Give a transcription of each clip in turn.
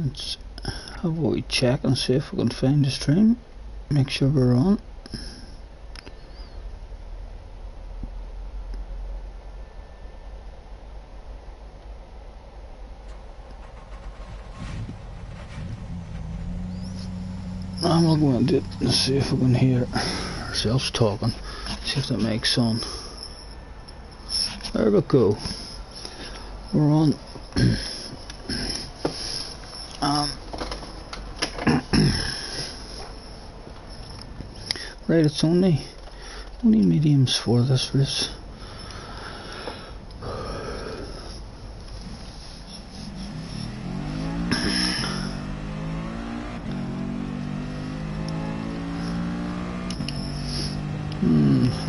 Let's have a wee check and see if we can find the stream. Make sure we're on. And we'll go into it and see if we can hear ourselves talking. See if that makes sound. There we go. We're on. Right, it's only mediums for this race.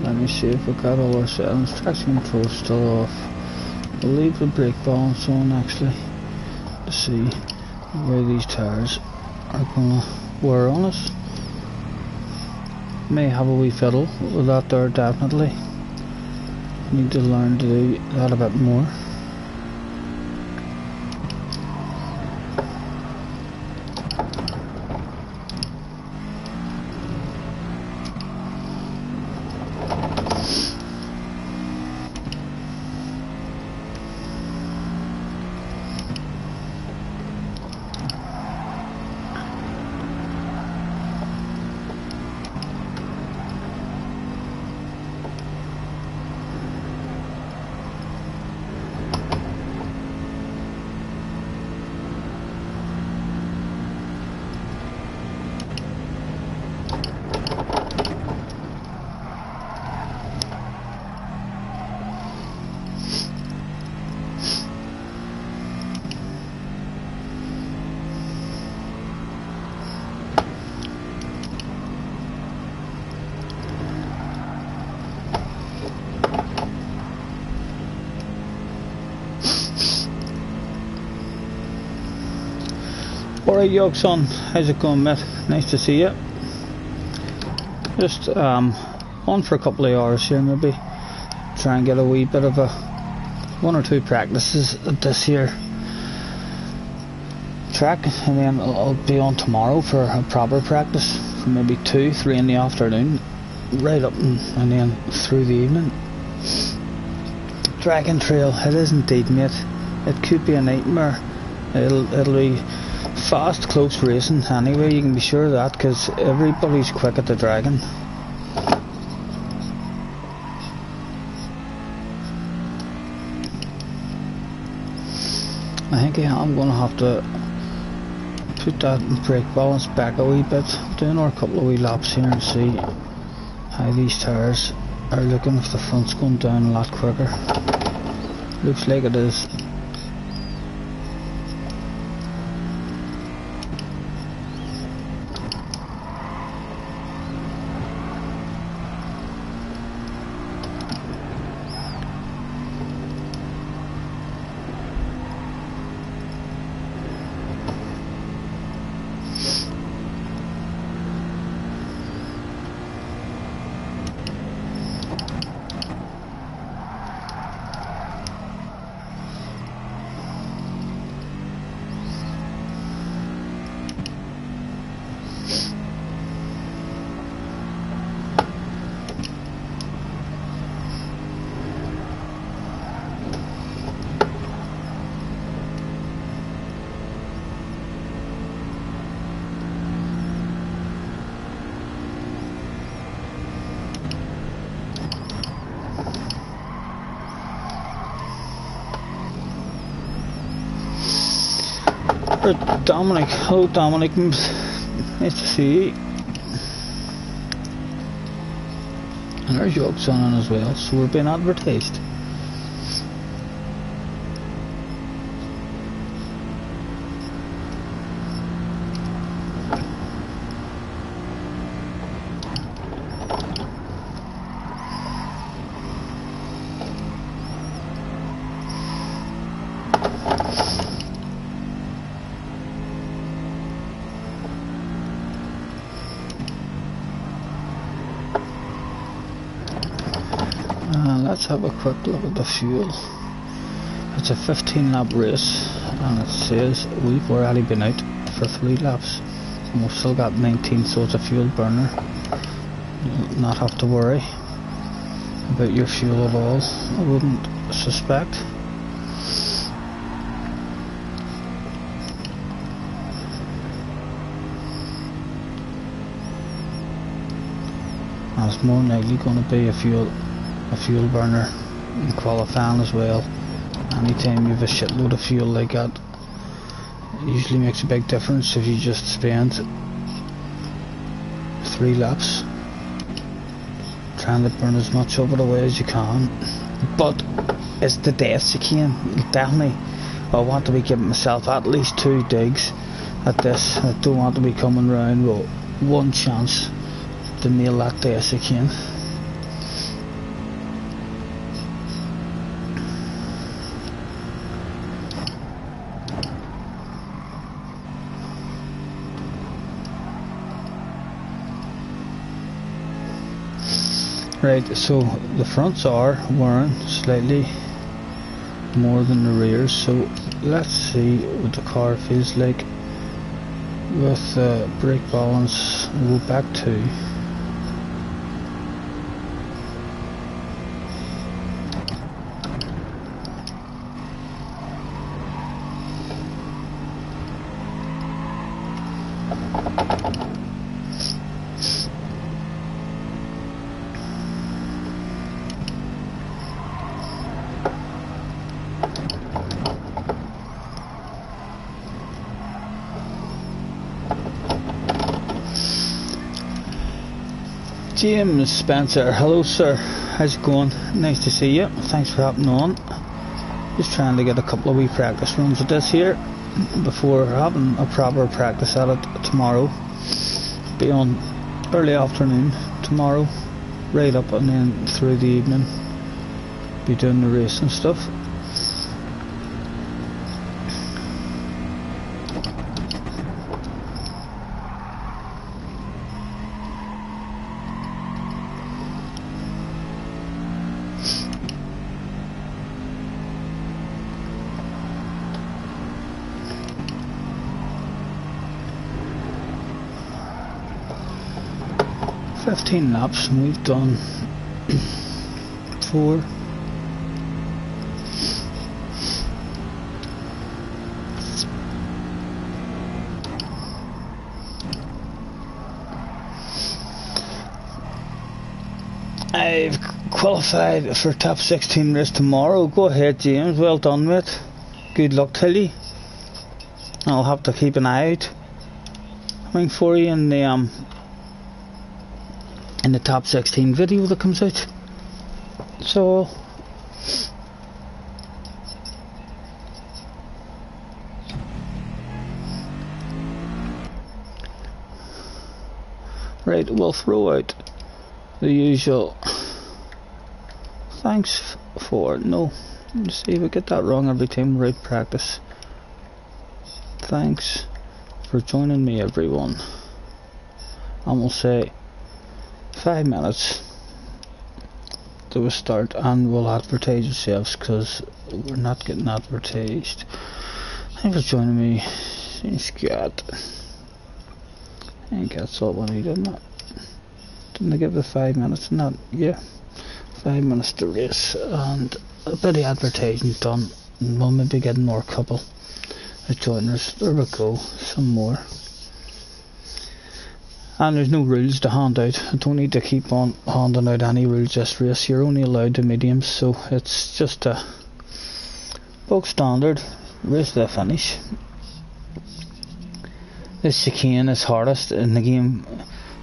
Let me see if we got all our settings. Traction control still off. We'll leave the brake balance on actually to see where these tires are gonna wear on us. May have a wee fiddle with that there, definitely. Need to learn to do that a bit more. Alright, Yogson, how's it going, mate? Nice to see you. Just on for a couple of hours here, maybe try and get a wee bit of a 1 or 2 practices at this here track, and then I'll be on tomorrow for a proper practice from maybe 2, 3 in the afternoon, right up and then through the evening. Dragon Trail, it is indeed, mate. It could be a nightmare. It'll be fast, close racing anyway, you can be sure of that, because everybody's quick at the dragon. I think I'm going to have to put that brake balance back a wee bit, do another couple of wee laps here and see how these tires are looking, if the front's going down a lot quicker. Looks like it is. Dominic, hello Dominic, nice to see you. And there's Yog's on as well, so we're being advertised. Let's have a quick look at the fuel. It's a 15 lap race. and it says we've already been out for 3 laps and we've still got 19, so it's a fuel burner. You'll not have to worry about your fuel at all, I wouldn't suspect. And it's more likely going to be a fuel burner in qualifying as well. Anytime you have a shitload of fuel like that, it usually makes a big difference if you just spend 3 laps trying to burn as much of it away as you can. But it's the death chicane. Definitely I want to be giving myself at least 2 digs at this. I don't want to be coming round with one chance to nail that death chicane. Right, so the fronts are wearing slightly more than the rears, so let's see what the car feels like with brake balance. We'll go back to James Spencer. Hello sir, how's it going? Nice to see you, thanks for hopping on. Just trying to get a couple of wee practice runs with this here before having a proper practice at it tomorrow. Be on early afternoon tomorrow, right up and then through the evening be doing the race and stuff. Laps and we've done 4. I've qualified for top 16 race tomorrow. Go ahead James, well done mate. Good luck to you. I'll have to keep an eye out for you in the top 16 video that comes out. So right, we'll throw out the usual thanks for no, let's see if we get that wrong every time. Right, practice. Thanks for joining me everyone, and we'll say 5 minutes to a start, and we'll advertise ourselves because we're not getting advertised. Thanks for joining me, Scott. I think that's all we need, isn't it? Didn't I give the 5 minutes? Not, yeah, 5 minutes to race and a bit of advertising done, and we'll maybe get more couple of joiners. There we go, some more. And there's no rules to hand out. I don't need to keep on handing out any rules this race. You're only allowed the mediums, so it's just a bog standard race to the finish. This chicane is hardest in the game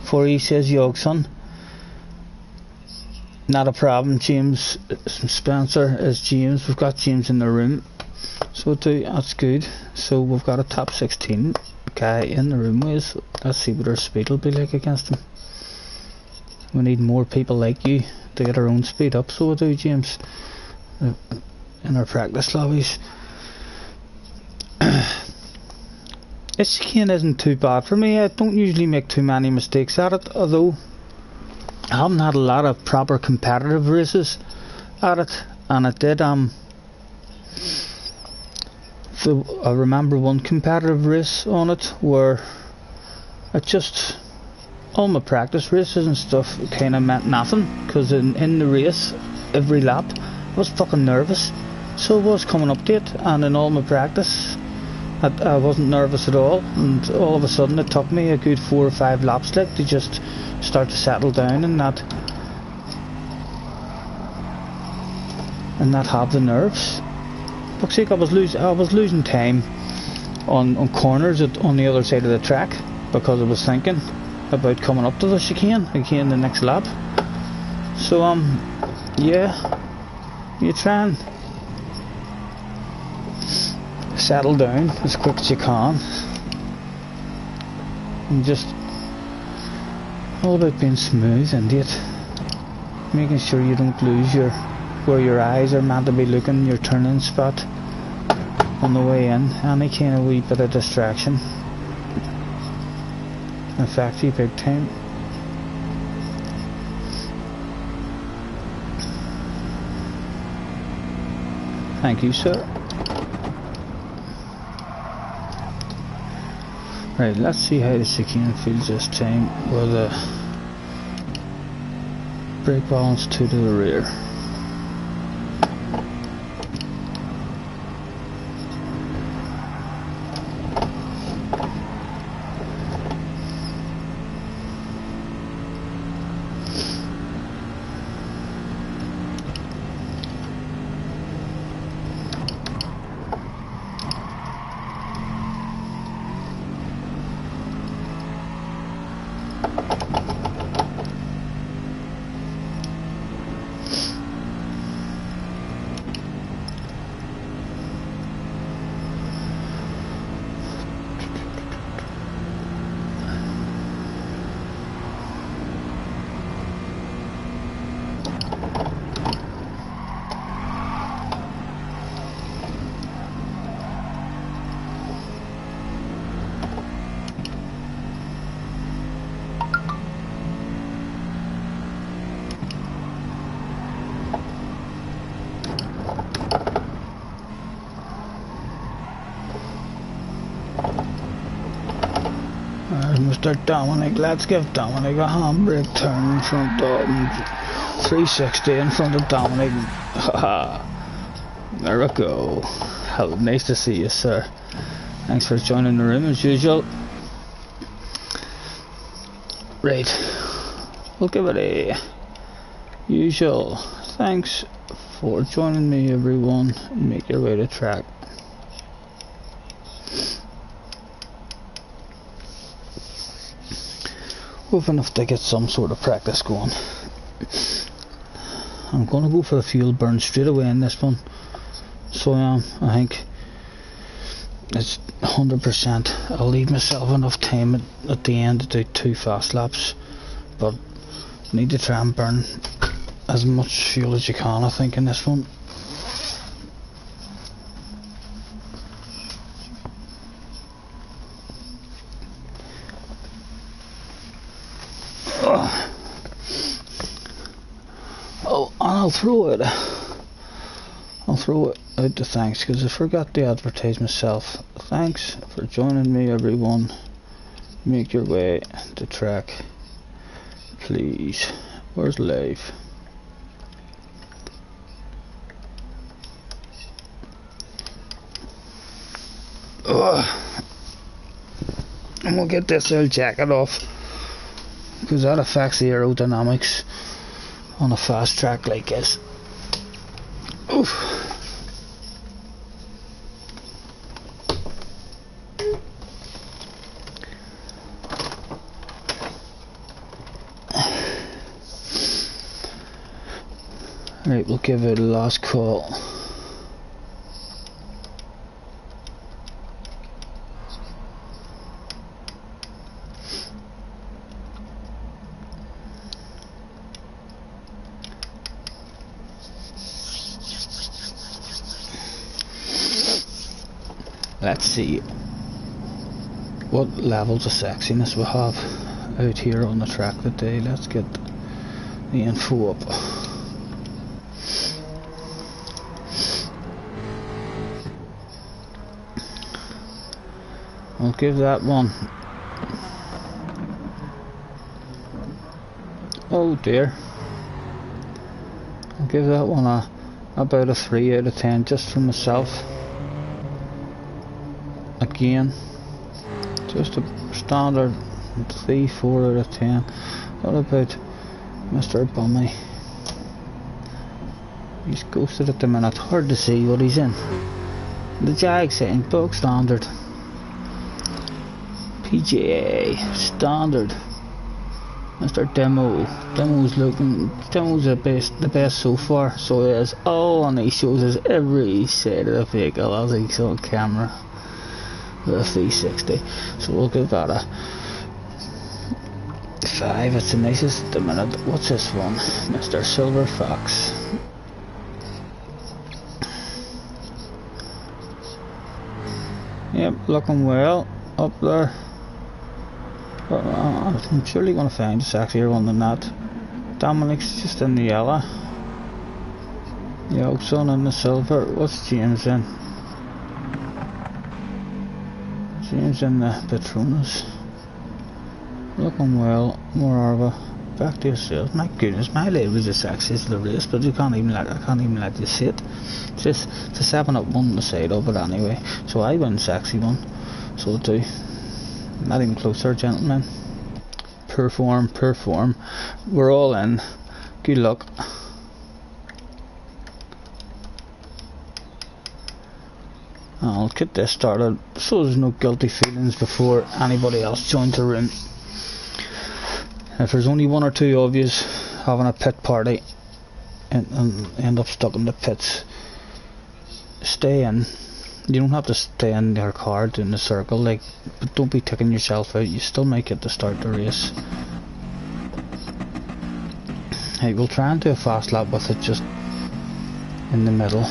for you, says Yogson. Not a problem, James Spencer is James. We've got James in the room, so that's good. So we've got a top 16 guy in the room with. Let's see what our speed will be like against him. We need more people like you to get our own speed up, so we do, James, in our practice lobbies. This chicane isn't too bad for me. I don't usually make too many mistakes at it, although I haven't had a lot of proper competitive races at it, and it did I remember one competitive race on it where it just, all my practice races and stuff kind of meant nothing, because in the race every lap I was fucking nervous, so I was coming up to it, and in all my practice I wasn't nervous at all, and all of a sudden it took me a good 4 or 5 laps like to just start to settle down and not have the nerves. Fuck's sake, I was losing time on corners on the other side of the track because I was thinking about coming up to the chicane again the next lap. So yeah, you try and settle down as quick as you can, and just all about being smooth, isn't it? Making sure you don't lose where your eyes are meant to be looking, your turning spot on the way in. Any kind of wee bit of distraction affects you big time. Thank you, sir. Right, let's see how the chicane feels this time with the brake balance to the rear. Mr. Dominic, let's give Dominic a handbrake turn in front of him. 360 in front of Dominic. Haha. There we go. Hello, nice to see you, sir. Thanks for joining the room as usual. Right, we'll give it a usual. Thanks for joining me, everyone. Make your way to track. Hoping enough to get some sort of practice going. I'm going to go for the fuel burn straight away in this one. So I think it's 100%. I'll leave myself enough time at the end to do 2 fast laps, but I need to try and burn as much fuel as you can, I think, in this one. Oh, and I'll throw it out to thanks, because I forgot to advertise myself. Thanks for joining me, everyone. Make your way to track, please. Where's live? And we'll get this old jacket off, because that affects the aerodynamics on a fast track like this. Oof. Right, we'll give it a last call. Let's see what levels of sexiness we have out here on the track today. Let's get the info up. I'll give that one. Oh dear. I'll give that one about a 3 out of 10 just for myself. Again, just a standard 3-4 out of 10. What about Mr. Bummy? He's ghosted at the minute. Hard to see what he's in. The Jag saying bog standard. PGA standard. Mr. Demo's the best so far. So he is. Oh, and he shows us every side of the vehicle as he's on camera with a 360. So we'll give that a 5. It's the nicest at the minute. What's this one? Mr. Silver Fox. Yep, looking well up there. I'm surely going to find a sexier one than that. Dominic's just in the yellow. Yeah, Son in the silver. What's James in? James in the Petronas. Looking well. More are we? Back to yourself. My goodness, my lady was the sexiest of the race, but I can't even let you see it. It's just the 7-up one on the side of it anyway. So I win sexy one. So do. Not even closer, gentlemen. Perform. We're all in. Good luck. I'll get this started so there's no guilty feelings before anybody else joins the room. If there's only 1 or 2 of you having a pit party and end up stuck in the pits, stay in. You don't have to stay in your car doing the circle, like, but don't be taking yourself out. You still might get to start the race. Hey, we'll try and do a fast lap with it just in the middle.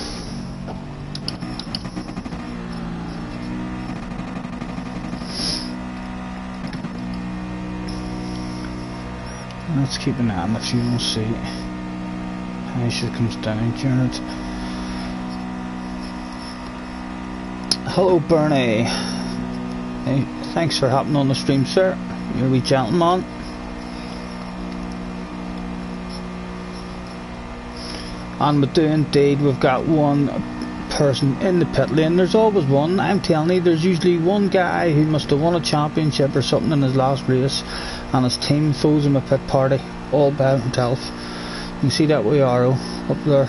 Let's keep an eye on the fuel, see how she comes down during it. Hello Bernie. Hey, thanks for hopping on the stream, sir. You're a wee gentleman. And we do indeed, we've got 1 person in the pit lane. There's always one, I'm telling you. There's usually 1 guy who must have won a championship or something in his last race, and his team throws him a pit party all by himself. You can see that wee arrow up there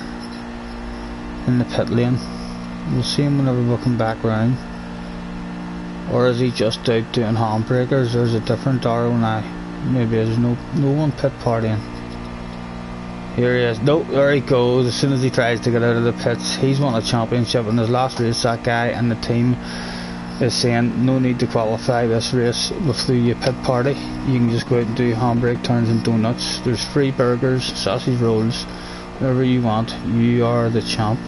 in the pit lane. We'll see him whenever we come back round. Or is he just out doing handbreakers? There's a different arrow now. Maybe there's no one pit partying. Here he is. Nope, there he goes. As soon as he tries to get out of the pits, he's won a championship in his last race, that guy, and the team is saying no need to qualify this race with the pit party. You can just go out and do handbrake turns and donuts. There's free burgers, sausage rolls, whatever you want. You are the champ.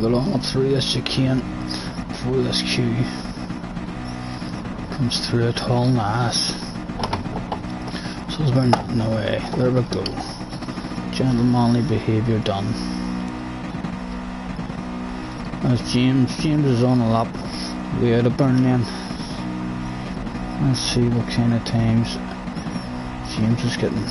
to go on up through this chicane before this queue comes through it all nice. So there's been nothing away. There we go. Gentlemanly behaviour done. As James is on a lap way out of burn then. Let's see what kind of times James is getting.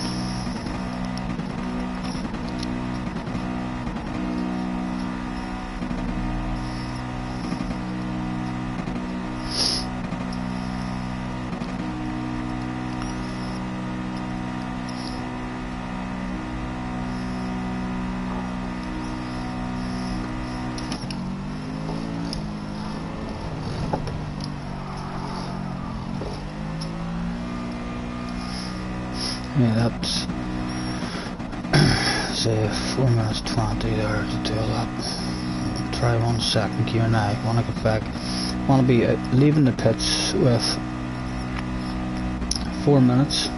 Yeah, that's say 4 minutes 20 there to do that. Try 1 second gear now. Want to get back. Want to be leaving the pits with 4 minutes.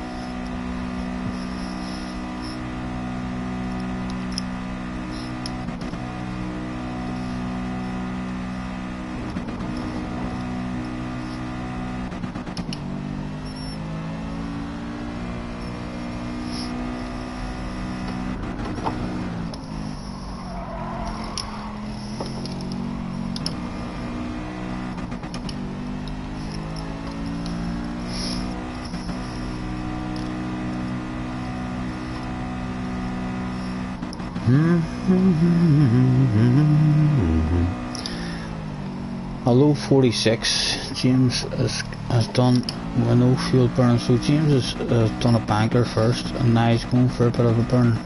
Although 46, James has done with no fuel burn, so James has done a banker first, and now he's going for a bit of a burn.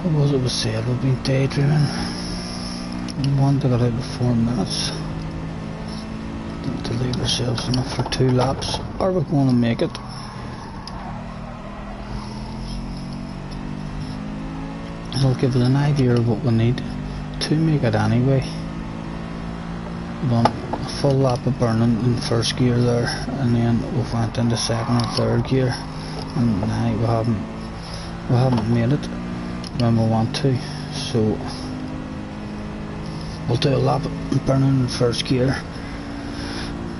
What was it said? We've been daydreaming. We want to get out of 4 minutes to leave ourselves enough for 2 laps. Are we going to make it? It'll give us an idea of what we need to make it anyway. We've done a full lap of burning in first gear there, and then we went into second or third gear, and now we haven't made it when we want to, so we'll do a lap burning in first gear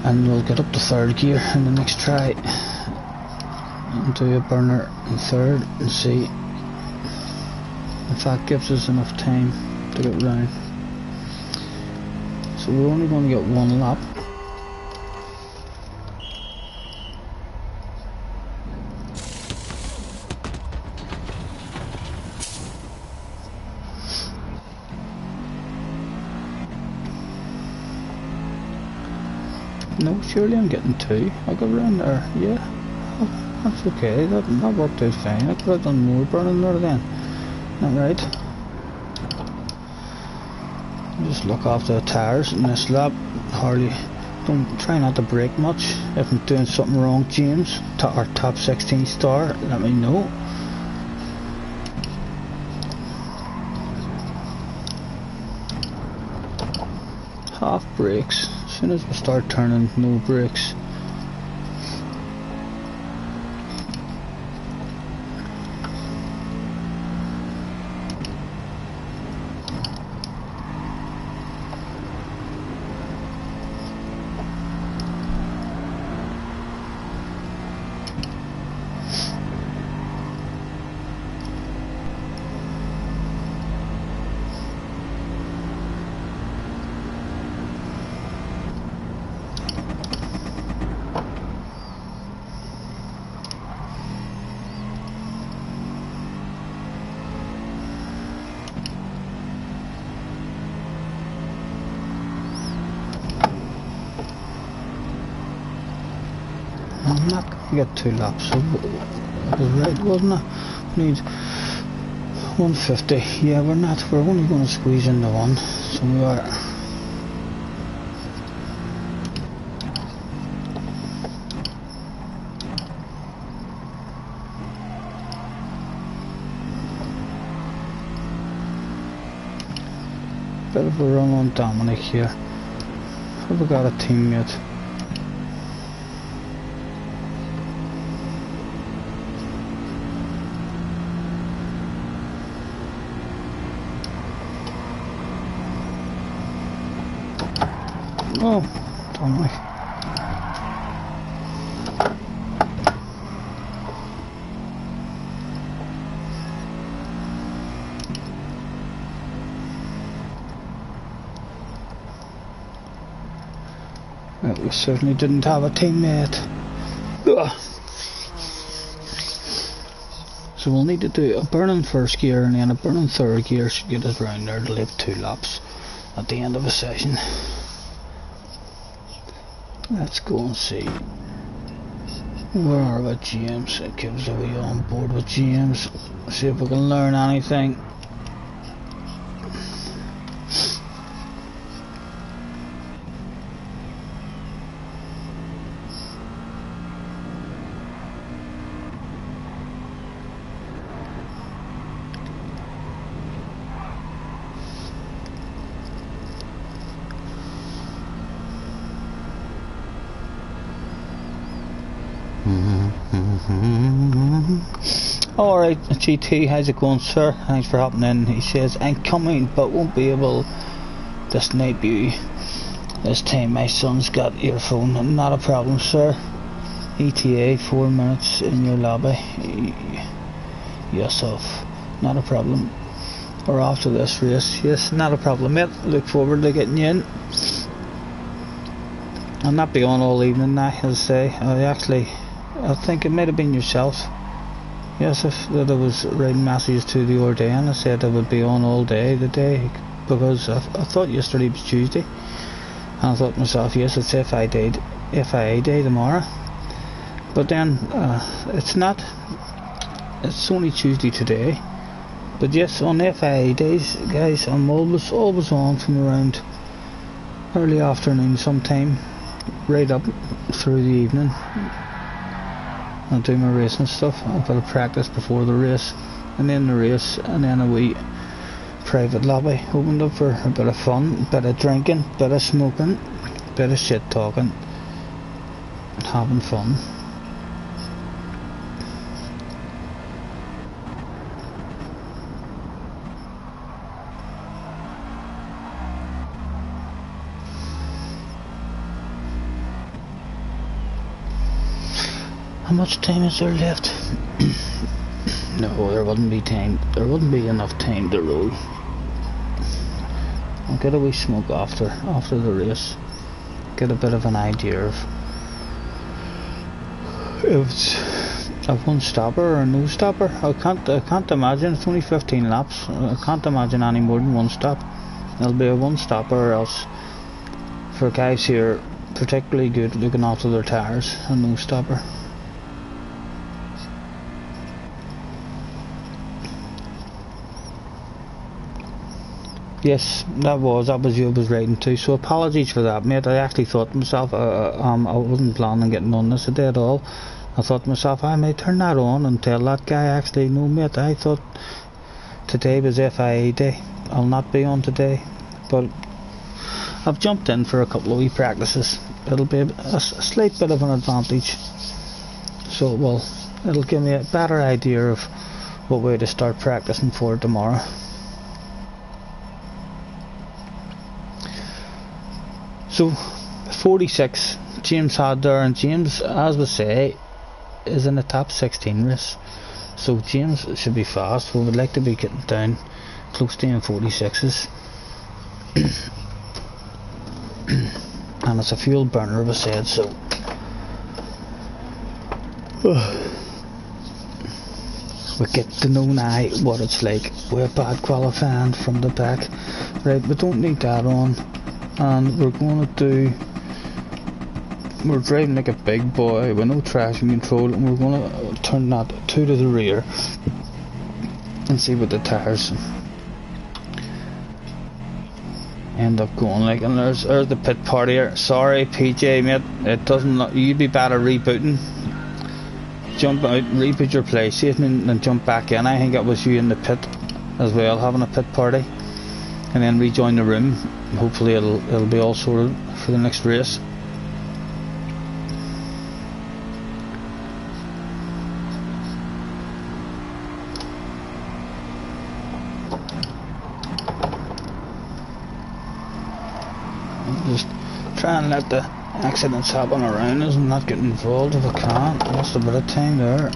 and we'll get up to third gear in the next try and do a burner in third and see if that gives us enough time to get round. So we're only going to get 1 lap. No, surely I'm getting 2. I got around there, yeah. Oh, that's okay, that worked out fine. I could have done more burning there then. Not right. Just look after the tyres in this lap. Hardly, don't try not to brake much. If I'm doing something wrong, James, or top 16 star, let me know. Half brakes. As soon as we start turning, no brakes. I'm not going to get 2 laps, so it was right, wasn't it? We need 150. Yeah, we're only going to squeeze into 1, so we are. Bit of a run on Dominic here. Have we got a teammate? Oh, Dominic. We certainly didn't have a teammate. Ugh. So we'll need to do a burning first gear and then a burning third gear should get us round there to live 2 laps at the end of a session. Let's go and see. Where are we, James? It gives a wee on board with James. See if we can learn anything. Alright, GT, how's it going, sir? Thanks for hopping in. He says, I'm coming, but won't be able to snipe you this time. My son's got earphone. Not a problem, sir. ETA, 4 minutes in your lobby. Yourself. Not a problem. We're off to this race. Yes, not a problem, mate. Look forward to getting you in. I'll not be on all evening now, as I say. I think it might have been yourself. Yes, if that I was writing messages to the other day and I said I would be on all day today because I thought yesterday was Tuesday and I thought to myself, yes, it's FIA day tomorrow, but then it's not. It's only Tuesday today, but yes, on FIA days, guys, I'm always on from around early afternoon sometime right up through the evening. I'll do my racing stuff. I've got to practice before the race and then the race and then a wee private lobby opened up for a bit of fun, a bit of drinking, a bit of smoking, a bit of shit talking and having fun. How much time is there left? No, there wouldn't be time. There wouldn't be enough time to roll. I'll get a wee smoke after the race. Get a bit of an idea of if it's a one stopper or a no stopper. I can't imagine. It's only 15 laps. I can't imagine any more than one stop. It'll be a one stopper or else for guys here particularly good looking after their tires, a no stopper. Yes, that was you was writing too, so apologies for that, mate. I actually thought to myself, I wasn't planning on getting on this today at all. I thought to myself, I may turn that on and tell that guy, actually, no mate, I thought today was FIA day. I'll not be on today, but I've jumped in for a couple of wee practices. It'll be a slight bit of an advantage, so it'll give me a better idea of what way to start practicing for tomorrow. So 46 James had there, and James, as we say, is in the top 16 race, so James should be fast. We would like to be getting down close to 46s. And it's a fuel burner, as I said, so we get to know now what it's like. We're bad qualifying from the back, right? We don't need that on. And we're driving like a big boy with no traction control, and we're going to turn that to the rear and see what the tires end up going like. And there's the pit party here. Sorry PJ mate, it doesn't, you'd be better rebooting. Jump out, reboot your PlayStation and jump back in. I think it was you in the pit as well, having a pit party. and then rejoin the room. Hopefully it'll be all sorted for the next race. Just try and let the accidents happen around us and not get involved if I can. Lost a bit of time there.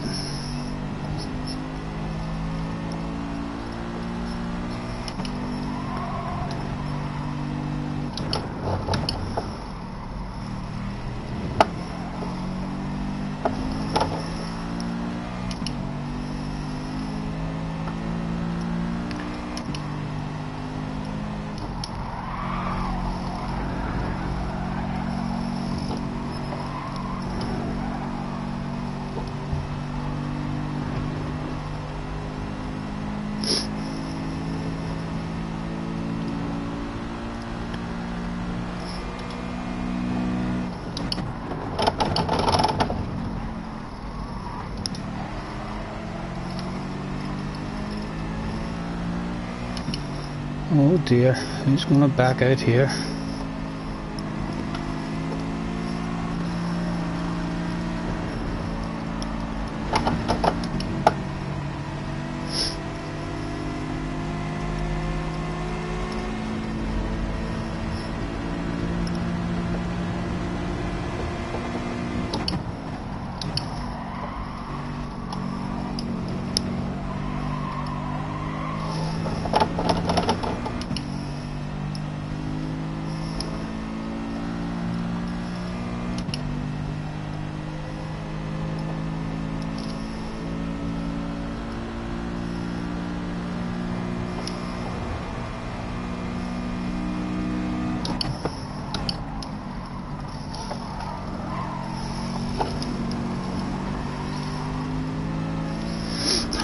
Oh dear, who's going to back out here?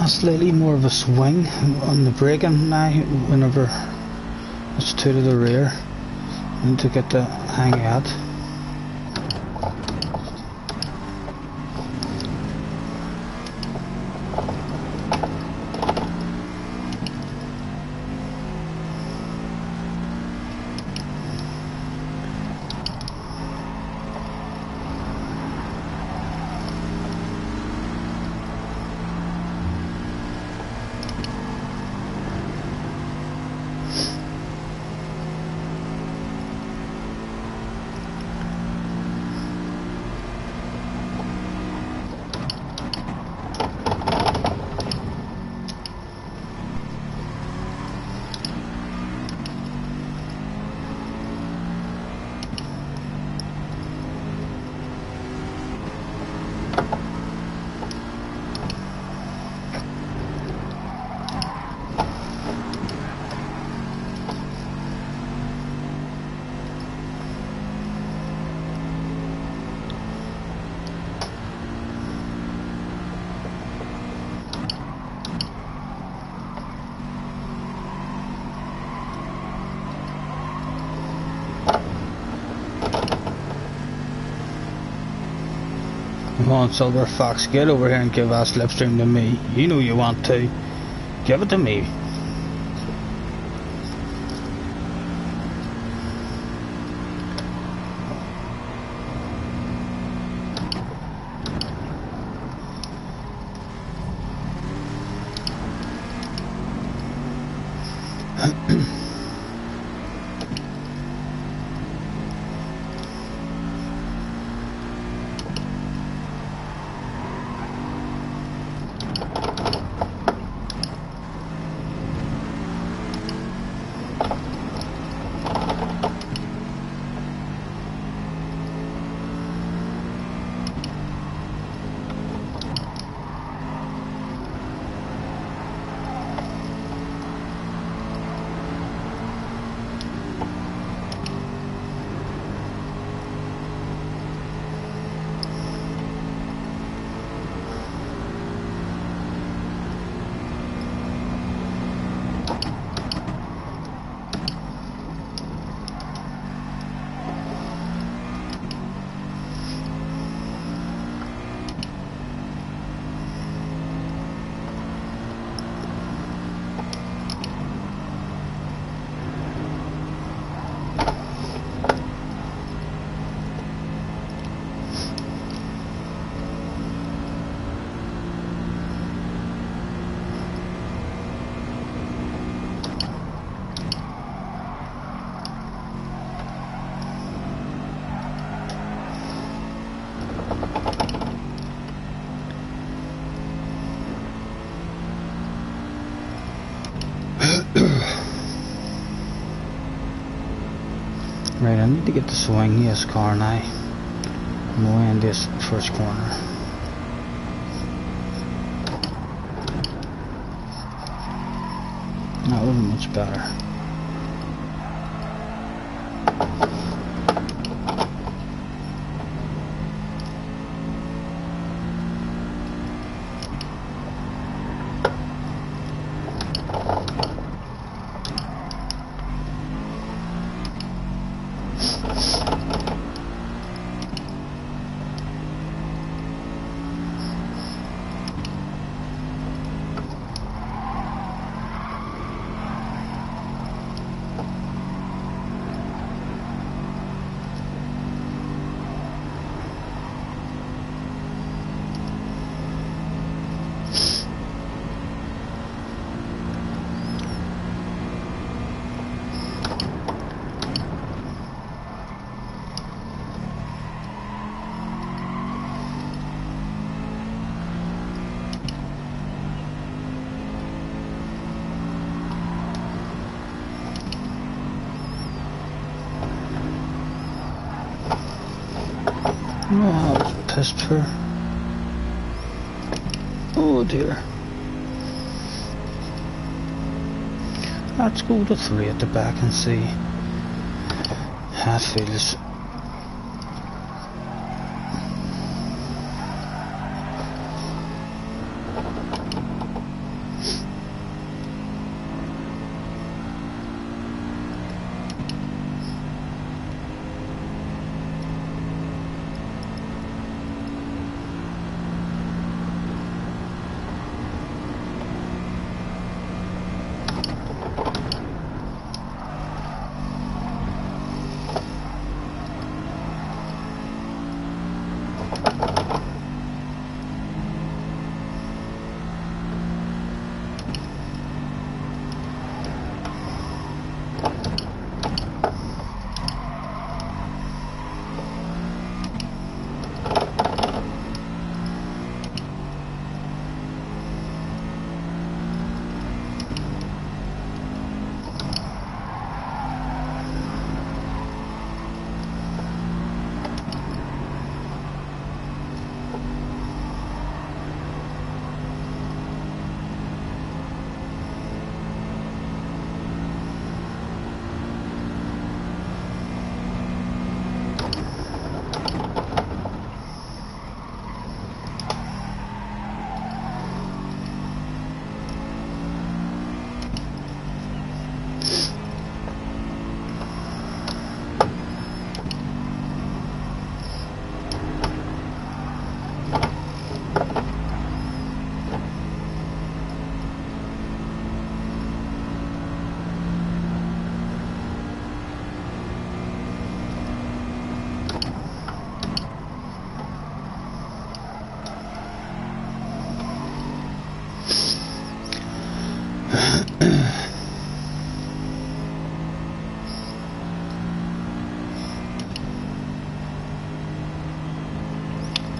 Slightly more of a swing on the braking now whenever it's to the rear. I need to get the hang of it. Come on, Silver Fox, get over here and give that slipstream to me. You know you want to. Give it to me. Right, I need to get the swing of this car now. I'm away in this first corner. That would be much better. Oh, I was pissed for. Oh dear. Let's go to 3 at the back and see how it feels.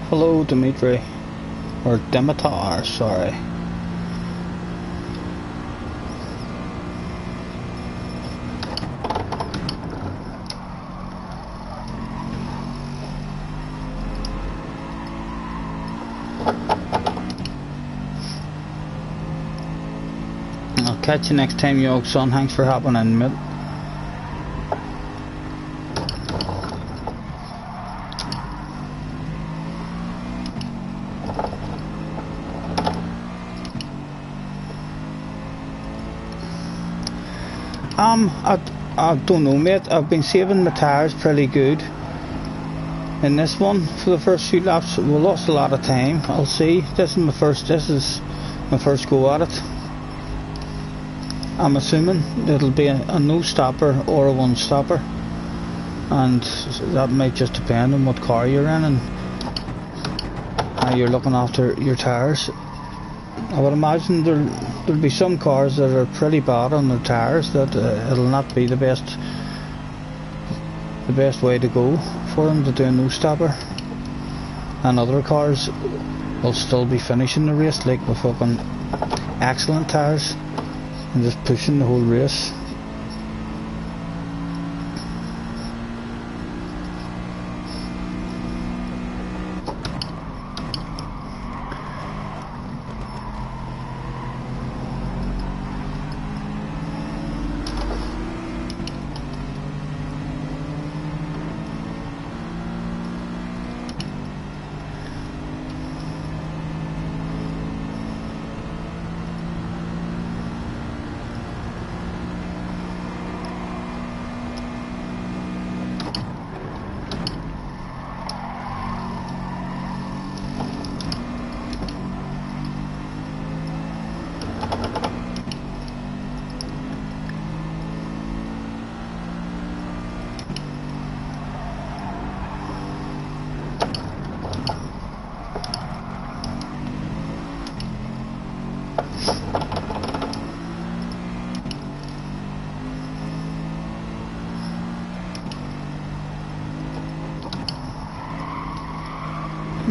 Hello, Dimitri. Or Dimitar, sorry. I'll catch you next time, young son. Thanks for hopping in, mate. I don't know, mate. I've been saving my tyres pretty good in this one for the first few laps. We lost a lot of time. I'll see. This is my first go at it. I'm assuming it'll be a no stopper or a one stopper, and that might just depend on what car you're in and how you're looking after your tyres. I would imagine there'll be some cars that are pretty bad on their tyres that it'll not be the best way to go for them to do a no stopper, and other cars will still be finishing the race like with fucking excellent tyres and just pushing the whole race.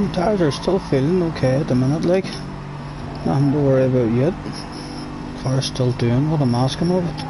The tires are still feeling okay at the minute, like nothing to worry about yet. Car's still doing what I'm asking of it.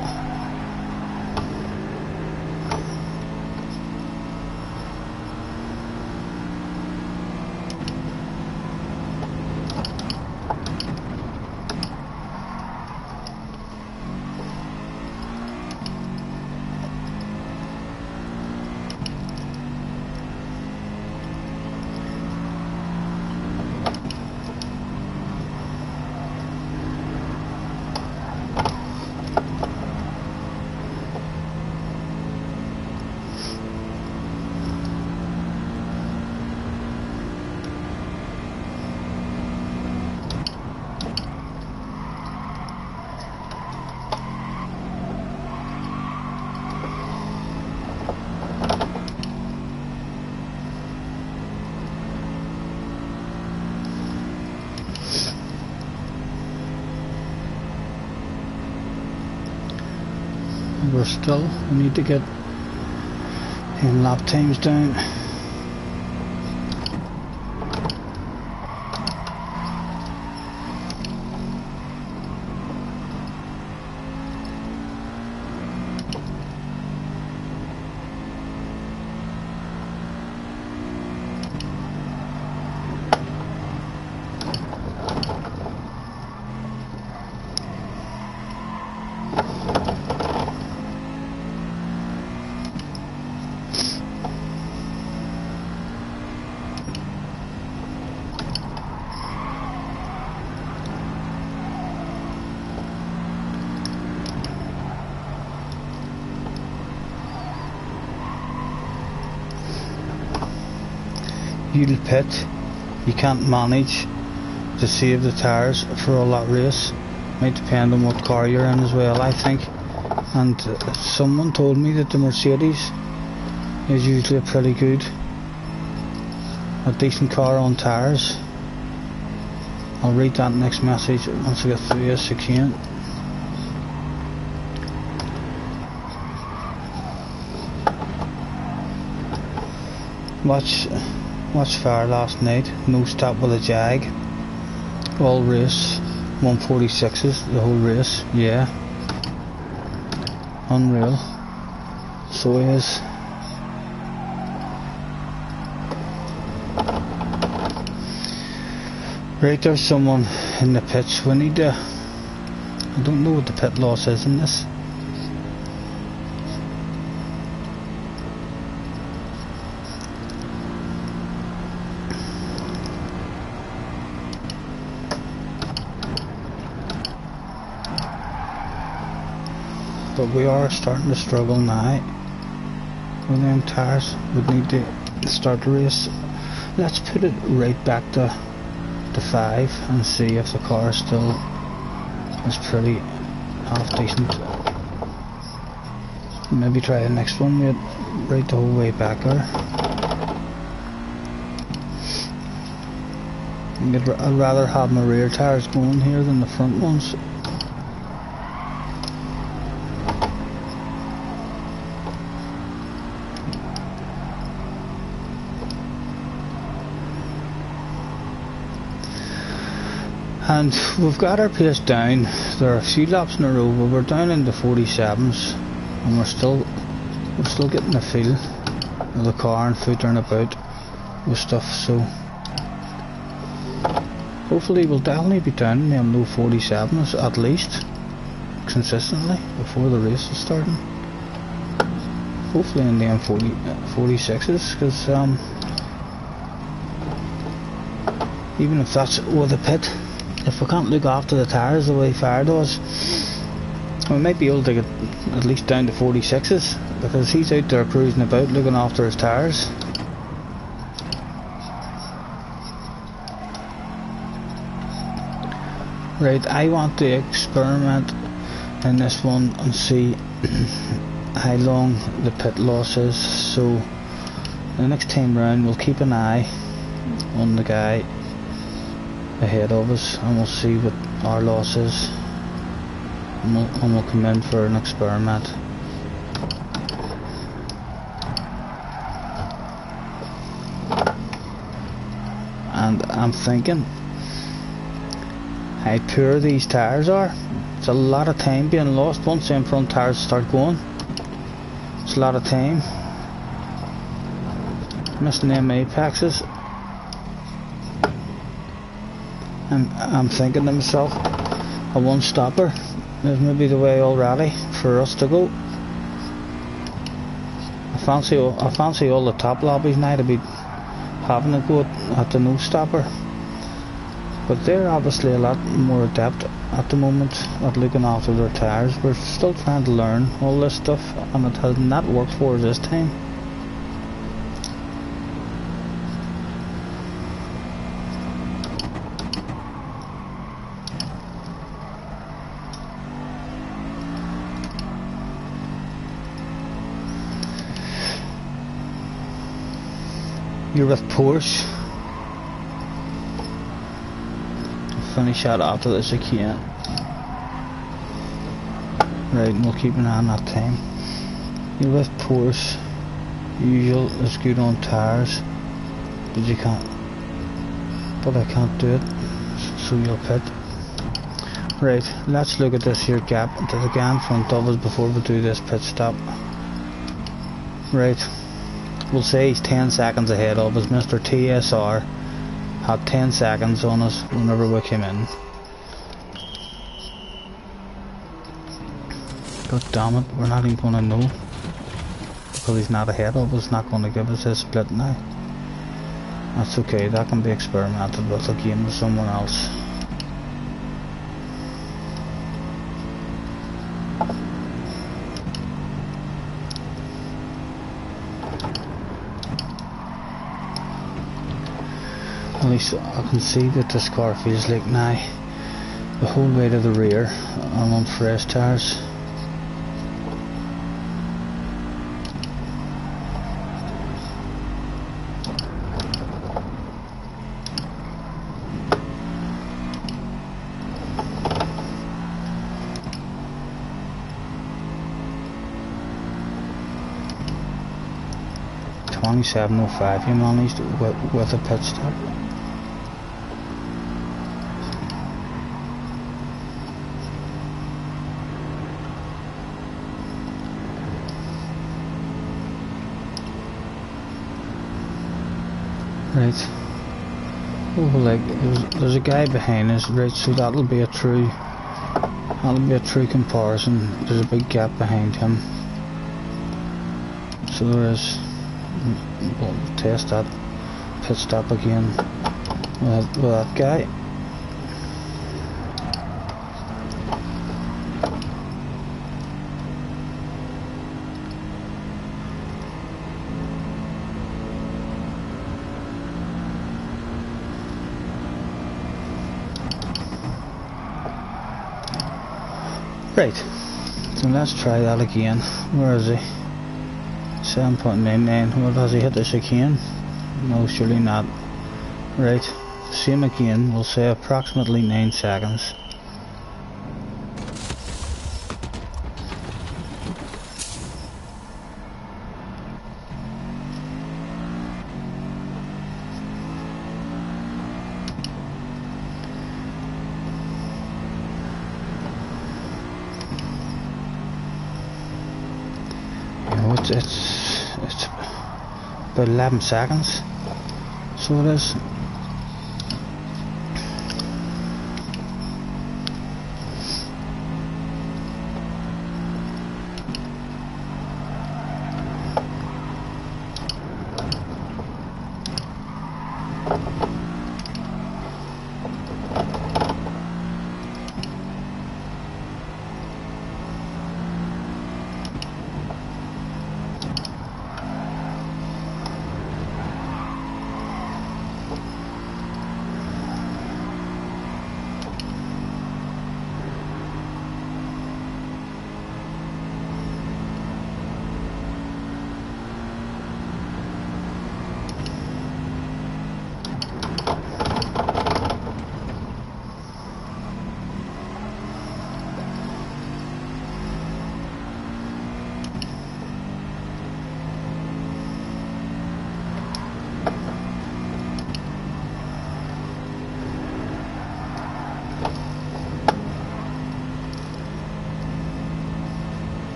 We need to get in lap times down. You'll pit, you can't manage to save the tyres for all that race. Might depend on what car you're in as well, I think. And someone told me that the Mercedes is usually a pretty good, a decent car on tyres. I'll read that next message once I get through this again. Watch fire last night, no stop with a Jag, all race, 146s the whole race, yeah, unreal, so he is. Right, there's someone in the pits. We need to, I don't know what the pit loss is in this. But we are starting to struggle now with them tyres. We need to start the race. Let's put it right back to 5 and see if the car still is pretty half decent. Maybe try the next one, right the whole way back there. I'd rather have my rear tyres going here than the front ones. And we've got our pace down. There are a few laps in a row, but we're down into 47s, and we're still getting the feel of the car and footering about with stuff. So hopefully we'll definitely be down in them low 47s at least, consistently before the race is starting. Hopefully in the M46s, because even if that's with a pit, if we can't look after the tyres the way Fire does, we might be able to get at least down to 46s, because he's out there cruising about looking after his tyres. Right, I want to experiment in this one and see how long the pit loss is, so the next time round we'll keep an eye on the guy ahead of us and we'll see what our loss is, and we'll come in for an experiment. and I'm thinking how poor these tyres are. It's a lot of time being lost once them front tyres start going. It's a lot of time. Missing them apexes. And I'm thinking to myself, a one stopper is maybe the way already for us to go. I fancy all the top lobbies now to be having a go at the no stopper. But they're obviously a lot more adept at the moment at looking after their tyres. We're still trying to learn all this stuff, and it has not worked for us this time. You're with Porsche. Finish out after this I can. Right, and we'll keep an eye on that time. You're with Porsche. Usual is good on tyres, but you can't. But I can't do it, so you'll pit. Right, let's look at this here gap to the guy in front of us before we do this pit stop. Right, we'll say he's 10 seconds ahead of us. Mr. TSR had 10 seconds on us whenever we came in. God damn it, we're not even going to know. Because he's not ahead of us, not going to give us his split now. That's okay, that can be experimented with again with someone else. At least I can see that this car feels like now the whole way to the rear I'm on fresh tyres. .27.05 you managed with a pit stop. Right. Oh, like there's a guy behind us, right? So that'll be a true comparison. There's a big gap behind him. So there is. We'll test that pit stop again with that guy. Right, so let's try that again. Where is he? 7.99. Well, has he hit the chicane? No, surely not. Right, same again. We'll say approximately 9 seconds. It's about 11 seconds, so it is.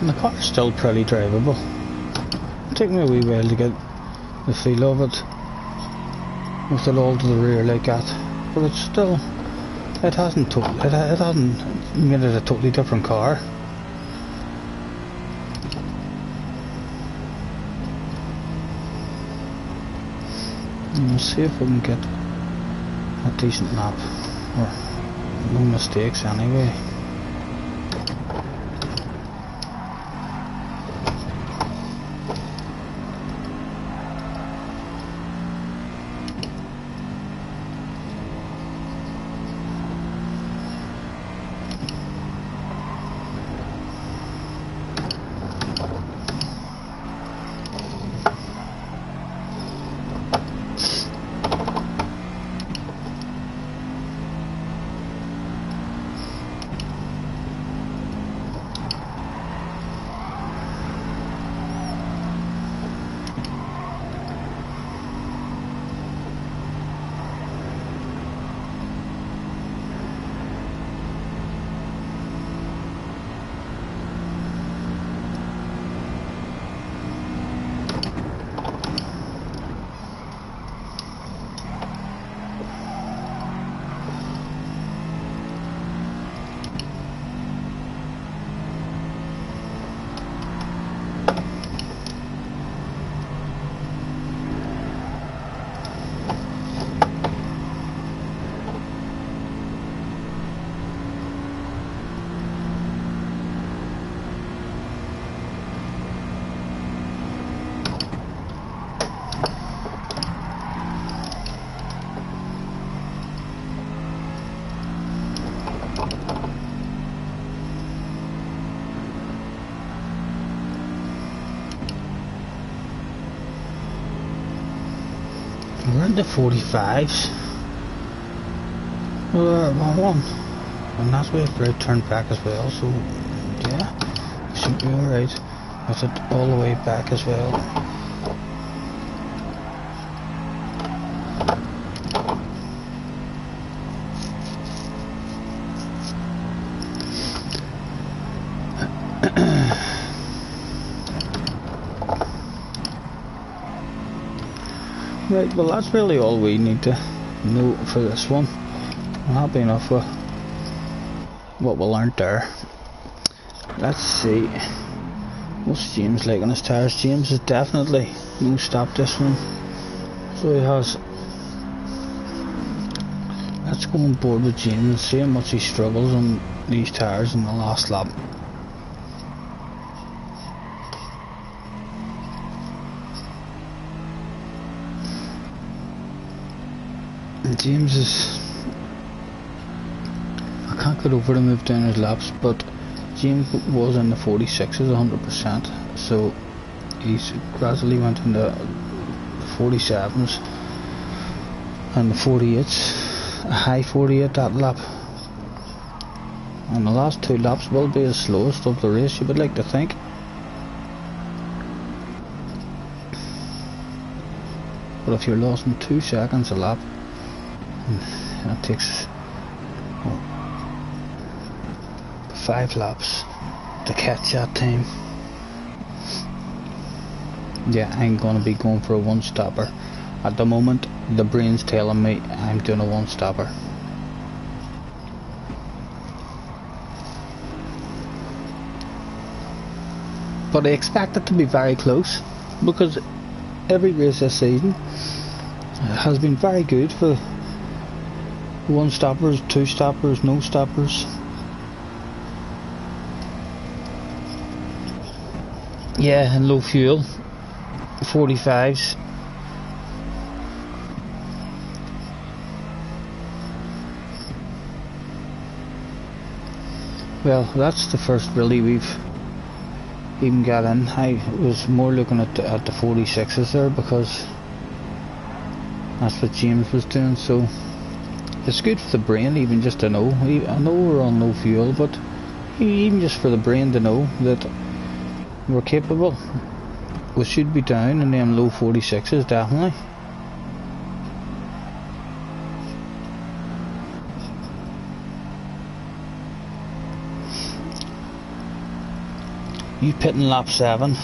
And the car's still pretty drivable. It took me a wee while to get the feel of it with it all to the rear like that, but it's still, it hasn't made it a totally different car. And we'll see if we can get a decent lap, or no mistakes anyway. We're in the 45s. We're one. And that's why it's turned back as well, so yeah, we should be alright with it all the way back as well. Right, well that's really all we need to know for this one. I'm happy enough with what we learnt there. Let's see, what's James like on his tyres? James has definitely no stopped this one, so he has. Let's go on board with James and see how much he struggles on these tyres in the last lap. James is, I can't get over to move down his laps, but James was in the 46s 100%, so he's gradually went into the 47s and the 48s, a high 48 that lap, and the last two laps will be the slowest of the race, you would like to think. But if you're losing 2 seconds a lap, that takes 5 laps to catch that time. Yeah, I'm gonna be going for a one stopper. At the moment, the brain's telling me I'm doing a one stopper. But I expect it to be very close, because every race this season has been very good for one stoppers, two stoppers, no stoppers. Yeah, and low fuel, 45s. Well, that's the first really we've even got in. I was more looking at the 46s there, because that's what James was doing, so it's good for the brain even just to know. I know we're on low fuel, but even just for the brain to know that we're capable. We should be down in them low 46s, definitely. You pitting lap 7.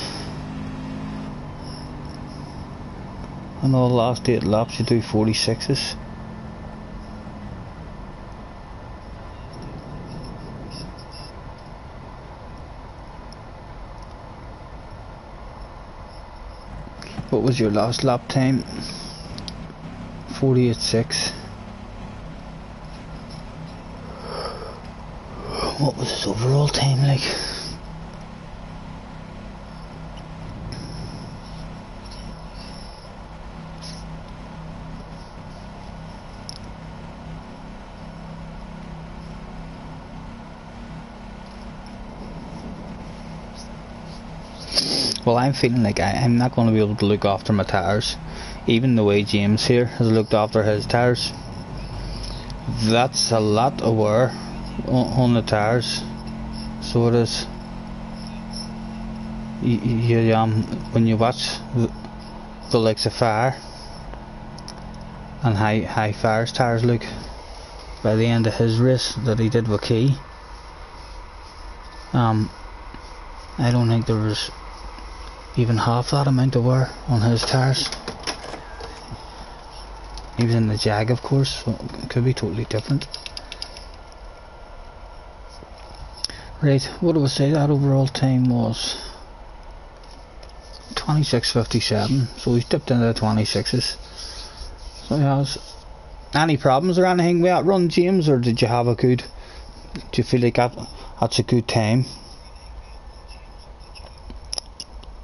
And all the last 8 laps you do 46s. What was your last lap time? 48.6. What was his overall time like? Well, I'm feeling like I'm not going to be able to look after my tyres, even the way James here has looked after his tyres. That's a lot of wear on the tyres, so it is. When you watch the likes of Fire and how Fire's tyres look by the end of his race that he did with Key, I don't think there was even half that amount of wear on his tyres. He was in the Jag, of course, so it could be totally different. Right, what do I say that overall time was? 26.57, so he's dipped into the 26s. So he has. Any problems or anything with that run, James, or did you have a good, do you feel like that's a good time?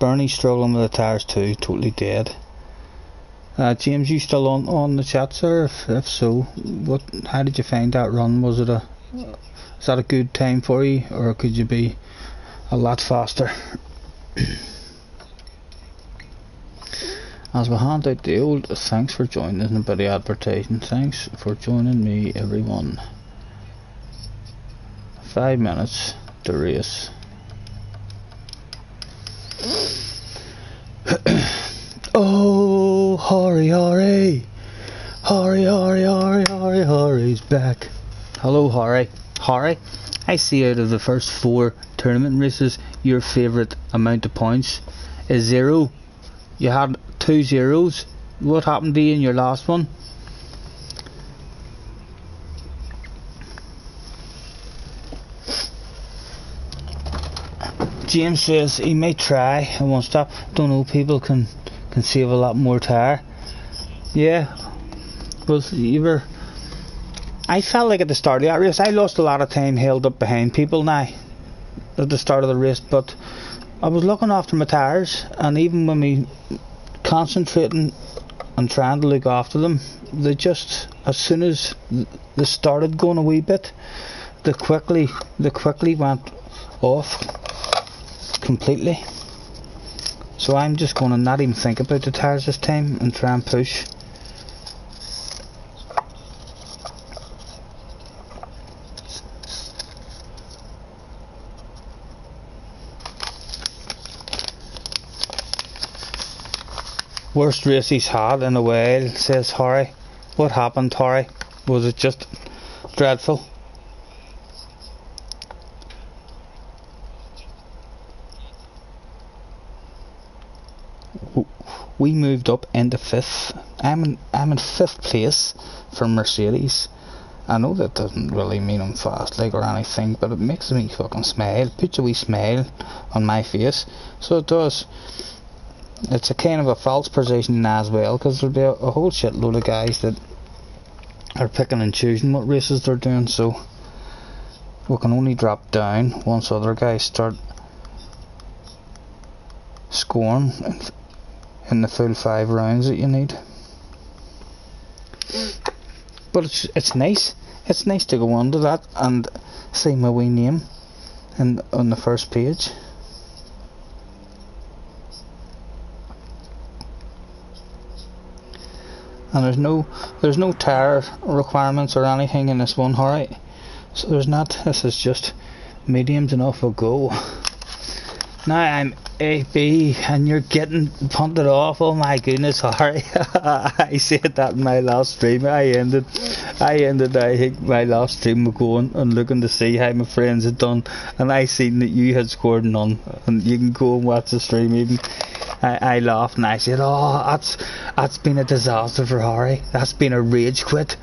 Bernie's struggling with the tyres too, totally dead. James, you still on the chat, sir? If so, how did you find that run? Was it is that a good time for you, or could you be a lot faster? As we hand out the old thanks for joining, isn't it, buddy? Advertising. Thanks for joining me, everyone. 5 minutes to race. Oh, Harry's back. Hello, Harry, I see out of the first 4 tournament races, your favourite amount of points is 0. You had 2 zeros. What happened to you in your last one? James says he may try and won't stop. Don't know, people can save a lot more tyre. Yeah, well, I felt like at the start of that race I lost a lot of time held up behind people now at the start of the race, but I was looking after my tyres, and even when we concentrating and trying to look after them, they just, as soon as they started going a wee bit, they quickly went off completely. So I'm just going to not even think about the tyres this time and try and push. Worst race he's had in a while, says Harry. What happened, Harry? Was it just dreadful? We moved up into 5th. I'm in 5th place for Mercedes. I know that doesn't really mean I'm fast like or anything, but it makes me fucking smile. Puts a wee smile on my face. So it does. It's a kind of a false position as well, because there'll be a whole shitload of guys that are picking and choosing what races they're doing, so we can only drop down once other guys start scoring in the full 5 rounds that you need. But it's nice. It's nice to go under that and see my wee name on the first page. And there's no tyre requirements or anything in this one, alright? So there's not. This is just mediums and off we'll go. Now I'm AB and you're getting punted off. Oh my goodness, Harry. I said that in my last stream. I think my last stream of going and looking to see how my friends had done, and I seen that you had scored none. And you can go and watch the stream even. I laughed and I said, oh, that's been a disaster for Harry. That's been a rage quit.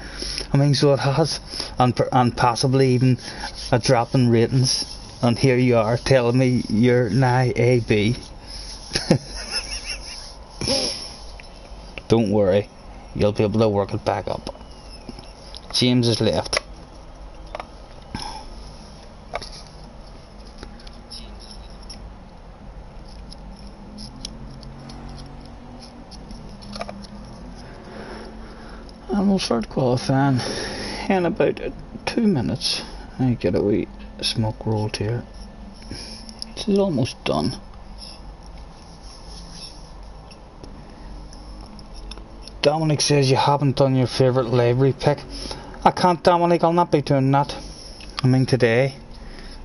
I mean, so it has, and possibly even a drop in ratings. And here you are telling me you're now AB. Don't worry, you'll be able to work it back up. James is left. And we'll start qualifying in about 2 minutes. I get a wee smoke rolled here. This is almost done. Dominic says you haven't done your favourite livery pick. I can't, Dominic, I'll not be doing that. I mean today.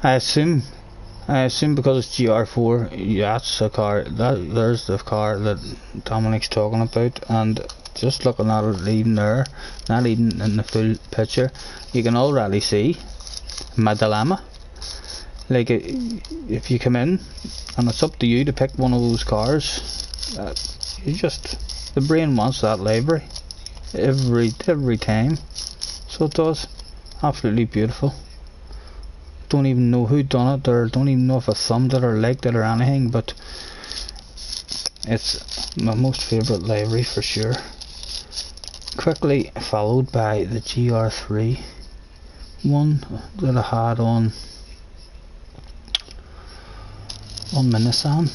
I assume because it's GR4, yeah, that's the car, there's the car that Dominic's talking about, and just looking at it even there, not even in the full picture, you can already see my dilemma. Like, if you come in and it's up to you to pick one of those cars, the brain wants that livery every time, so it does. Absolutely beautiful. Don't even know who done it, or don't even know if I thumbed it or liked it or anything, but it's my most favourite livery for sure. Quickly followed by the GR3 one that I had on my Nissan.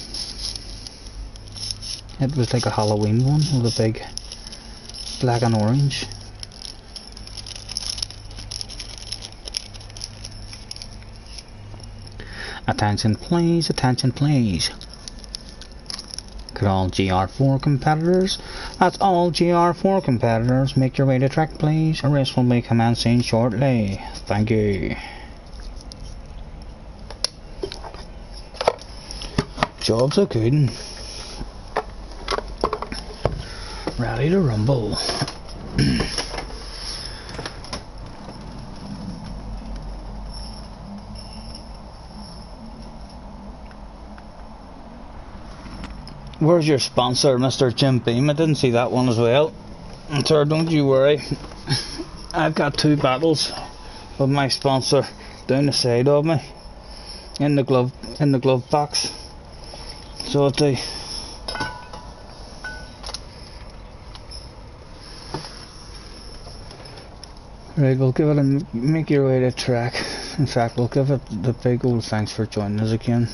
It was like a Halloween one with a big black and orange. Attention please, attention please. Could all GR4 competitors, that's all GR4 competitors, make your way to track please. A race will be commencing shortly. Thank you. Jobs are good. Ready to rumble. Where's your sponsor, Mr. Jim Beam? I didn't see that one as well. Sir, don't you worry. I've got 2 battles of my sponsor down the side of me, in the glove box. So I do. Right, we'll give it a make your way to track. In fact, we'll give it the big old thanks for joining us again.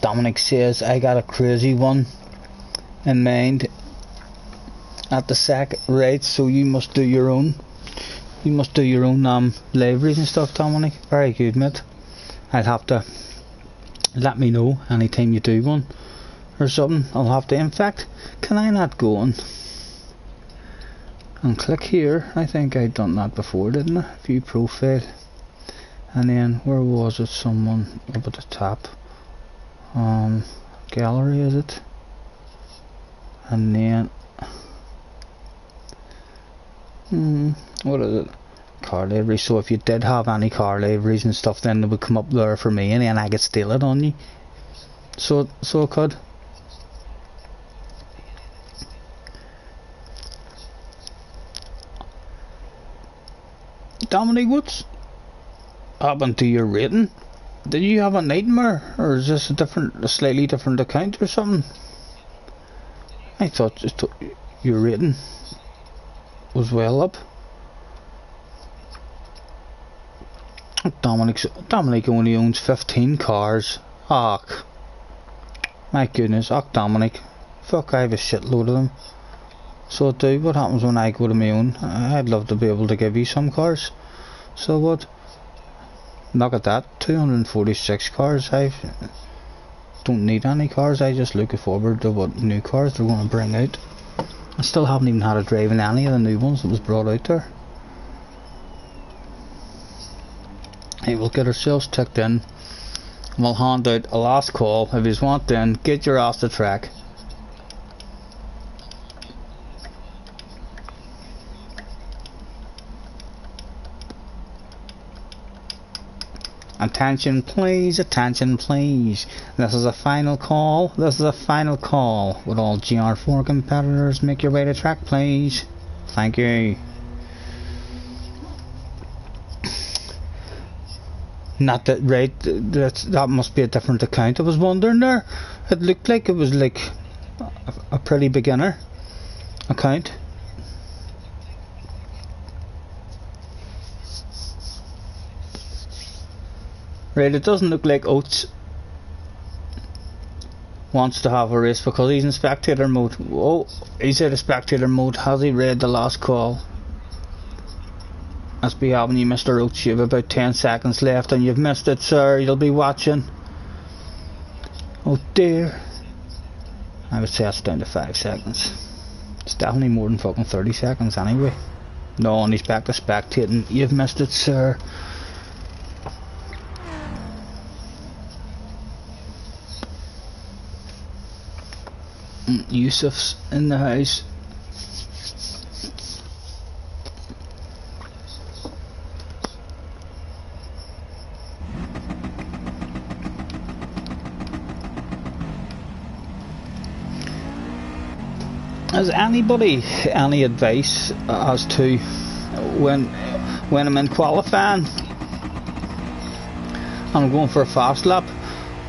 Dominic says I got a crazy one in mind at the sack, right? So you must do your own. You must do your own liveries and stuff, Dominic. Very good, mate. I'll have to let me know anytime you do one or something. I'll have to. In fact, can I not go on and click here? I think I'd done that before, didn't I? View profile, and then where was it? Someone up at the top. Gallery, is it? And then what is it? Car livery. So if you did have any car liveries and stuff, then they would come up there for me, and then I could steal it on you. So I could. Dominic, what's happened to your rating? Did you have a nightmare, or is this a slightly different account or something? I thought your rating was well up. Dominic only owns 15 cars. Ach, my goodness, Dominic. Fuck, I have a shitload of them. So do, what happens when I go to my own? I'd love to be able to give you some cars. So what? Look at that, 246 cars. I don't need any cars, I just look forward to what new cars they're going to bring out. I still haven't even had a drive in any of the new ones that was brought out there. Hey, we'll get ourselves ticked in. We'll hand out a last call. If you want in, get your ass to track. Attention please, attention please. This is a final call. This is a final call. Would all GR4 competitors make your way to track please? Thank you. Not that, right, that must be a different account. I was wondering there. It looked like it was like a pretty beginner account. Right, it doesn't look like Oates wants to have a race because he's in spectator mode. Oh, he's out of spectator mode. Has he read the last call? Must be having you, Mr. Oates. You have about 10 seconds left and you've missed it, sir. You'll be watching. Oh dear. I would say that's down to 5 seconds. It's definitely more than fucking 30 seconds anyway. No, and he's back to spectating. You've missed it, sir. Yusuf's in the house. Has anybody any advice as to when I'm in qualifying and I'm going for a fast lap,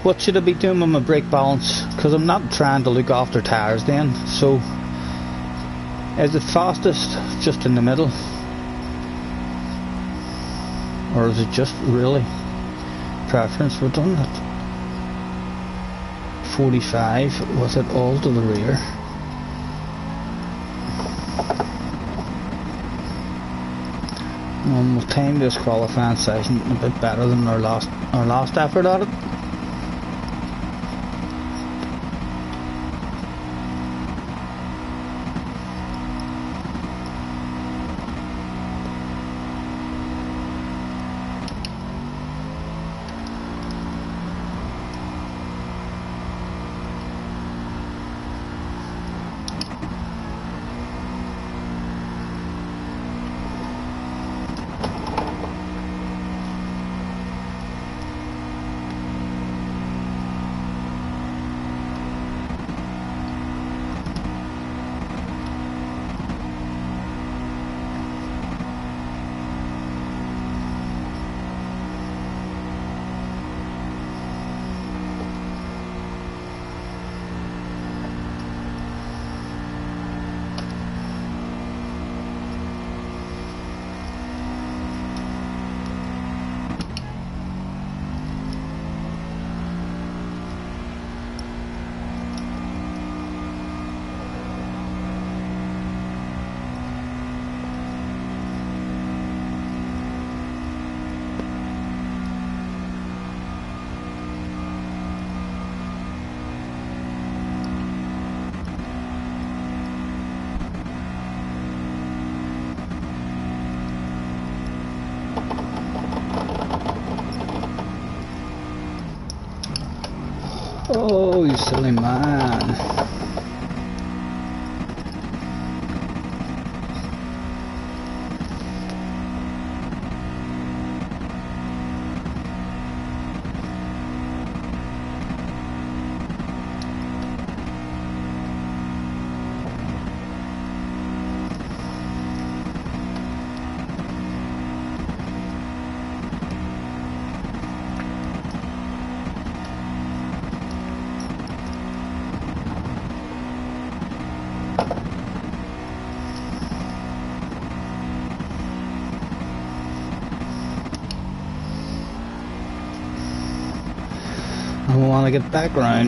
what should I be doing with my brake balance? Because I'm not trying to look after tyres then. So is it fastest just in the middle, or is it just really preference? We've done that 45 with it all to the rear. We'll time this qualifying session a bit better than our last effort at it. Oh, you silly man. I want to get back around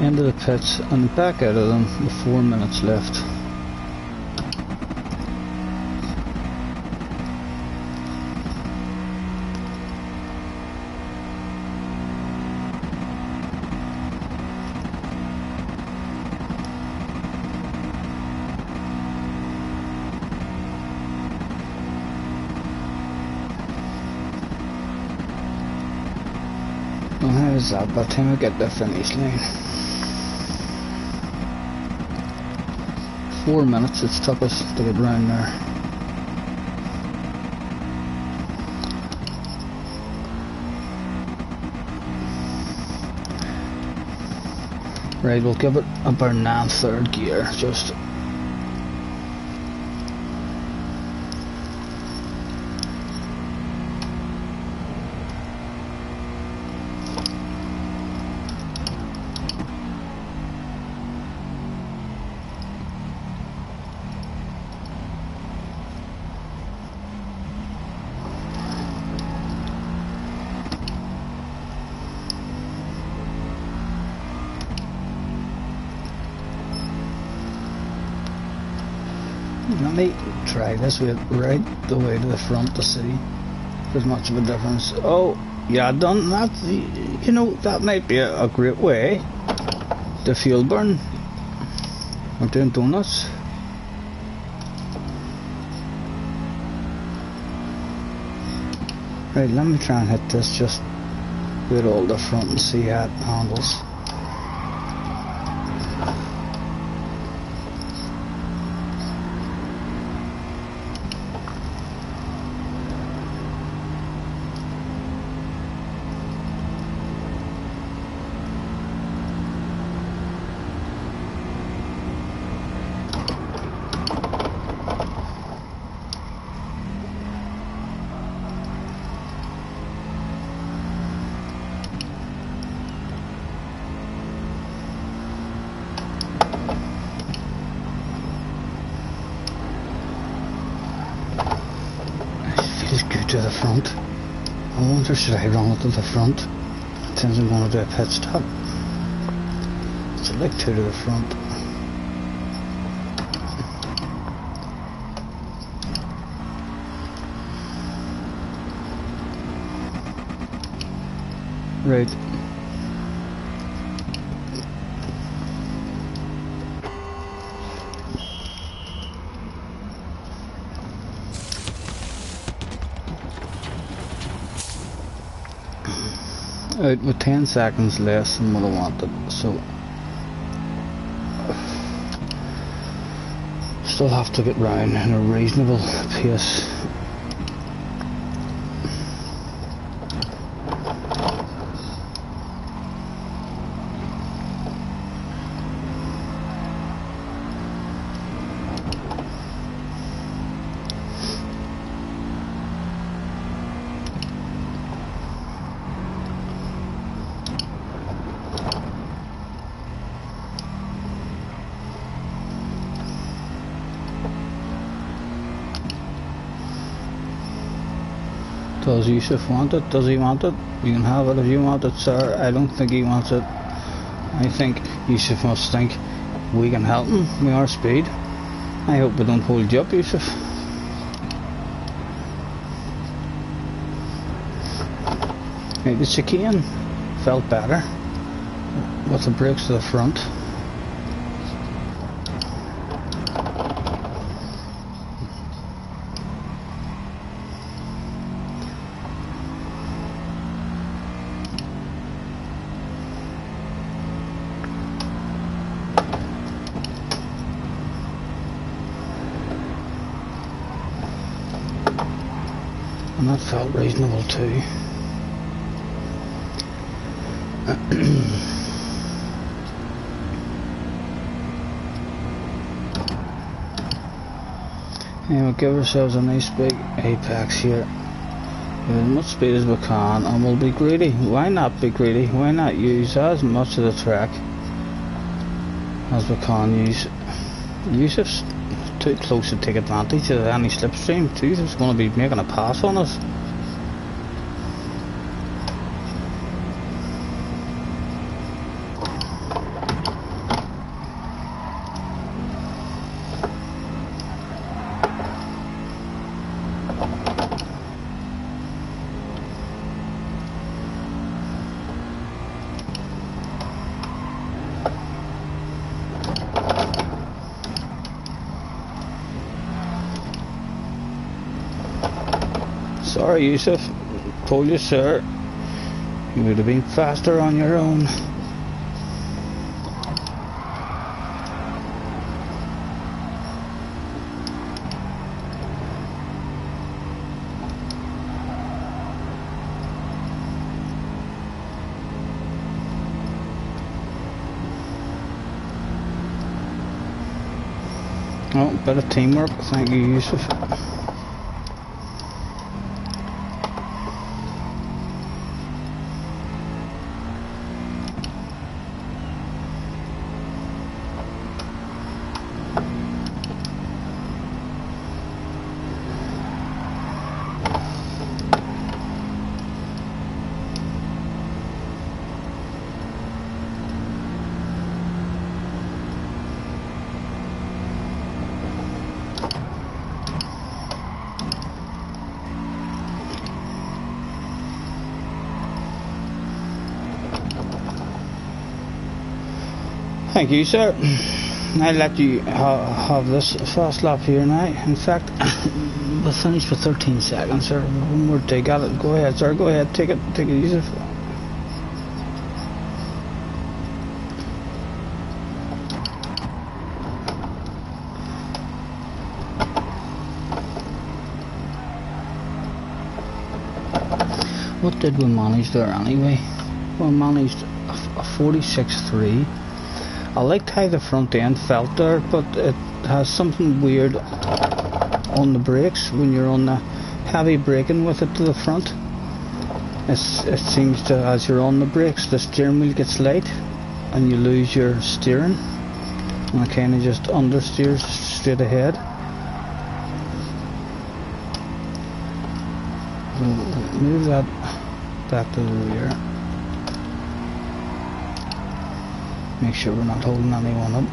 into the pits and back out of them with 4 minutes left. And how's that? By the time I get the finish line, 4 minutes it's took us to get round there. Right, we'll give it a burn now in third gear, just. Let me try this with right the way to the front to see if there's much of a difference. Oh, yeah, done that. You know, that might be a great way to fuel burn. I'm doing donuts. Right, let me try and hit this just with all the front and see how it handles. To the front. I wonder should I run it to the front since I'm going to do a pit stop. So like 2 to the front. Right. Out with 10 seconds less than what I wanted, so still have to get round in a reasonable pace. Does Yusuf want it? Does he want it? You can have it if you want it, sir. I don't think he wants it. I think Yusuf must think we can help him with our speed. I hope we don't hold you up, Yusuf. Hey, the chicane felt better with the brakes to the front. And that felt reasonable too. And we'll give ourselves a nice big apex here with as much speed as we can, and we'll be greedy. Why not be greedy? Why not use as much of the track as we can use? Yusuf's too close to take advantage of any slipstream. Yusuf's going to be making a pass on us. Sorry, Yusuf. Told you, sir. You would have been faster on your own. Oh, bit of teamwork. Thank you, Yusuf. Thank you, sir. I'll let you have this fast lap here now. In fact, we'll finish for 13 seconds, sir. One more take at it. Go ahead, sir. Go ahead. Take it, Yusuf. What did we manage there anyway? We managed a 46.3. I liked how the front end felt there, but it has something weird on the brakes when you're on the heavy braking with it to the front. It seems to, as you're on the brakes, the steering wheel gets light and you lose your steering, and it kind of just understeers straight ahead. We'll move that back to the rear. Make sure we're not holding anyone up.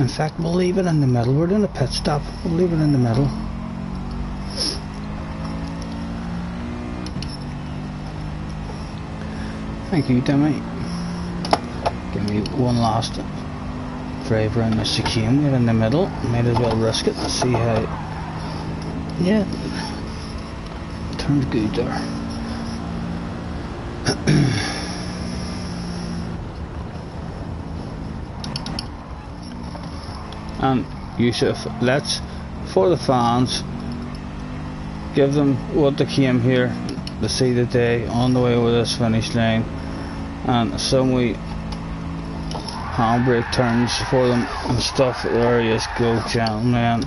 In fact, we'll leave it in the middle. We're doing a pit stop. We'll leave it in the middle. Thank you, Timmy. Give me one last drive around the chicane. We're in the middle. Might as well risk it and see how. Yeah, turned good there. And Yusuf, let's, for the fans, give them what they came here to see today on the way over this finish line, and some wee handbrake turns for them and stuff. There you go, gentlemen.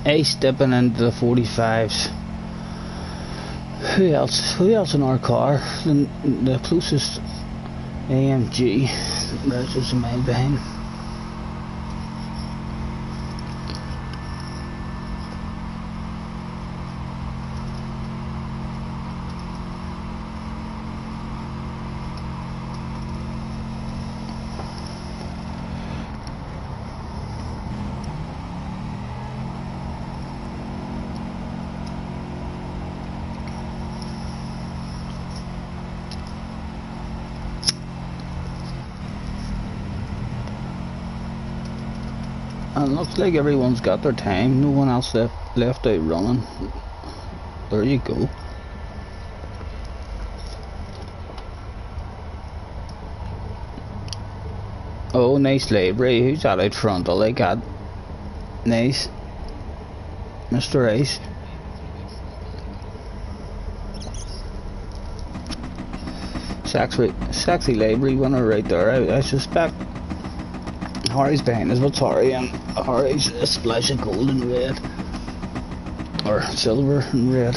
Ace dipping into the 45s. Who else in our car? The closest AMG. There's a mile behind. And looks like everyone's got their time. No one else left out running. There you go. Oh, nice library. Who's that out front? I like that. Nice. Mr. Ace. Sexy library winner right there. I suspect Harry's behind us. What's Harry? And Harry's a splash of gold and red, or silver and red.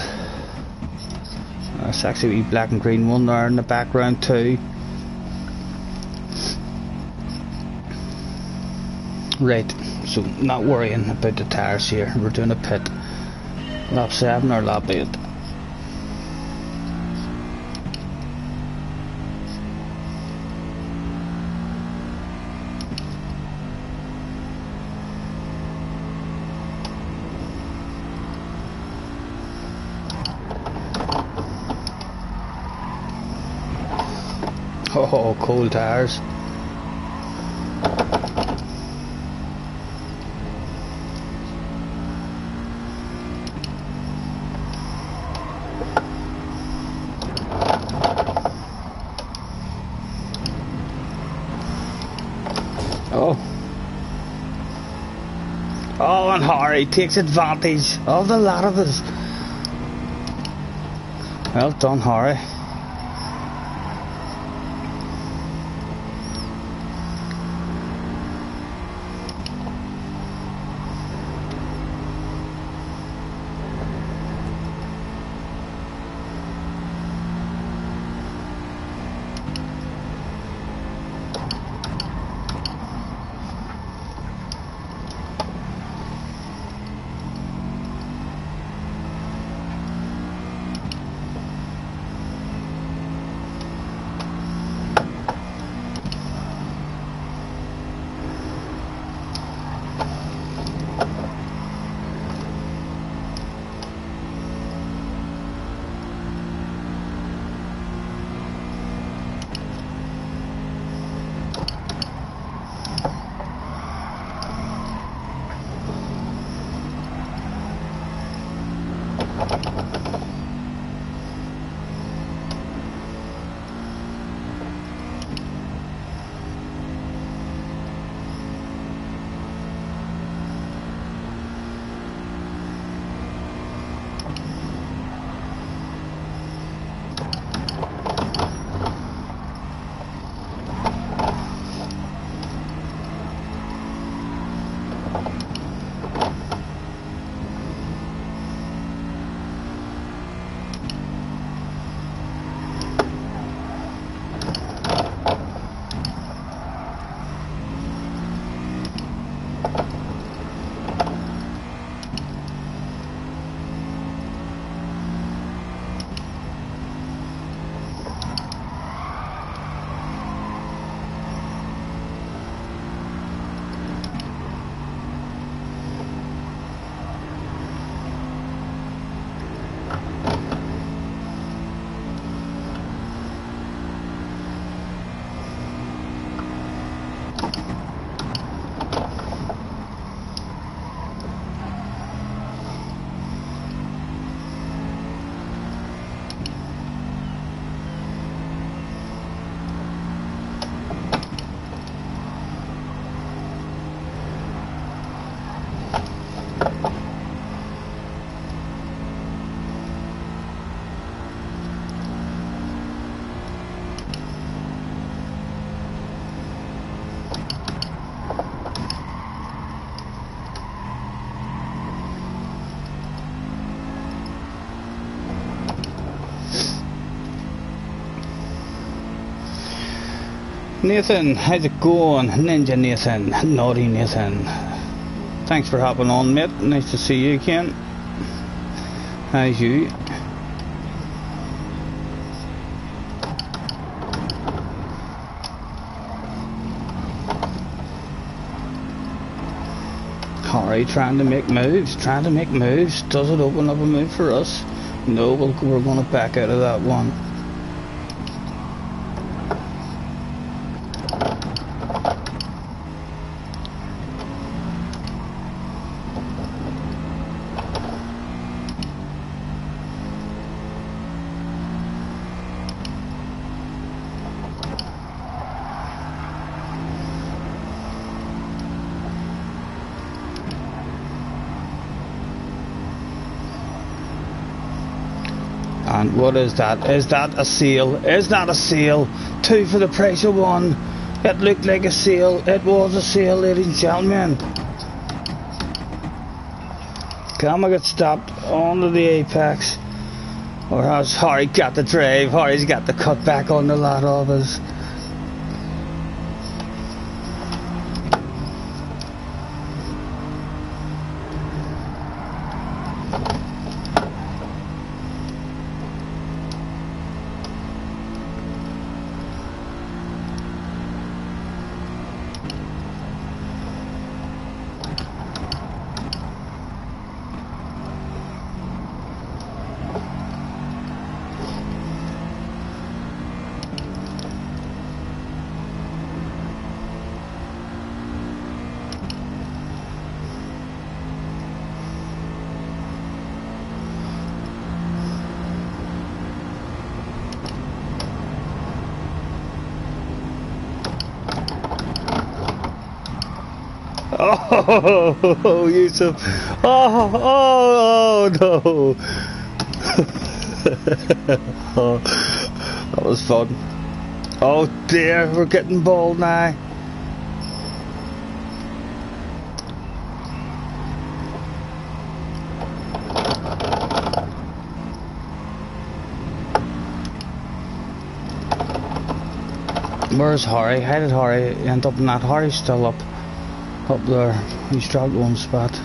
Sexy wee black and green one there in the background too. Right, so not worrying about the tires here. We're doing a pit. Lap 7 or lap 8. Oh, cold tires. Oh, and Harry takes advantage of the lot of us. Well done, Harry. Nathan, how's it going? Ninja Nathan, Naughty Nathan. Thanks for hopping on, mate. Nice to see you again. How's you? Harry trying to make moves, Does it open up a move for us? No, we're going to back out of that one. And what is that? Is that a seal? Is that a seal? 2 for the price of 1. It looked like a seal. It was a seal, ladies and gentlemen. Can I get stopped onto the apex? Or has Harry got the drive? Harry's got the cut back on the lot of us. Oh, Yusuf. Oh, no. Oh, that was fun. Oh dear, we're getting bald now. Where's Harry? How did Harry end up in that? Harry's still up there. He's dropped one spot.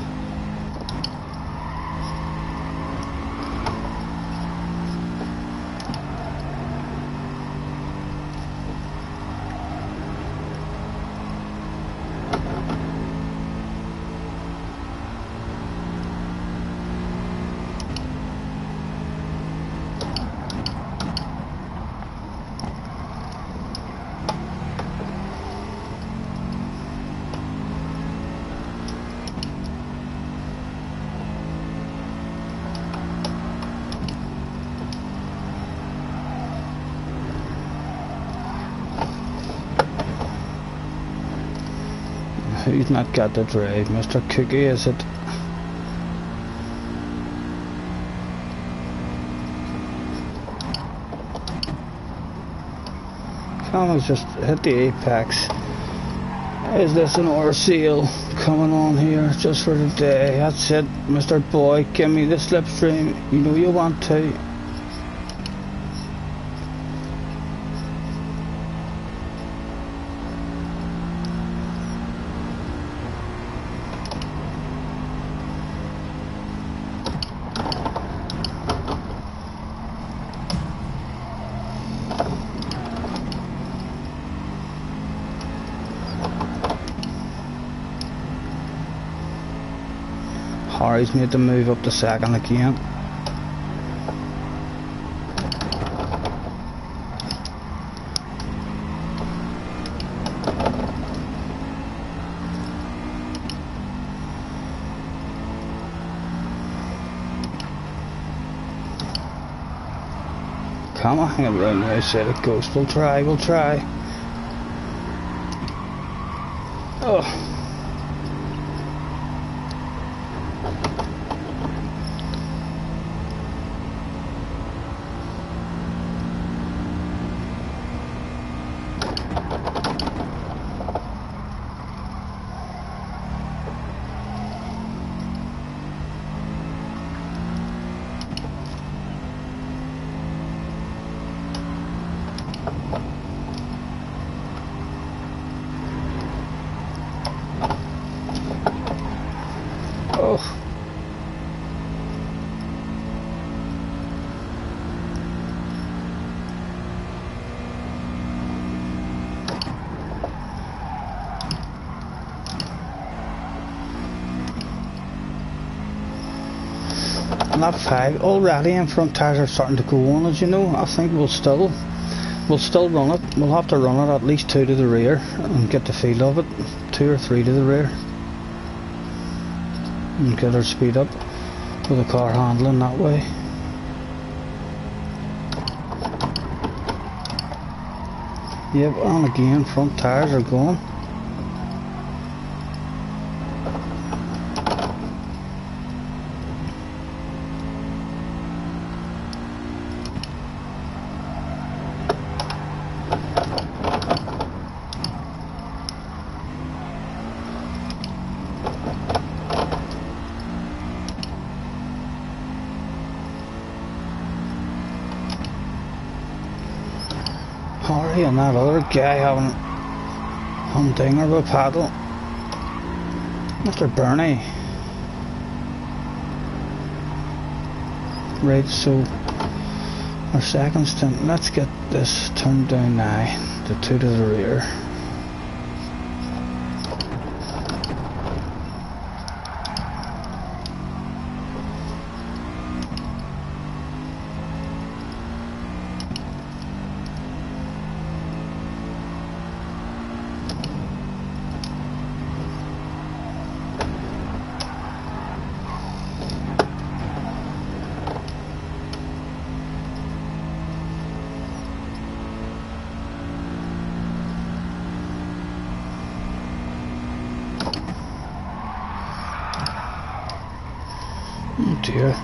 Who's not got the drive? Mr. Cookie, is it? Come on, just hit the apex. Is this an ore seal coming on here just for the day? That's it, Mr. Boy. Give me the slipstream. You know you want to. Harry's made the move up the second again. Come on, hang around there. I said it goes. We'll try. Oh. Lap 5 already, and front tires are starting to go on, as you know. I think we'll still run it. We'll have to run it at least 2 to the rear and get the feel of it. 2 or 3 to the rear and get our speed up with the car handling that way. Yep, and again front tires are going. Harry and that other guy having humdinger with a paddle. Mr. Bernie. Right, so our second stint, let's get this turned down now, the 2 to the rear. dear.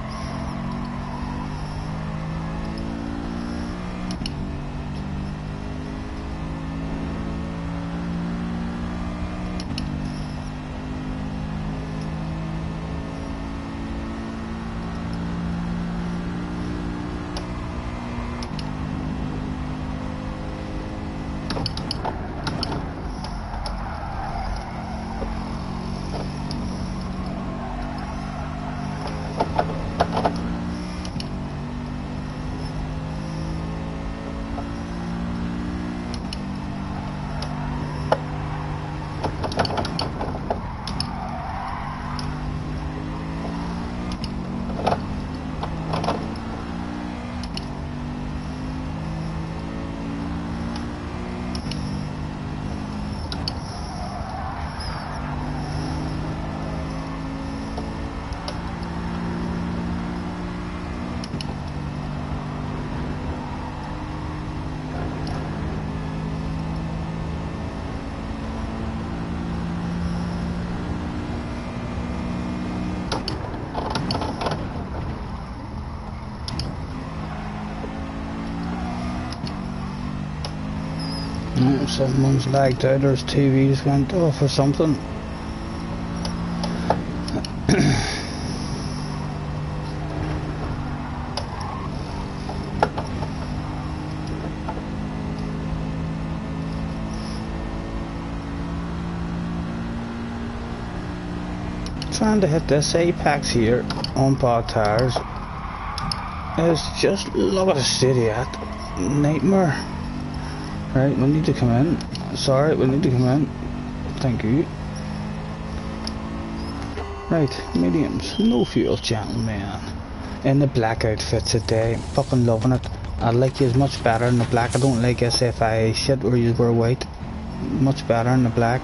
Someone's lagged out, or his TV's went off or something. Trying to hit this apex here on pod tires is just, look at the city at nightmare. Right, we need to come in. Sorry, we need to come in. Thank you. Right, mediums. No fuel, gentlemen. In the black outfit today. I'm fucking loving it. I like you much better in the black. I don't like SFI shit where you wear white. Much better in the black.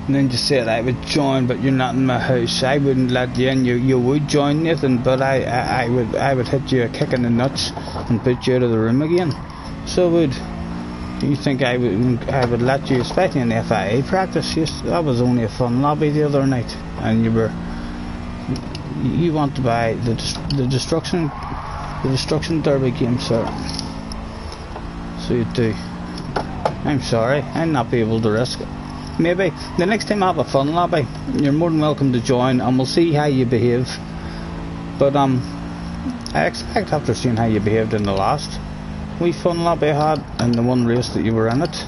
And then you said I would join, but you're not in my house. I wouldn't let you in. You would join, Nathan, but I would hit you a kick in the nuts and put you out of the room again. So would you think I would let you, especially in the FIA practice? Yes, that was only a fun lobby the other night, and you want to buy the destruction derby game, sir. So you do. I'm sorry, I'll not be able to risk it. Maybe the next time I have a fun lobby, you're more than welcome to join, and we'll see how you behave. But I expect after seeing how you behaved in the last wee fun lobby I had, and the one race that you were in it,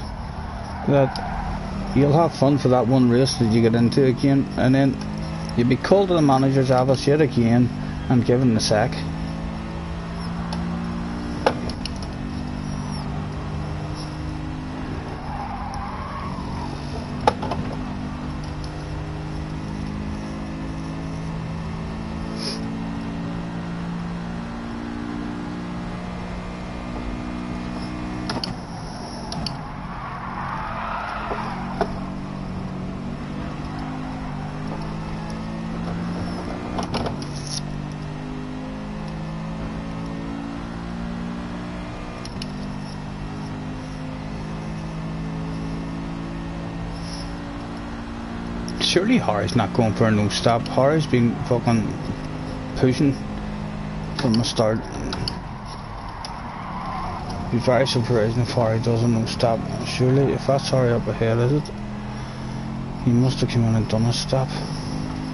that you'll have fun for that one race that you get into again, and then you'll be called to the manager's office yet again and given the sack. Surely Harry's not going for a no stop. Harry's been fucking pushing from the start. Be very surprised if Harry does a no stop. Surely, if that's Harry up ahead, is it? He must have come in and done a stop.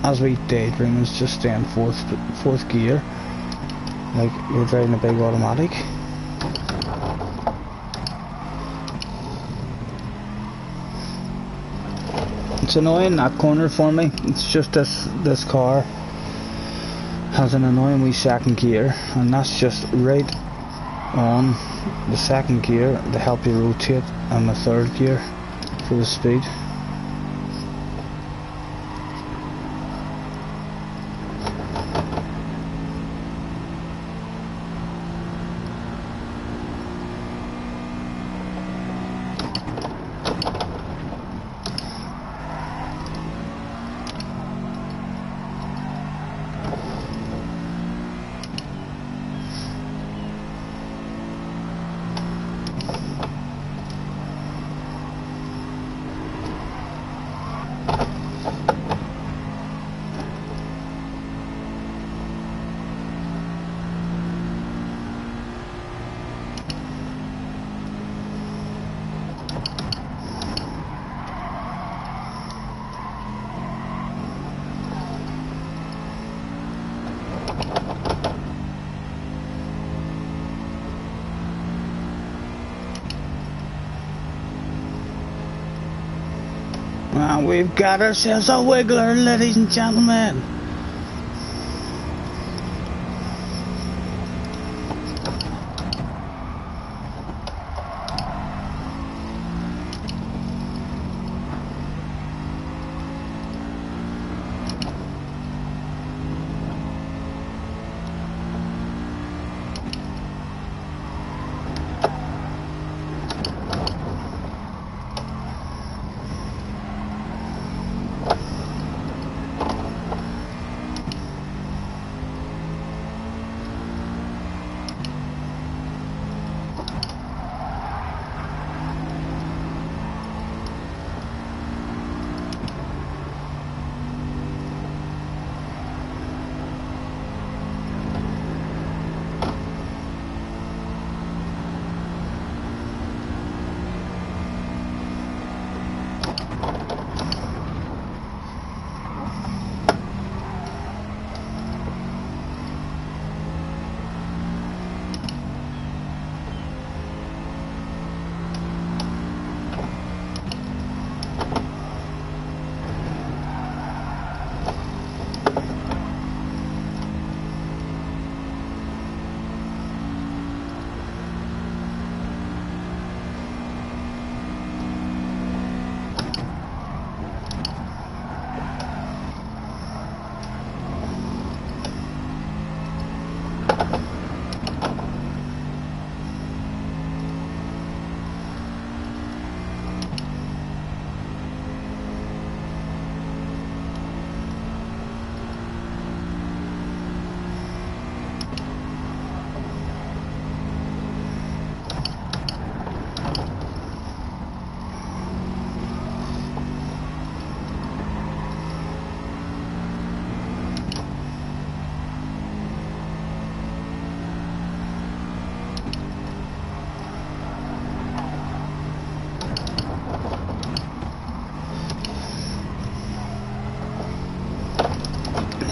As we daydream, is just stay in fourth gear, like you're driving a big automatic. It's annoying that corner for me. It's just this car has an annoying wee second gear, and that's just right on the second gear to help you rotate, and the third gear for the speed. And we've got ourselves a wiggler, ladies and gentlemen.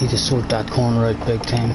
Need to sort that corner out big time.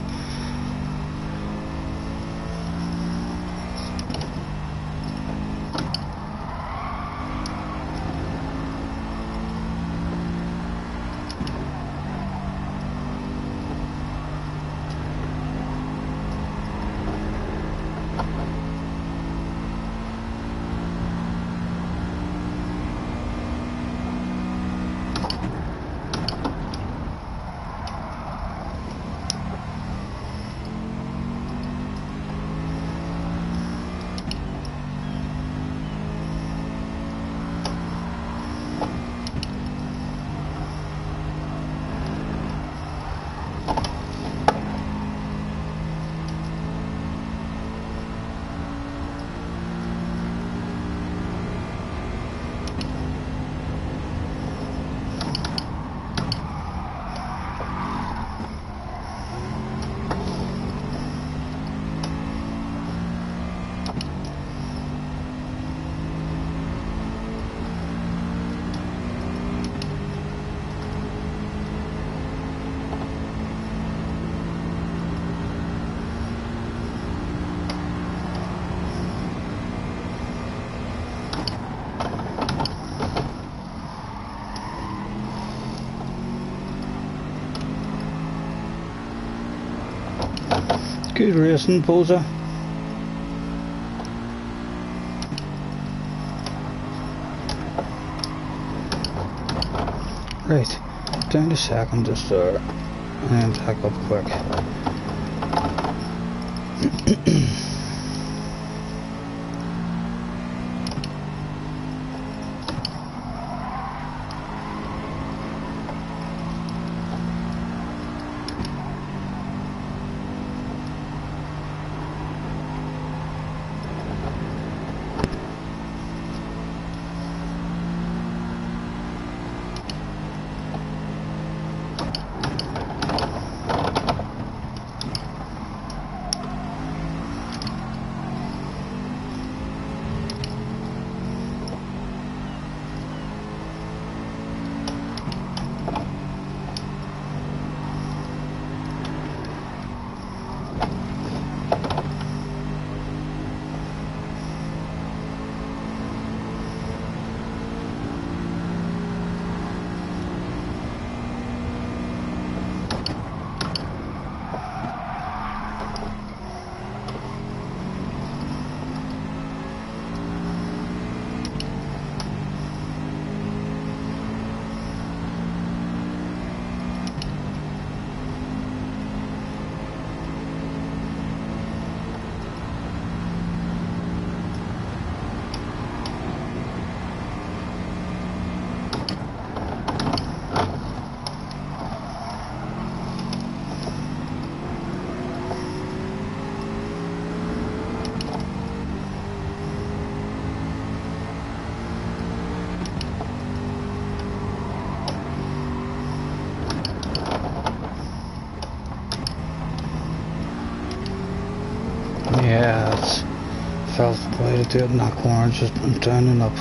Good racing, Poser. Right, down to second just there, and back up quick. Yeah, it's felt the way to do it in that corner, just down and up.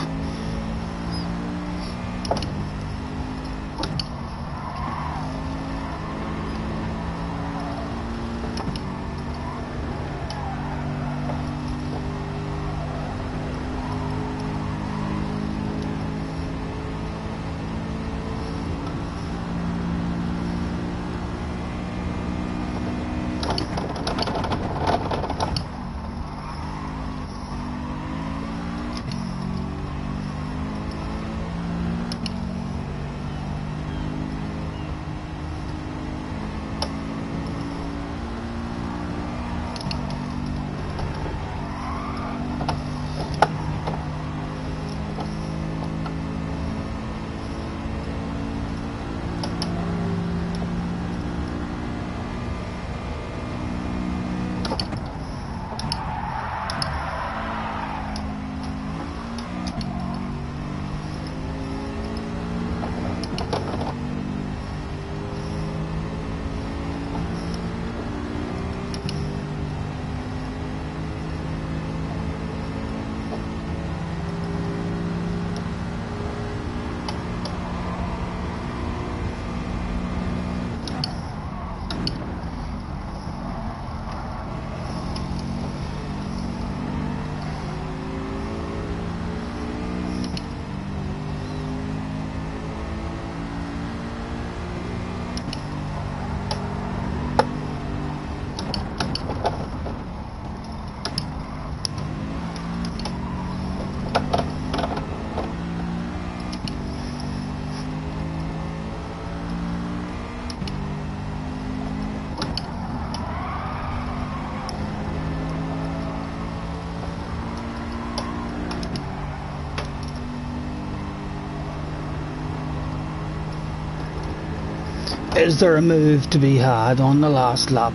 Is there a move to be had on the last lap?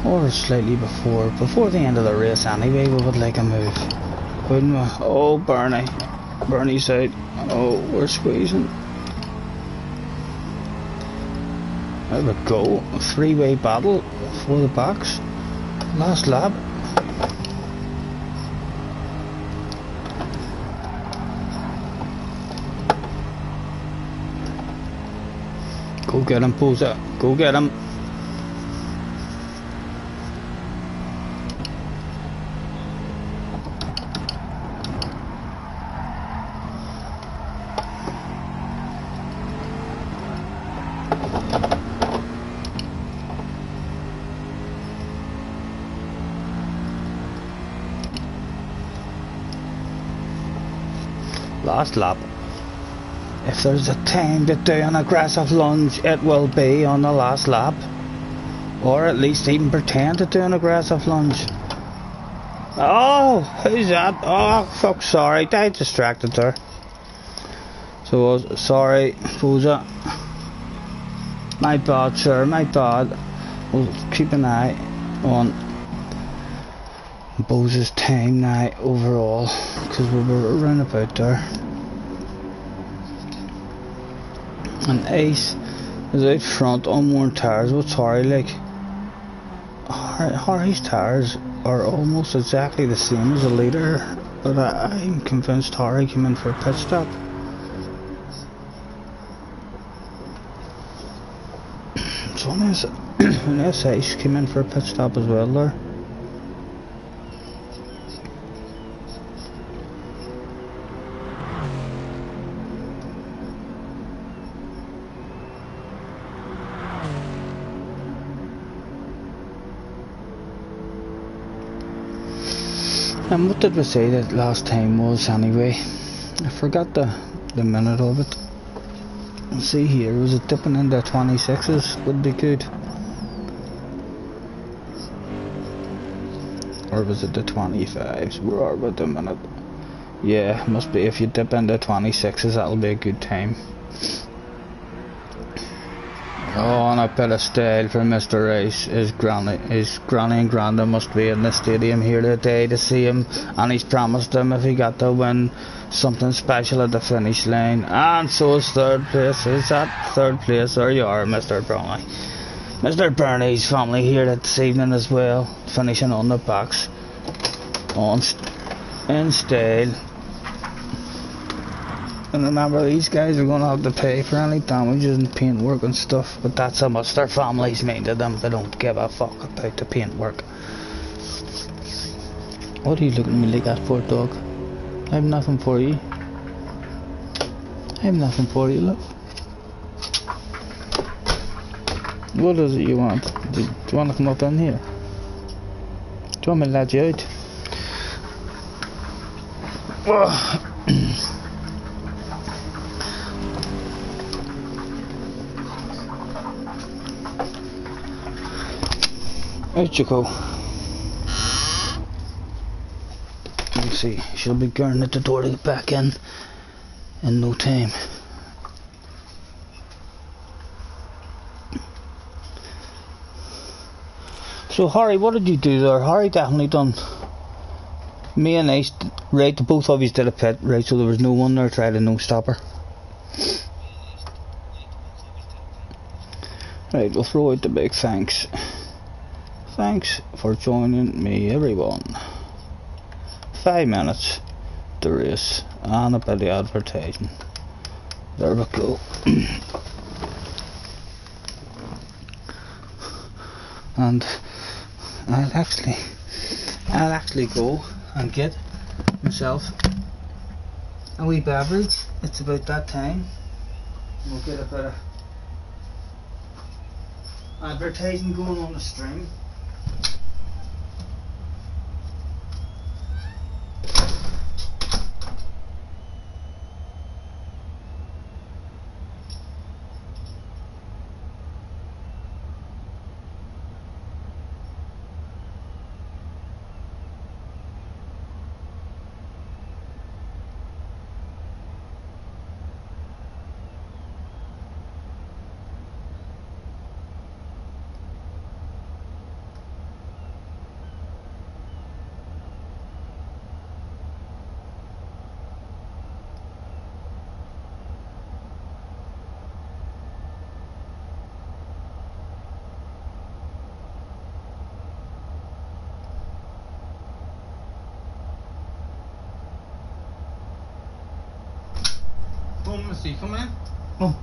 Or slightly before the end of the race anyway, we would like a move, wouldn't we? Oh, Bernie's out. Oh, we're squeezing. There we go, a three-way battle for the backs. Last lap. Go get him, Posa. Go get him. Last lap. If there's a time to do an aggressive lunge, it will be on the last lap. Or at least even pretend to do an aggressive lunge. Oh, who's that? Oh, fuck, sorry. I distracted there. So, sorry, Posa. My bad, sir, my bad. We'll keep an eye on Bose's time now overall, because we were around about there. And Ace is out front on worn tyres. What's Harry like? Harry's tyres are almost exactly the same as the leader, but I'm convinced Harry came in for a pit stop. So unless Ace came in for a pit stop as well there. And what did we say that last time was anyway? I forgot the minute of it. Let's see here, was it dipping into 26s? Would be good. Or was it the 25s? Where are we at the minute? Yeah, must be if you dip into 26s, that'll be a good time. Oh, and a bit of style for Mr. Rice. His granny and granda must be in the stadium here today to see him, and he's promised them if he got to win something special at the finish line. And so is third place. Is that third place? There you are, Mr. Bromley. Mr. Bernie's family here this evening as well, finishing on the backs in style. And remember, these guys are going to have to pay for any damages and paint work and stuff, but that's how much their families mean to them. They don't give a fuck about the paint work. What are you looking at me like that for, dog? I have nothing for you. I have nothing for you, love. What is it you want? Do you want to come up in here? Do you want me to let you out? Out you go. You see, she'll be gurning at the door to get back in no time. So Harry, what did you do there? Harry definitely done. Me and Ace, right, the both of you did a pit, right, so there was no one there trying to no stopper. Right, we'll throw out the big thanks. Thanks for joining me, everyone. 5 minutes to race and a bit of advertising. There we go. And I'll actually go and get myself a wee beverage. It's about that time. We'll get a bit of advertising going on the stream. Come, Missy, come in. Come.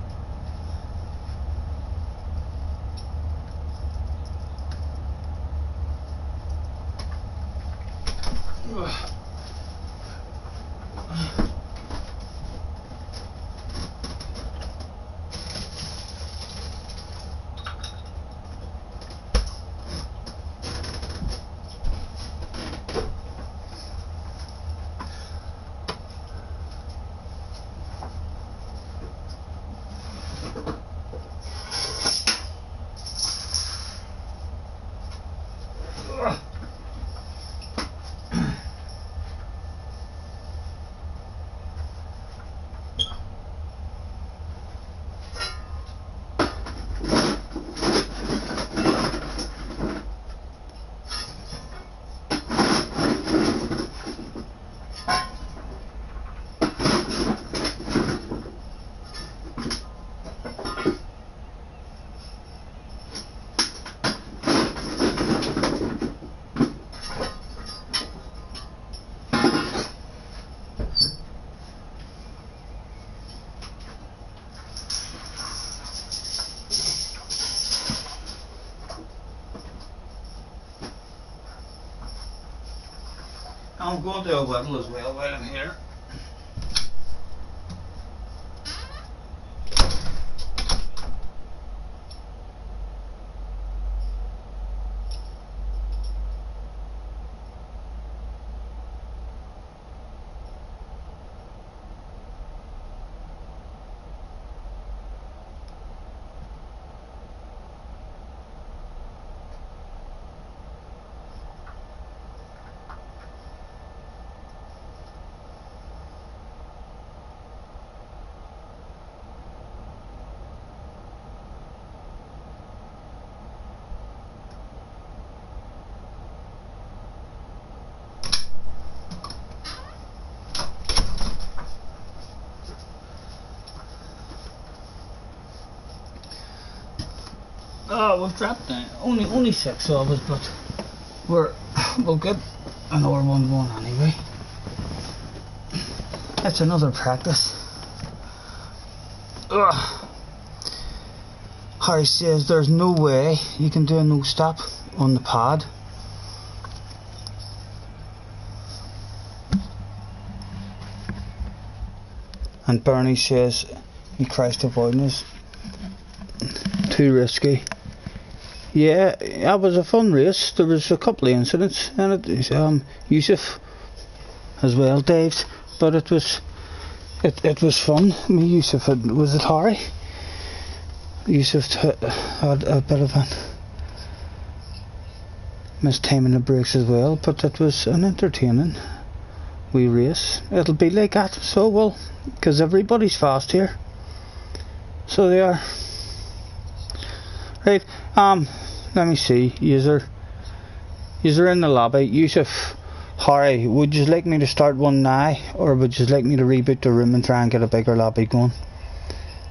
I'm going to a whittle as well while I'm here. Oh, we've dropped down. Only 6 of us, but we'll get another one going anyway. That's another practice. Ugh. Harry says there's no way you can do a no stop on the pad. And Bernie says he Christ avoiding us. Too risky. Yeah, that was a fun race. There was a couple of incidents in it. Yusuf as well, Dave. But it was fun. I mean, Yusuf was it Harry? Yusuf had a bit of a mistiming the brakes as well. But it was an entertaining wee race. It'll be like that. So well, because everybody's fast here. So they are. Right, let me see. User in the lobby. Yusuf, Harry, would you like me to start one now, or would you like me to reboot the room and try and get a bigger lobby going?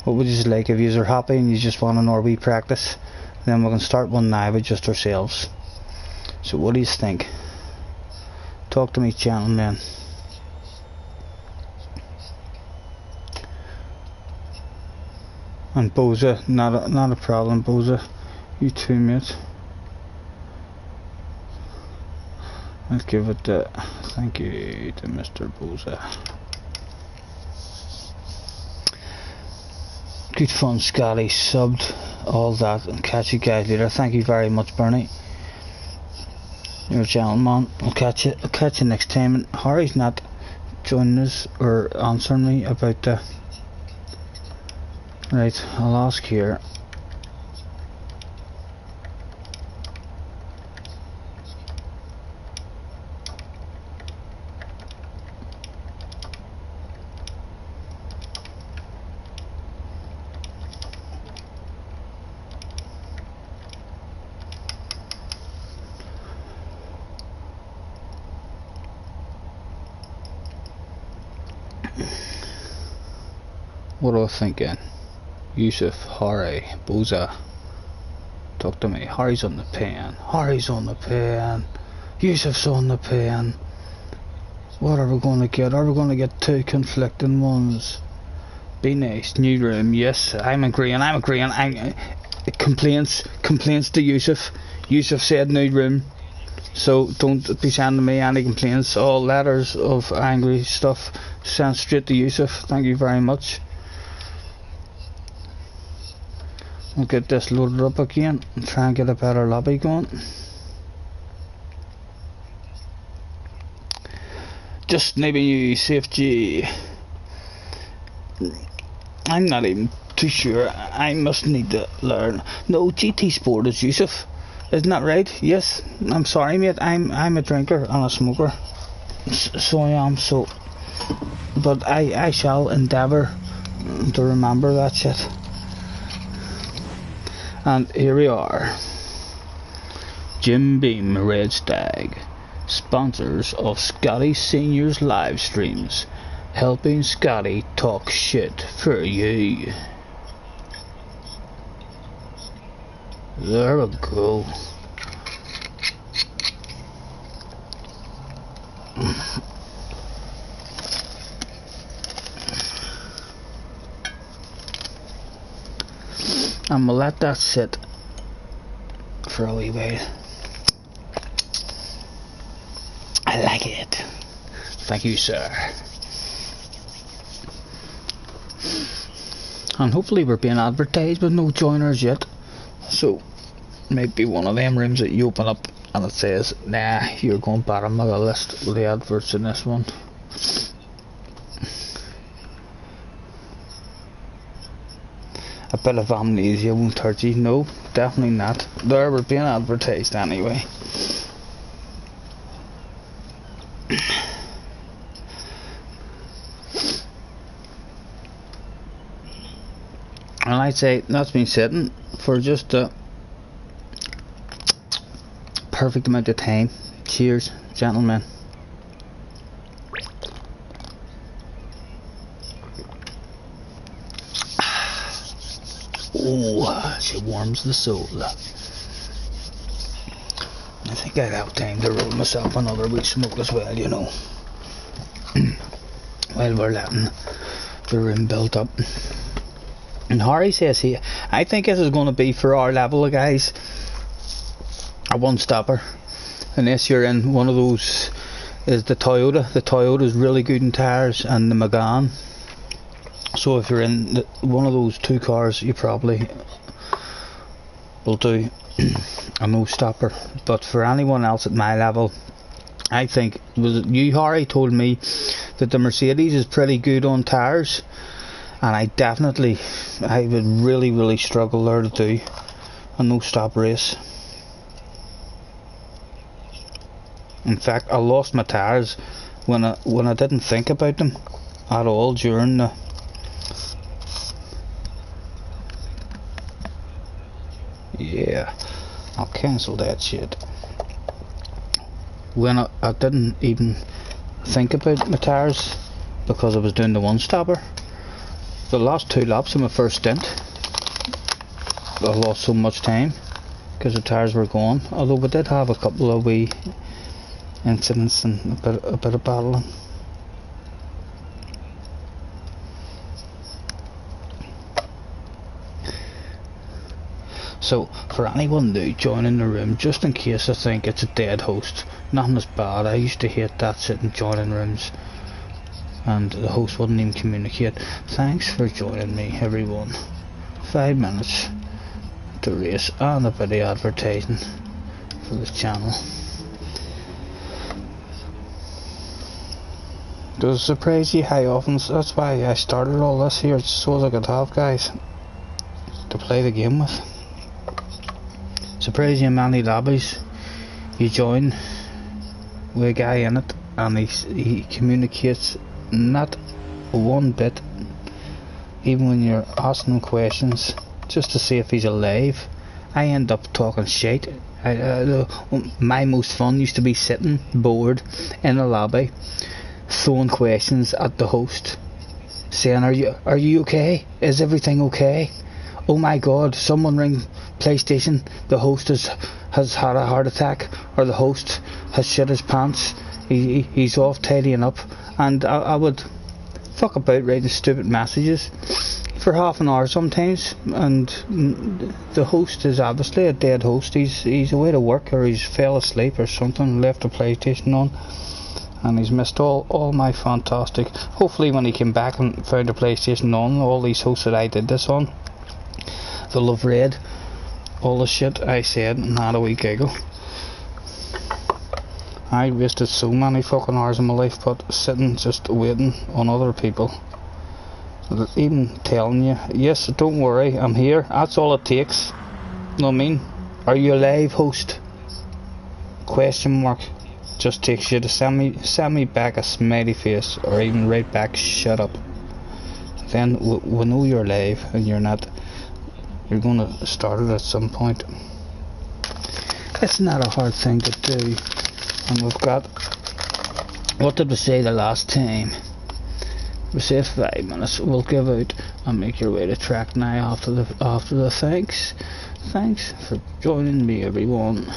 What would you like? If you're happy and you just want an RB practice, then we can start one now with just ourselves. So what do you think? Talk to me, gentlemen. And Boza, not a problem, Boza. You too, mate. Let's give it the thank you to Mr. Boza. Good fun, Scottie. Subbed all that, and catch you guys later. Thank you very much, Bernie. You're a gentleman. I'll catch you next time. And Harry's not joining us or answering me about the. Right, I'll ask here. What are I thinking? Yusuf, Harry, Boza. Talk to me. Harry's on the pen. Harry's on the pen. Yusuf's on the pen. What are we going to get? Are we going to get 2 conflicting ones? Be nice. New room. Yes, I'm agreeing. Complaints to Yusuf. Yusuf said new room. So don't be sending me any complaints. All letters of angry stuff sent straight to Yusuf. Thank you very much. We'll get this loaded up again and try and get a better lobby going. Just maybe you safety. I'm not even too sure. I must need to learn. No, GT Sport is Yusuf. Isn't that right? Yes. I'm sorry, mate. I'm a drinker and a smoker. So I am. So, but I shall endeavour to remember that shit. And here we are. Jim Beam Red Stag, sponsors of Scottie Senior's live streams, helping Scottie talk shit for you. There we go. And we'll let that sit for a wee while. I like it. Thank you, sir. And hopefully we're being advertised with no joiners yet. So maybe one of them rooms that you open up and it says, nah, you're going bottom of the list with the adverts in this one. A bit of amnesia won't hurt you. No, definitely not. There, we're being advertised anyway. And I'd say that's been sitting for just a perfect amount of time. Cheers, gentlemen. Oh, She warms the soul. I think I'd have time to roll myself another wee smoke as well, you know. While we're letting the room build up. And Harry says here, I think this is going to be for our level of guys a one stopper, unless you're in one of those. Is the Toyota is really good in tyres, and the Megane. So if you're in one of those two cars, you probably will do a no stopper. But for anyone else at my level, I think, was it you, Harry, told me that the Mercedes is pretty good on tyres, and I would really struggle there to do a no stop race. In fact, I lost my tyres when I didn't think about them at all during the I'll cancel that shit. When I didn't even think about my tyres because I was doing the one stopper. The last 2 laps of my first stint, I lost so much time because the tyres were gone. Although we did have a couple of wee incidents and a bit of battling. So for anyone new joining the room, just in case I think it's a dead host, nothing is bad. I used to hate that, sitting joining rooms and the host wouldn't even communicate. Thanks for joining me, everyone. 5 minutes to race and a bit of advertising for the channel. Does it surprise you how often? That's why I started all this here, so as I could have guys to play the game with. Surprise you how many lobbies you join with a guy in it and he communicates not one bit, even when you're asking him questions just to see if he's alive. I end up talking shit. My most fun used to be sitting bored in a lobby throwing questions at the host, saying, are you okay? Is everything okay? Oh my god, someone ring PlayStation, the host has had a heart attack, or the host has shit his pants, he's off tidying up. And I would fuck about writing stupid messages for half an hour sometimes, and the host is obviously a dead host. He's away to work, or he's fell asleep or something, left the PlayStation on, and he's missed all my fantastic. Hopefully when he came back and found the PlayStation on, all these hosts that I did this on, they'll have read all the shit I said and had a wee giggle. I wasted so many fucking hours of my life but sitting just waiting on other people, even telling you, yes, don't worry, I'm here, that's all it takes. You know what I mean? Are you alive, host? Question mark. Just takes you to send me back a smiley face, or even write back shut up. Then we know you're alive and you're not. You're going to start it at some point. It's not a hard thing to do. And we've got, what did we say the last time? We said 5 minutes. We'll give out and make your way to track now after the thanks. Thanks for joining me, everyone.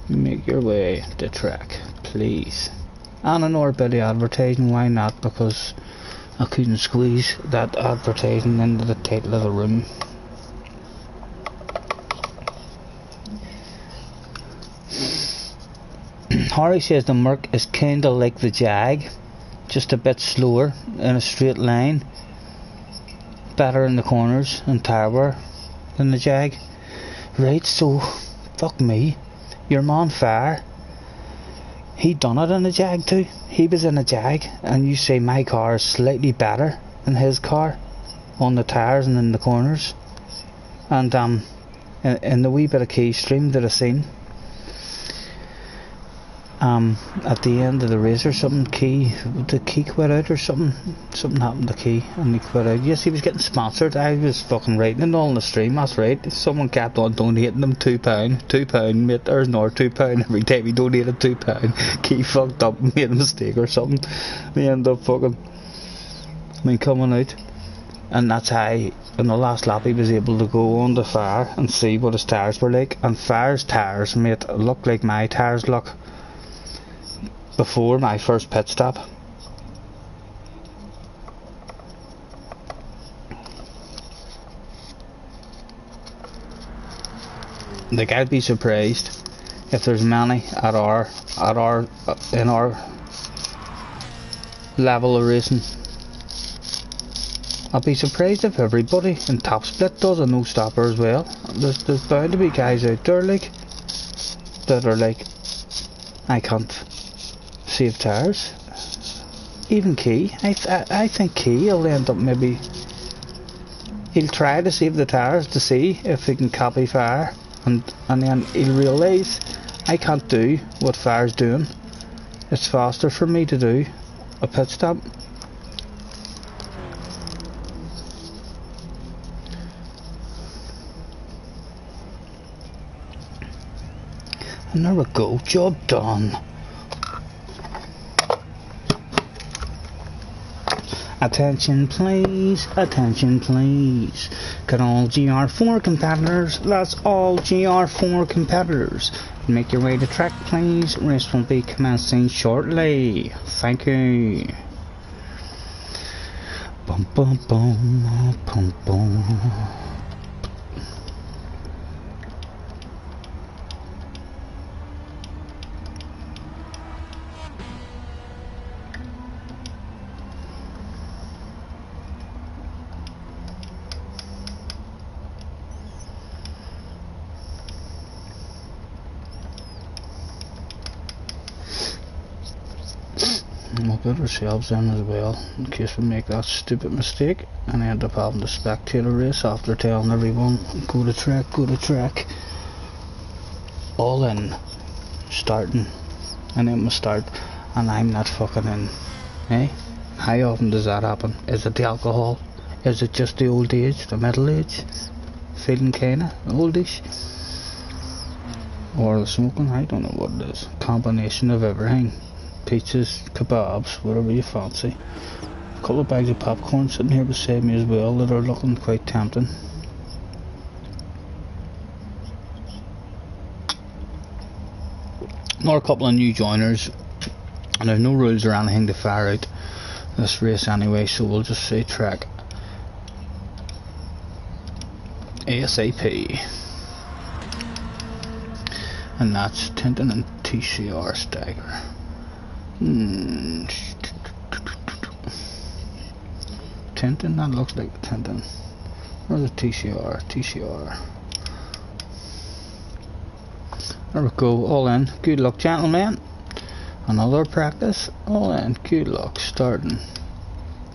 Make your way to track, please. And another bit of advertising, why not? Because I couldn't squeeze that advertising into the title of the room. Harry says the Merc is kinda like the Jag, just a bit slower in a straight line, better in the corners and tyre wear than the Jag. Right, so fuck me, your man Fire, he done it in a Jag too. He was in a Jag, and you say my car is slightly better than his car on the tyres and in the corners. And in the wee bit of key stream that I seen, at the end of the race or something, the key quit out or something happened to key and he quit out. Yes, he was getting sponsored. I was fucking writing it all in the stream, that's right. Someone kept on donating them £2 mate, there's another £2 every time he donated £2. Key fucked up and made a mistake or something, they ended up fucking coming out. And that's how in the last lap he was able to go on the fire and see what his tyres were like, and Fire's tyres, mate, look like my tyres look before my first pit stop. Like, I'd be surprised if there's many in our level of racing. I'll be surprised if everybody in Top Split does a no stopper as well. There's bound to be guys out there like that are like, I can't save tyres. Even Key, I think Key will end up, maybe he'll try to save the tyres to see if he can copy Fire, and then he'll realise I can't do what Fire's doing. It's faster for me to do a pit stop. And there we go, job done. Attention please, attention please. Get all GR4 competitors, that's all GR4 competitors. Make your way to track please, race will be commencing shortly. Thank you. Bum bum bum bum bum. We'll put ourselves in as well, in case we make that stupid mistake and end up having to spectate a race after telling everyone, go to track, all in, starting, and then we start, and I'm not fucking in, eh? How often does that happen? Is it the alcohol? Is it just the old age, the middle age, feeling kinda oldish? Or the smoking? I don't know what it is. Combination of everything. Pizzas, kebabs, whatever you fancy. A couple of bags of popcorn sitting here beside me as well that are looking quite tempting. Another couple of new joiners, and there's no rules or anything to fire out this race anyway, so we'll just say track ASAP. And that's Tintin and TCR Stagger. Tintin, that looks like Tintin. Where's the TCR? There we go, all in. Good luck, gentlemen. Another practice, all in. Good luck, starting.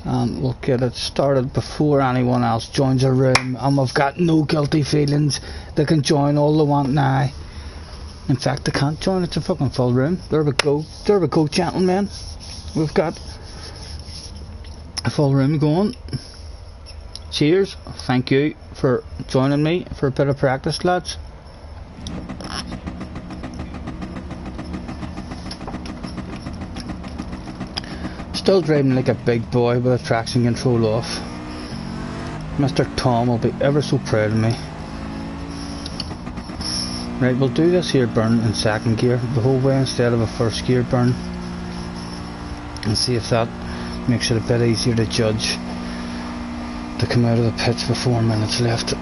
And we'll get it started before anyone else joins the room. And we've got no guilty feelings. They can join all they want now. In fact, they can't join, it's a fucking full room. There we go, gentlemen. We've got a full room going. Cheers, thank you for joining me for a bit of practice, lads. Still driving like a big boy with the traction control off. Mr. Tom will be ever so proud of me. Right, we'll do this here burn in second gear the whole way instead of a first gear burn, and see if that makes it a bit easier to judge to come out of the pits with 4 minutes left.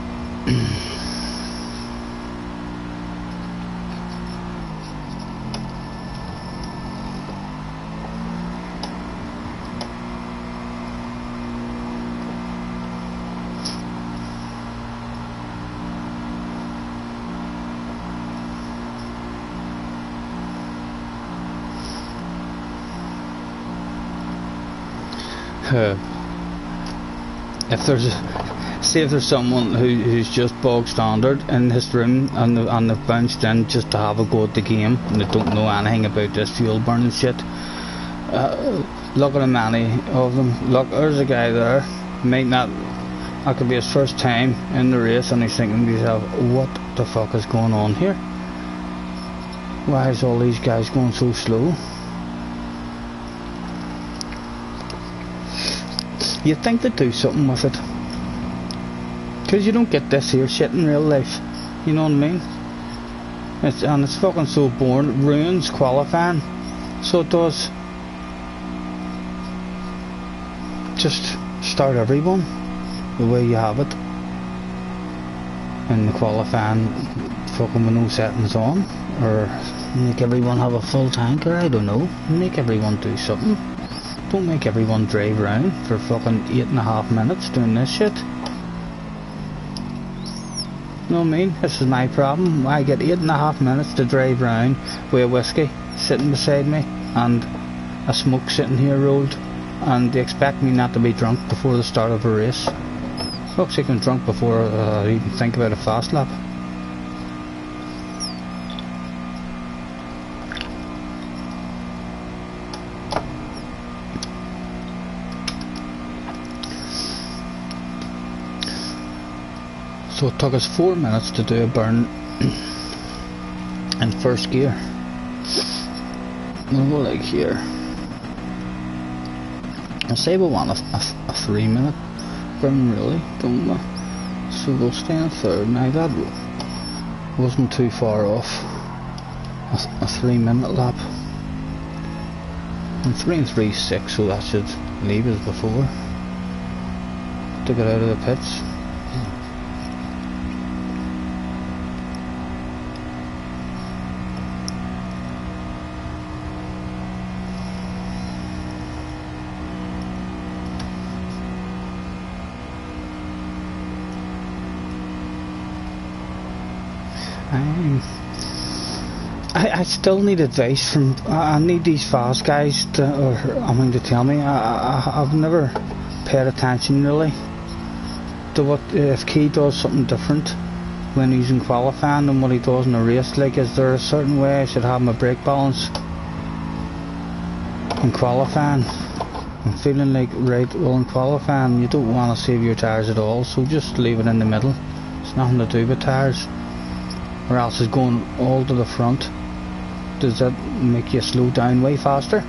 If there's someone who's just bog standard in this room and they've bounced in just to have a go at the game and they don't know anything about this fuel burning shit, look at the many of them. Look, there's a guy there, that could be his first time in the race, and he's thinking to himself, what the fuck is going on here? Why is all these guys going so slow? You'd think they'd do something with it. Because you don't get this here shit in real life. You know what I mean? It's fucking so boring. It ruins qualifying. So it does. Just start everyone the way you have it. And the qualifying fucking with no settings on. Or make everyone have a full tank, or I don't know. Make everyone do something. Don't make everyone drive around for fucking 8.5 minutes doing this shit. You know what I mean? This is my problem. I get 8.5 minutes to drive around with a whiskey sitting beside me and a smoke sitting here rolled, and they expect me not to be drunk before the start of a race. Fuck's sake, I'm drunk before I even think about a fast lap. So it took us 4 minutes to do a burn in first gear. We'll go like here. I'll say we want a 3 minute burn really, don't we? So we'll stay in third. Now that wasn't too far off. A 3 minute lap. And 3 and 3 is 6, so that should leave us before to get out of the pits. I still need advice from. I need these fast guys to tell me. I've never paid attention really to what if Key does something different when he's in qualifying than what he does in a race. Like, is there a certain way I should have my brake balance in qualifying? I'm feeling like, right, well, in qualifying you don't want to save your tyres at all, so just leave it in the middle. It's nothing to do with tyres. Or else it's going all to the front. Does that make you slow down way faster?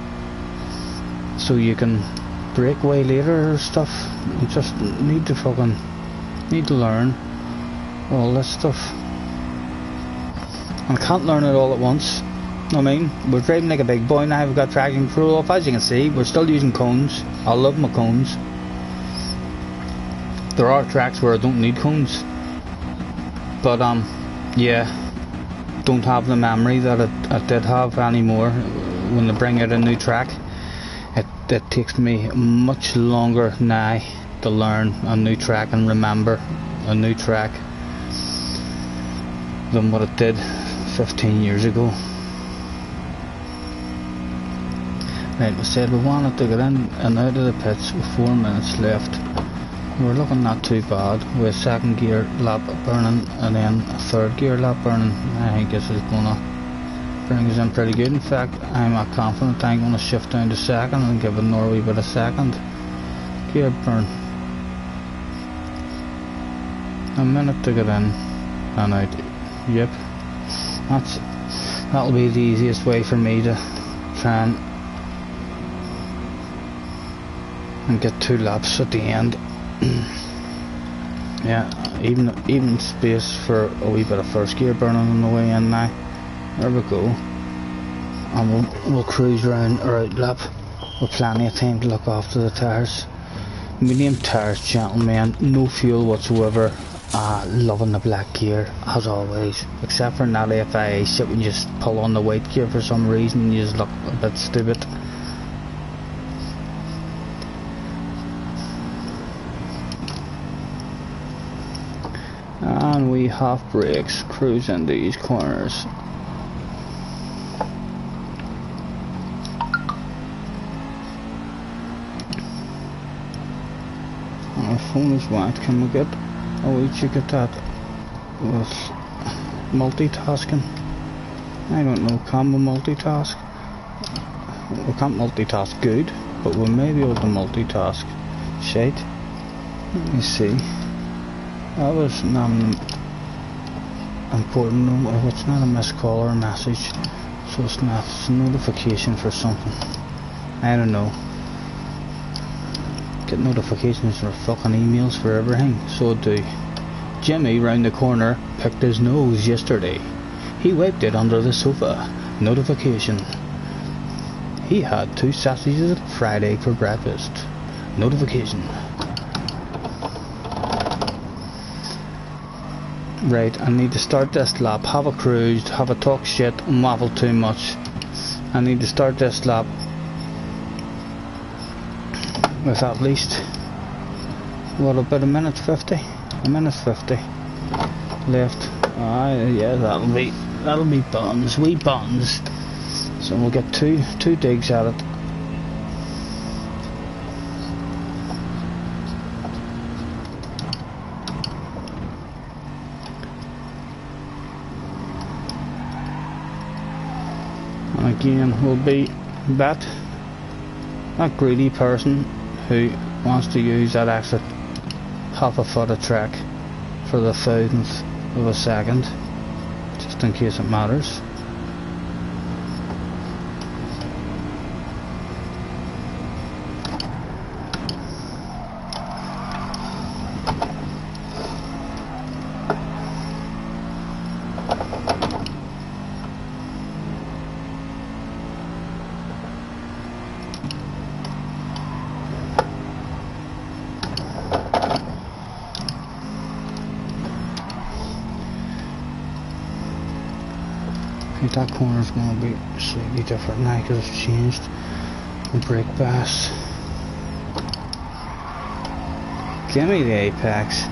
So you can brake way later or stuff? You just need to learn all this stuff. And I can't learn it all at once. I mean, we're driving like a big boy now. We've got traction control off. As you can see, we're still using cones. I love my cones. There are tracks where I don't need cones. But yeah, don't have the memory that I did have anymore. When they bring out a new track, it takes me much longer now to learn a new track and remember a new track than what it did 15 years ago. Right, we said we wanted to get in and out of the pits with 4 minutes left. We're looking not too bad with second gear lap burning and then a third gear lap burning. I think this is going to bring us in pretty good. In fact, I'm confident I'm going to shift down to second and give it Norway with a second gear burn. A minute to get in and out. Yep, that'll be the easiest way for me to try and get 2 laps at the end. Yeah, even space for a wee bit of first gear burning on the way in now. There we go. And we'll cruise around our out lap with plenty of time to look after the tyres. Medium tyres, gentlemen, no fuel whatsoever. Loving the black gear as always, except for that FIA shit when you just pull on the white gear for some reason. You just look a bit stupid. And we half brakes, cruise into these corners. Our phone is white. Can we get a wee check at that with multitasking? I don't know, can we multitask? We can't multitask good, but we may be able to multitask shite. Let me see. That was not important. No, it's not a missed call or a message, so it's not. It's a notification for something. I don't know. Get notifications for fucking emails for everything, so I do. Jimmy round the corner picked his nose yesterday. He wiped it under the sofa. Notification. He had 2 sausages and fried egg for breakfast. Notification. Right, I need to start this lap. Have a cruise, have a talk shit, and waffle too much. I need to start this lap with at least, what, about a minute 50? A minute 50 left. Yeah, that'll be buns, wee buns. So we'll get two digs at it. And again, we'll be that greedy person who wants to use that extra half a foot of track for the thousandth of a second, just in case it matters. That corner's going to be slightly different now because it's changed the brake pass. Give me the apex.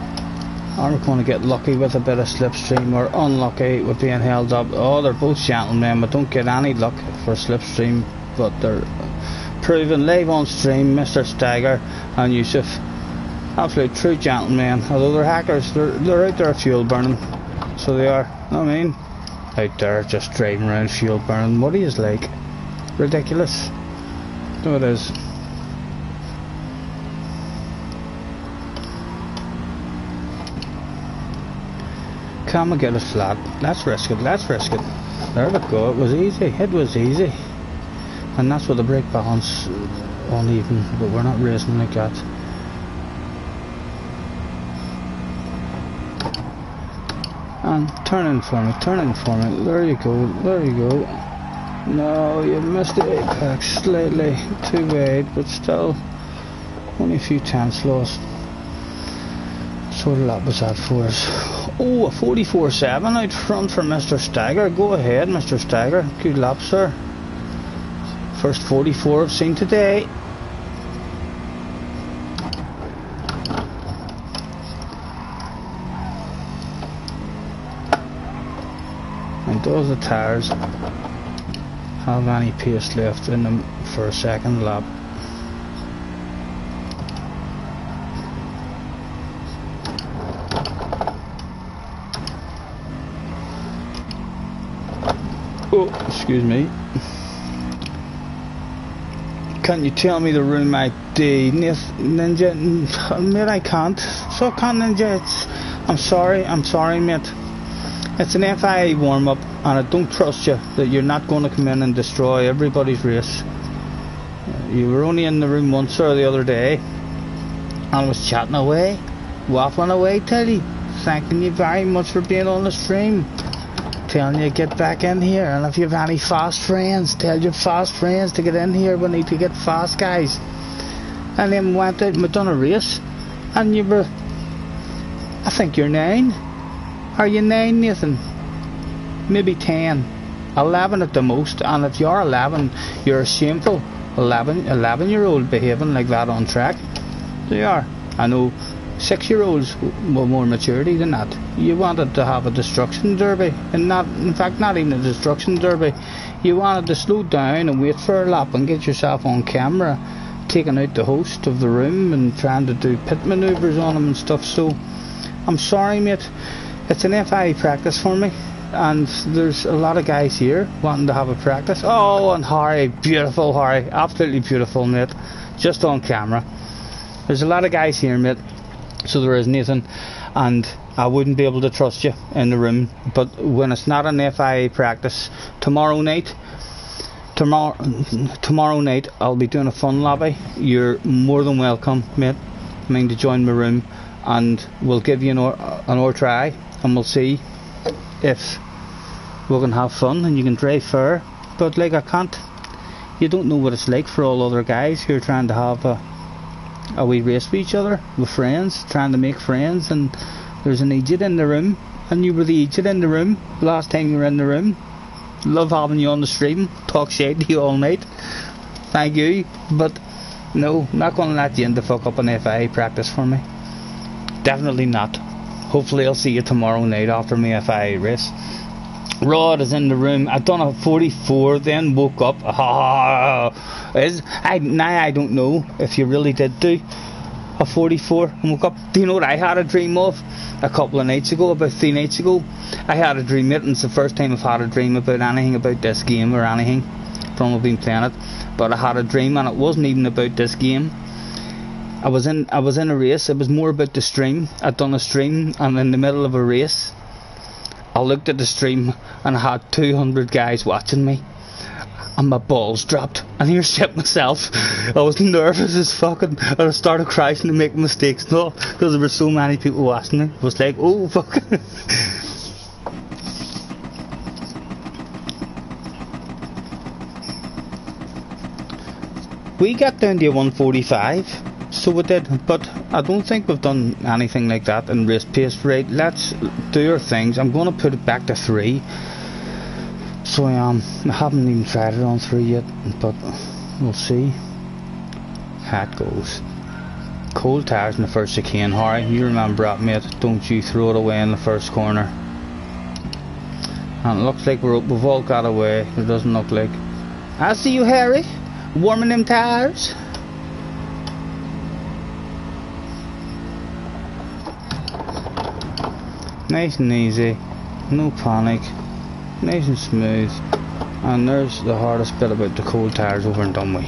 Are we going to get lucky with a bit of slipstream, or unlucky with being held up? Oh, they're both gentlemen, but don't get any luck for slipstream. But they're proven live on stream, Mr. Stagger and Yusuf. Absolute true gentlemen. Although they're hackers, they're out there fuel burning. So they are. I mean, out there just driving around fuel burning. What he is like? Ridiculous. No, it is. Can we get a flat? Let's risk it, let's risk it. There we go, it was easy, it was easy. And that's with the brake balance uneven, but we're not racing like that. And turn in for me, turn in for me. There you go, there you go. No, you missed the apex slightly, too wide, but still only a few tenths lost. So the lap was that for us. Oh, a 44.7 out front for Mr. Stagger. Go ahead, Mr. Stagger. Good lap, sir. First 44 I've seen today. And does the tyres have any pace left in them for a second lap? Oh, excuse me. Can you tell me the room ID? Ninja? Mate, I can't. So can't Ninja. I'm sorry mate. It's an FIA warm-up and I don't trust you that you're not going to come in and destroy everybody's race. You were only in the room once or the other day and I was chatting away, waffling away, Teddy. Thanking you very much for being on the stream. Telling you get back in here, and if you have any fast friends, tell your fast friends to get in here. We need to get fast, guys. And then went out and we done a race, and you were, I think you're 9. Are you 9, Nathan? Maybe 10, 11 at the most. And if you're 11, you're a shameful 11-year-old behaving like that on track. They are. I know 6-year-olds with more maturity than that. You wanted to have a destruction derby, and in fact not even a destruction derby. You wanted to slow down and wait for a lap and get yourself on camera taking out the host of the room and trying to do pit manoeuvres on him and stuff. So I'm sorry mate, it's an FIA practice for me, and there's a lot of guys here wanting to have a practice. Oh, and Harry, beautiful Harry, absolutely beautiful mate, just on camera. There's a lot of guys here mate. So there is, Nathan, and I wouldn't be able to trust you in the room. But when it's not an FIA practice, tomorrow night I'll be doing a fun lobby. You're more than welcome, mate, to join my room, and we'll give you an hour try, and we'll see if we can have fun and you can drive fair. But like, I can't, you don't know what it's like for all other guys who are trying to have a wee race with each other, with friends, trying to make friends, and there's an idiot in the room, and you were the idiot in the room last time you were in the room. Love having you on the stream, talk shit to you all night, thank you, but no, not going to let you in to fuck up an FIA practice for me, definitely not. Hopefully I'll see you tomorrow night after my FIA race. Rod is in the room. I've done a 44, then woke up. Now I don't know if you really did do a 44 and woke up. Do you know what I had a dream of a couple of nights ago, about 3 nights ago? I had a dream, and it's the first time I've had a dream about anything about this game or anything from I've been playing it. But I had a dream, and it wasn't even about this game. I was in a race. It was more about the stream. I'd done a stream, and in the middle of a race I looked at the stream and I had 200 guys watching me, and my balls dropped, and here shit myself. I was nervous as fucking, and I started crashing and making mistakes and all, because there were so many people watching me. I was like, oh fuck. We got down to 145, so we did, but I don't think we've done anything like that in race pace. Right, let's do our things. I'm going to put it back to 3. So I haven't even tried it on 3 yet, but we'll see how it goes. Cold tires in the first chicane. Harry, you remember that, mate. Don't you throw it away in the first corner. And it looks like we've all got away. It doesn't look like. I see you, Harry, warming them tires. Nice and easy, no panic, nice and smooth. And there's the hardest bit about the cold tires over and done with.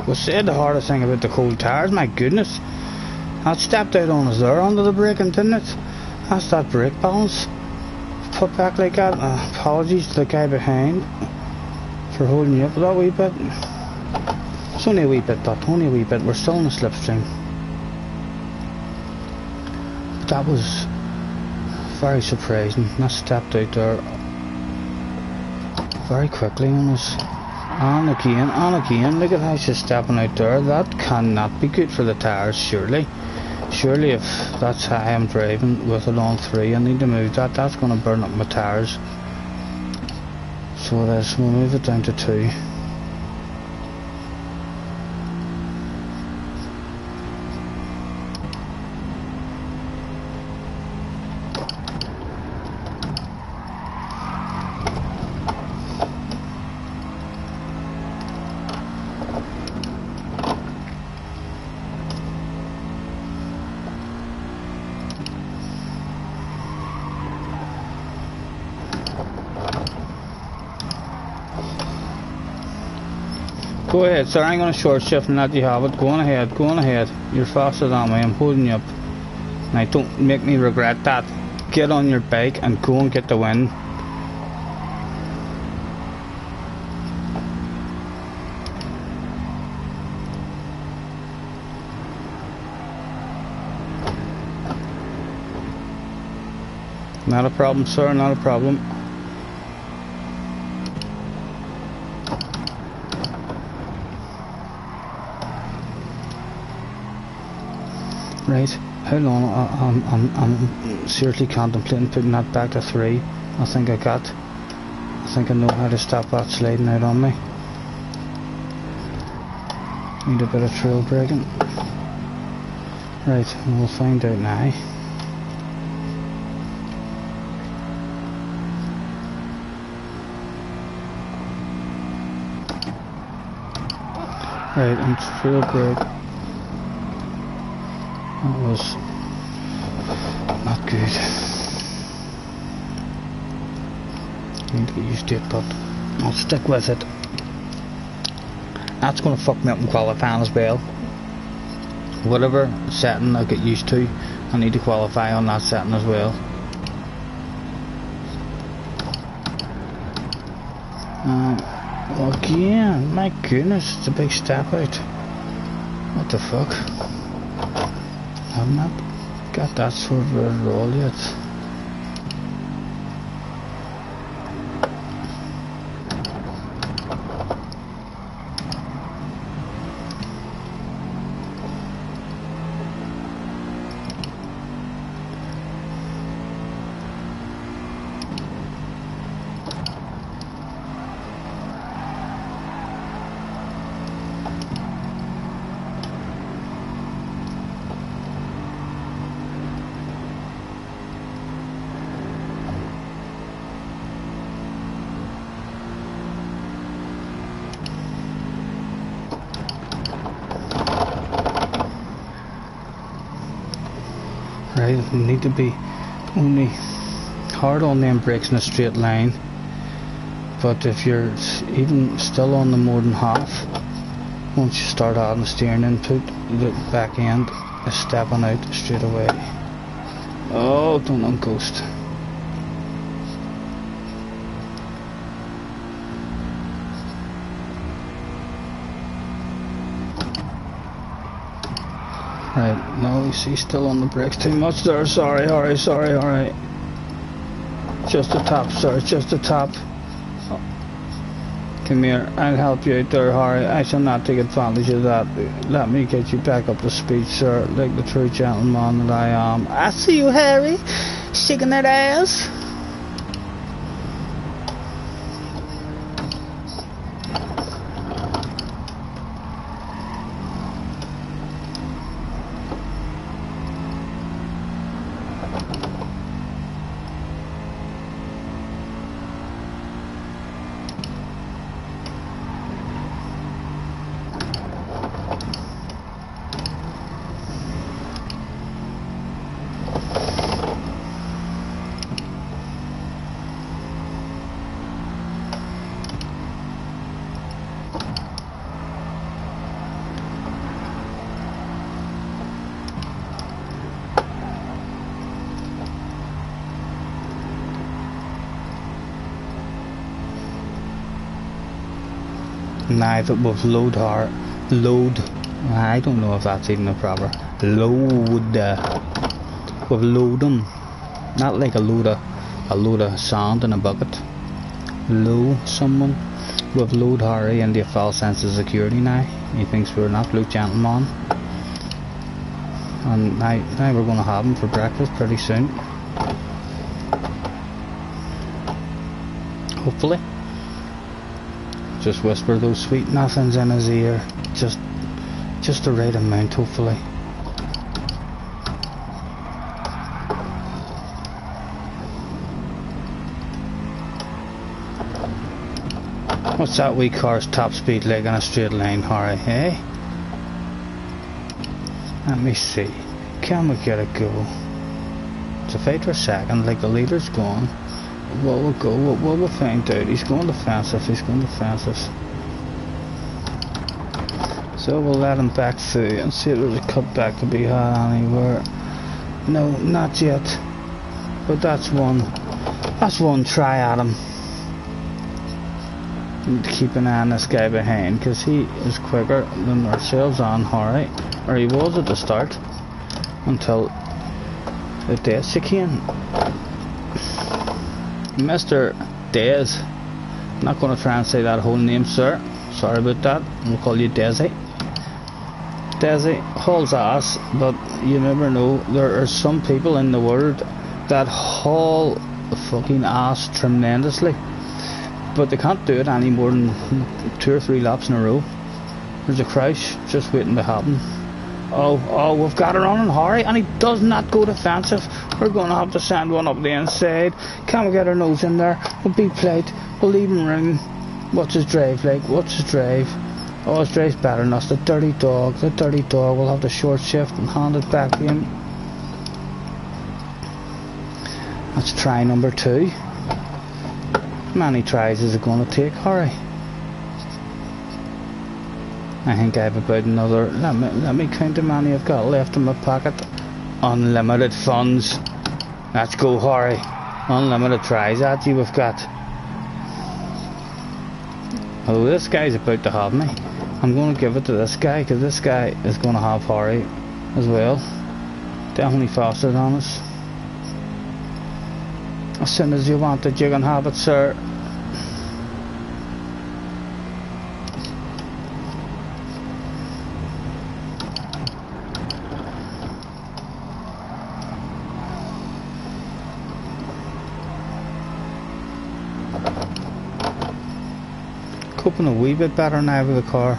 We said the hardest thing about the cold tires, my goodness. That stepped out on us there under the braking, didn't it? That's that brake balance. Put back like that. Apologies to the guy behind for holding you up that wee bit. It's only a wee bit, that, only a wee bit. We're still in the slipstream. That was very surprising. That stepped out there very quickly on us. And again, look at how she's stepping out there. That cannot be good for the tyres, surely. Surely if that's how I'm driving with it on 3, I need to move that. That's going to burn up my tyres. So we'll move it down to 2. Go ahead, sir. I'm going to short shift and let you have it. Go on ahead, go on ahead. You're faster than me. I'm holding you up. Now, don't make me regret that. Get on your bike and go and get the win. Not a problem, sir. Not a problem. Right, how long? I'm seriously contemplating putting that back to 3. I think I know how to stop that sliding out on me. Need a bit of trail braking. Right, we'll find out now. Right, and through the brake. That was not good. Need to get used to it, but I'll stick with it. That's going to fuck me up in qualifying as well. Whatever setting I get used to, I need to qualify on that setting as well. Again, my goodness, it's a big step out. What the fuck? I've not got that sort of a roll yet. Right, you need to be only hard on them brakes in a straight line, but if you're even still on the more than half, once you start adding steering input, the back end is stepping out straight away. Oh, don't unghost. Right, no, you see, still on the brakes too much there. Sorry, alright. Just a tap, sir, just a tap. Oh. Come here, I'll help you out there, Harry. I shall not take advantage of that. Let me get you back up to speed, sir, like the true gentleman that I am. I see you, Harry, shaking that ass. Now if it was load, I don't know if that's even a proper load, with load 'em, not like a load of sand in a bucket. Load someone with load Harry into a false sense of security now. He thinks we're an absolute gentleman, and now we're going to have him for breakfast pretty soon, hopefully. Just whisper those sweet nothings in his ear, just the right amount, hopefully. What's that wee car's top speed like in a straight line, Harry, eh? Let me see, can we get a go? It's a fight for a second, like the leader's gone. Well, we'll go, we'll find out. He's going defensive, So we'll let him back through and see if there's a cutback to be had anywhere. No, not yet. But that's one try at him. Need to keep an eye on this guy behind, because he is quicker than ourselves on Harry. Or he was at the start, until the death came. Mr. Dez. I'm not going to try and say that whole name, sir. Sorry about that. We'll call you Desi. Desi hauls ass, but you never know. There are some people in the world that haul fucking ass tremendously, but they can't do it any more than 2 or 3 laps in a row. There's a crash just waiting to happen. Oh, we've got it on in Harry, and he does not go defensive. We're going to have to send one up the inside. Can we get our nose in there? We'll be plate. We'll leave him ring. What's his drive like? Oh, his drive's better than us. The dirty dog will have the short shift and hand it back to him. That's try number 2. How many tries is it going to take, Harry? I think I have about another, let me count how many I've got left in my pocket. Unlimited funds. Let's go, Harry. Unlimited tries at you we've got. Oh, this guy's about to have me. I'm going to give it to this guy, because this guy is going to have Harry as well. Definitely faster than us. As soon as you want it, you can have it, sir. Coping a wee bit better now with the car.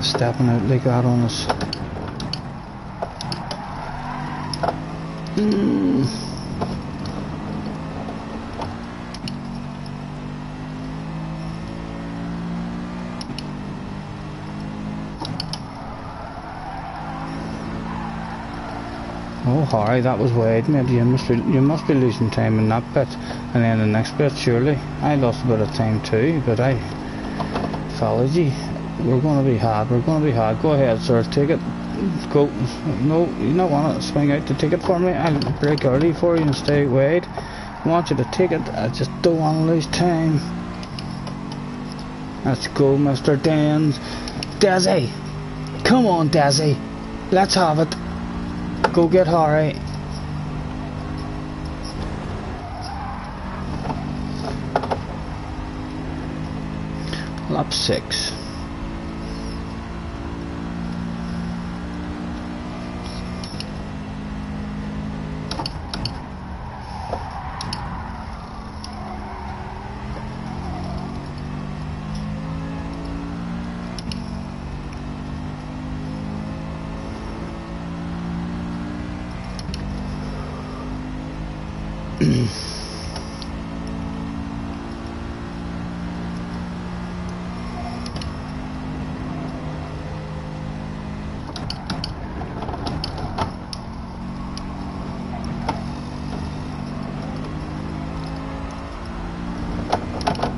Stepping out like that on us. Oh, Harry, that was wide, mate. You must be losing time in that bit, and then the next bit, surely. I lost a bit of time too, but I followed you. We're going to be hard. Go ahead, sir. Take it. Go. No, you don't want to swing out to take it for me. I'll break early for you and stay wide. I want you to take it. I just don't want to lose time. Let's go, Mr. Desi. Come on, Desi. Let's have it. Go get Harry. Lap 6.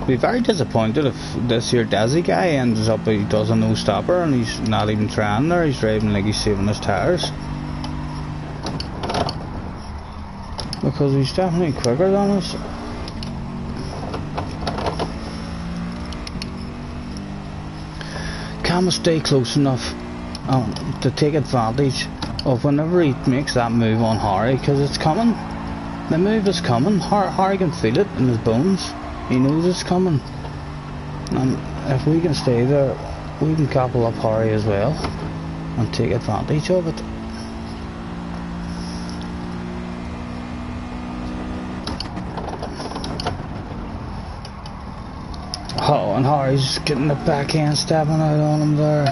Be very disappointed if this here Desi guy ends up he does a no stopper and he's not even trying there. He's driving like he's saving his tires, because he's definitely quicker than us. Can we stay close enough to take advantage of whenever he makes that move on Harry, because it's coming. The move is coming. Harry can feel it in his bones. He knows it's coming, and if we can stay there, we can couple up Harry as well and take advantage of it. Oh, and Harry's getting the backhand stepping out on him there.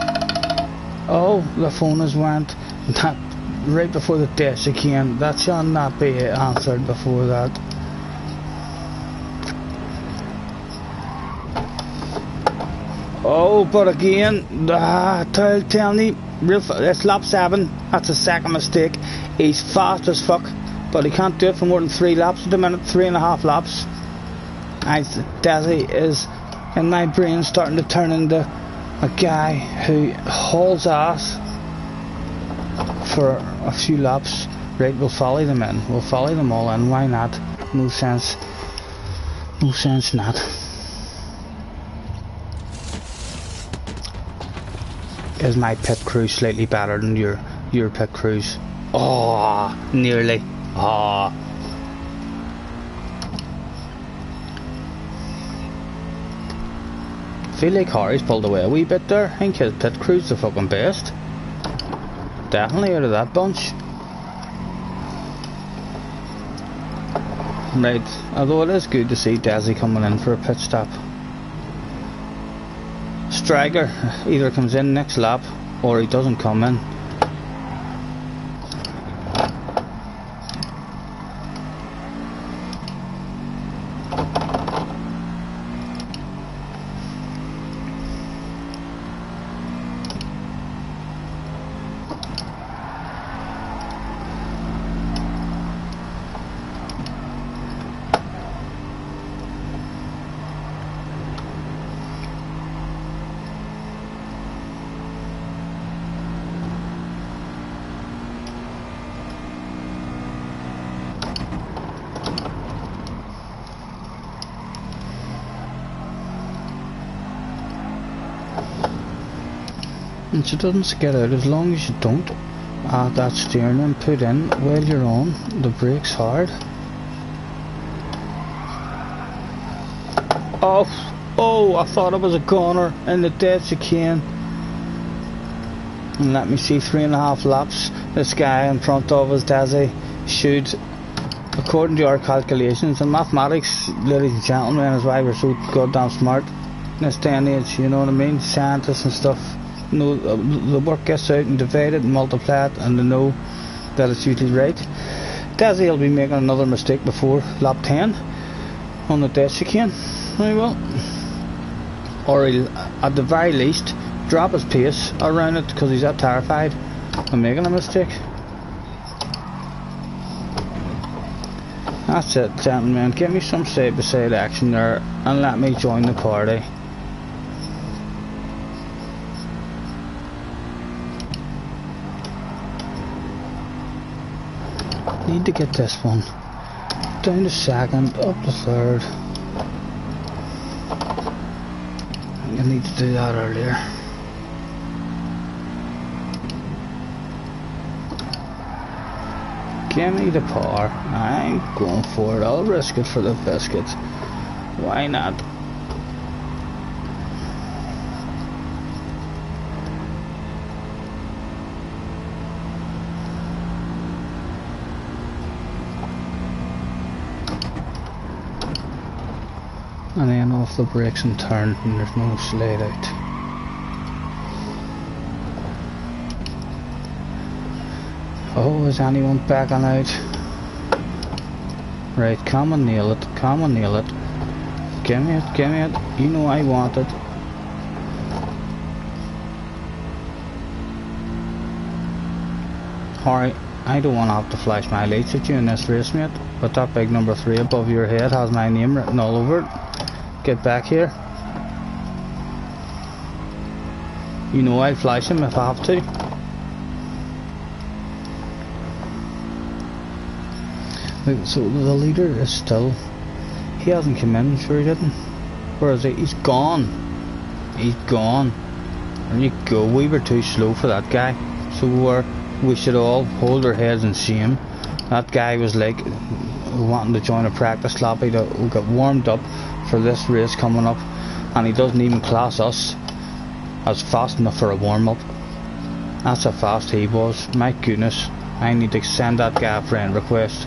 Oh, the phone has went that right before the dash again. That shall not be answered before that. Oh, but again, tell me, it's lap 7. That's a second mistake. He's fast as fuck, but he can't do it for more than 3 laps at the minute. 3.5 laps. Desi is, in my brain, starting to turn into a guy who hauls ass for a few laps. Right, we'll follow them in. We'll follow them all in. Why not? No sense. No sense not. Is my pit crew slightly better than your pit crews? Oh, nearly. Oh. Feel like Harry's pulled away a wee bit there. I think his pit crew's the fucking best. Definitely out of that bunch. Right, although it is good to see Desi coming in for a pit stop. Striker either comes in next lap or he doesn't come in. And she doesn't skid out as long as you don't add that steering input in while you're on the brakes hard. Oh, I thought it was a goner in the dead chicane. And let me see, 3.5 laps. This guy in front of us, Desi, should, according to our calculations, and mathematics, ladies and gentlemen, is why we're so goddamn smart in this day and age, you know what I mean? Scientists and stuff. You know, the work gets out and divide it and multiply it, and they know that it's usually right. Desi will be making another mistake before lap 10 on the dead chicane. Very well. Or he'll, at the very least, drop his pace around it because he's that terrified of making a mistake. That's it, gentlemen. Give me some side-by-side action there and let me join the party. Need to get this one down to second, up to third. I need to do that earlier. Give me the power. I'm going for it. I'll risk it for the biscuit. Why not? And then off the brakes and turn, and there's no slide out. Oh, is anyone backing out? Right, come and nail it, come and nail it. Give me it, give me it. You know I want it. Alright, I don't want to have to flash my lights at you in this race, mate, but that big number 3 above your head has my name written all over it. Get back here. You know I'll flash him if I have to. So the leader is still, he hasn't come in, sure he didn't. Where is he? He's gone. He's gone. There you go, we were too slow for that guy. So we should all hold our heads in shame. That guy was like wanting to join a practice lap. He got warmed up for this race coming up, and he doesn't even class us as fast enough for a warm-up. That's how fast he was. My goodness, I need to send that guy a friend request.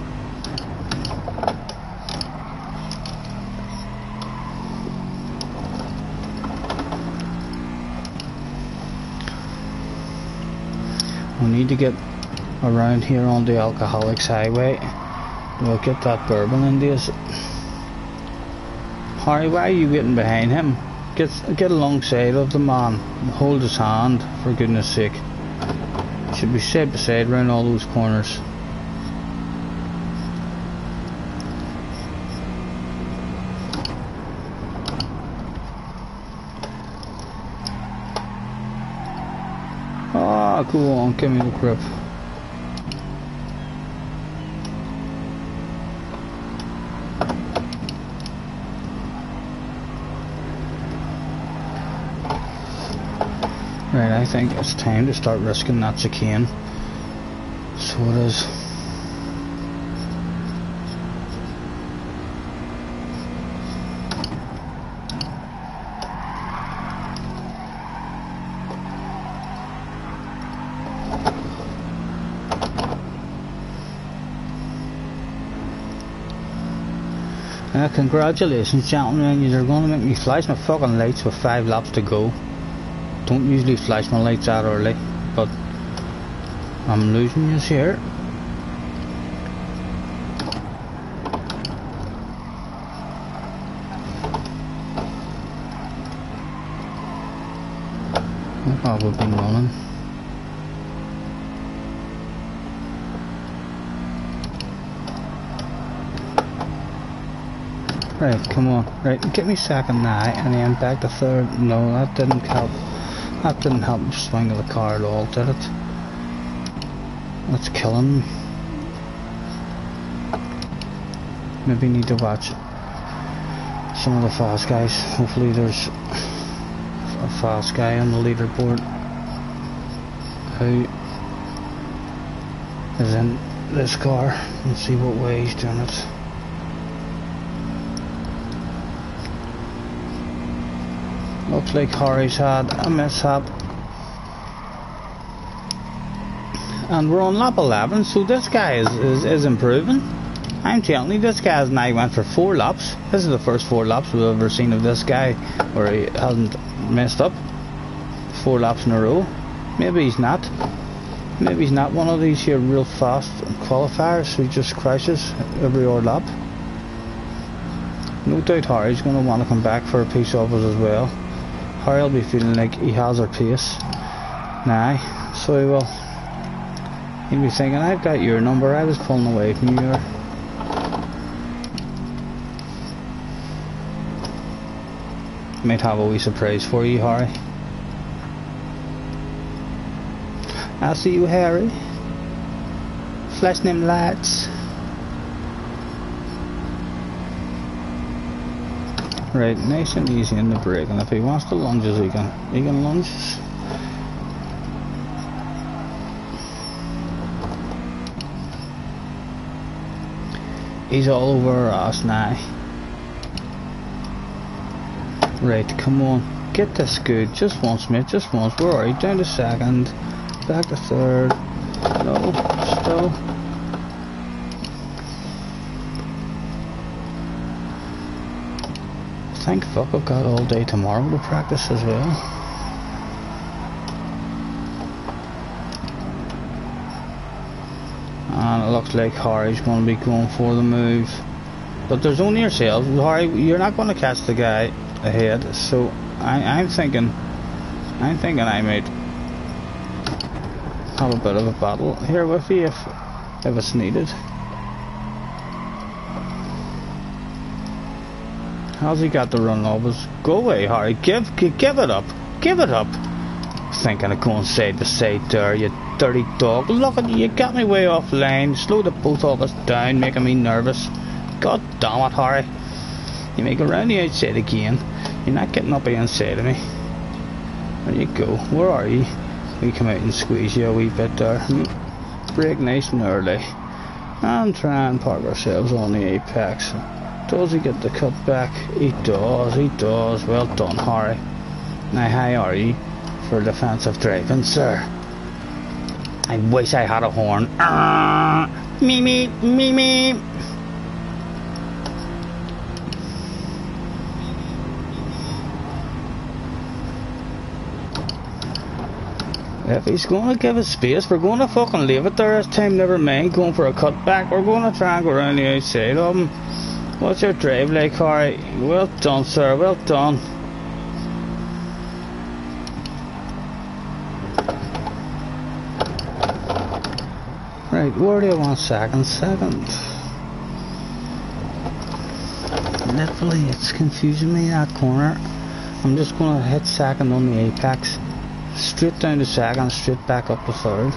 We need to get around here on the Alcoholics Highway. We'll get that bourbon into us. Harry, why are you getting behind him? Get alongside of the man. Hold his hand, for goodness sake. Should be side by side around all those corners. Ah, go on, give me the grip. Right, I think it's time to start risking that chicane. So it is. Congratulations, gentlemen, you're going to make me flash my fucking lights with 5 laps to go. Don't usually flash my lights that early, but I'm losing you here. Oh, we've been running. Right, come on. Right, get me second now, and then back to third. No, that didn't help. That didn't help the swing of the car at all, did it? That's killing me. Maybe need to watch some of the fast guys. Hopefully there's a fast guy on the leaderboard who is in this car and see what way he's doing it. Looks like Harry's had a mishap. And we're on lap 11, so this guy is improving. I'm telling you, this guy's now went for 4 laps. This is the first 4 laps we've ever seen of this guy where he hasn't messed up 4 laps in a row. Maybe he's not. Maybe he's not one of these here real fast qualifiers who just crashes every other lap. No doubt Harry's going to want to come back for a piece of us as well. Harry will be feeling like he has our pace now, so he will. He'll be thinking, I've got your number, I was pulling away from you. Might have a wee surprise for you, Harry. I see you, Harry. Flashing them lights. Right, nice and easy in the brake, and if he wants to lunges, he can lunges. He's all over our ass now. Right, come on, get this good. Just once, mate, just once. We're alright, down to second, back to third. No, still. Thank fuck I've got all day tomorrow to practice as well. And it looks like Harry's going to be going for the move. But there's only yourself. Harry, you're not going to catch the guy ahead. So I'm thinking I might have a bit of a battle here with you if it's needed. How's he got the run overs? Go away, Harry. Give it up. Give it up. Thinking of going side to side there, you dirty dog. Look at you. You got me way off line. Slow the both of us down, making me nervous. God damn it, Harry. You may go round the outside again. You're not getting up the inside of me. There you go. Where are you? We come out and squeeze you a wee bit there. Brake nice and early. And try and park ourselves on the apex. Does he get the cut back? He does, he does. Well done, Harry. Now, how are you for defensive driving, sir? I wish I had a horn. Me, me, me, me. If he's going to give us space, we're going to fucking leave it there this time. Never mind going for a cut back. We're going to try and go around the outside of him. What's your drive like, Harry? Well done, sir, well done. Right, where do you want second? Second. Literally, it's confusing me, that corner. I'm just going to hit second on the apex. Straight down to second, straight back up to third.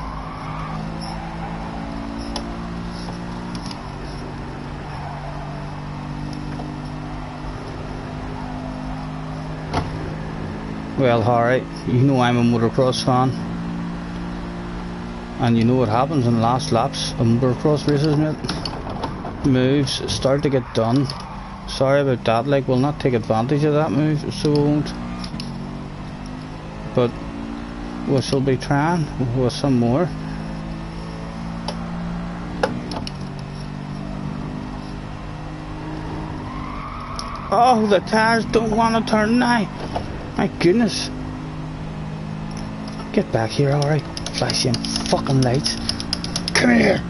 Well, Harry, you know I'm a motocross fan, and you know what happens in the last laps of motocross races, mate. Moves start to get done. Sorry about that, like, we'll not take advantage of that move, so we won't. But we shall be trying with some more. Oh, the tires don't want to turn now. My goodness. Get back here, alright. Flash them fucking lights. Come here.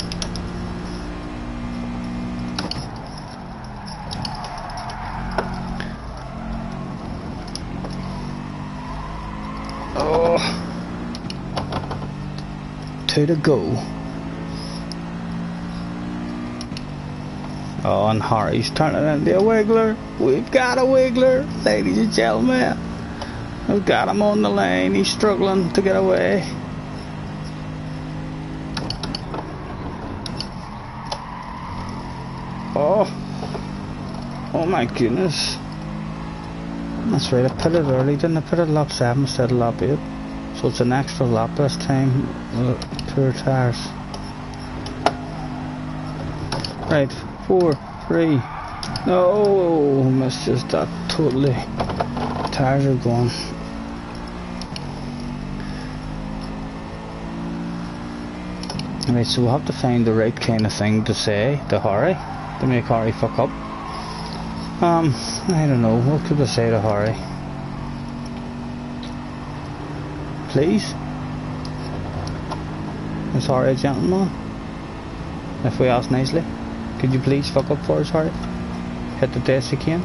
Oh. 2 to go. Oh, and Harry's turning into a wiggler. We've got a wiggler, ladies and gentlemen. We've got him on the lane. He's struggling to get away. Oh my goodness. That's right, I put it early, didn't I? Put it lap 7 instead of lap 8. So it's an extra lap this time with poor tyres. Right, 4, 3. No, missed just that totally. Tyres are gone. Right, so we'll have to find the right kind of thing to say to Harry to make Harry fuck up. I don't know, what could we say to Harry? Please? Is Harry a gentleman? If we ask nicely, could you please fuck up for us, Harry? Hit the desk again.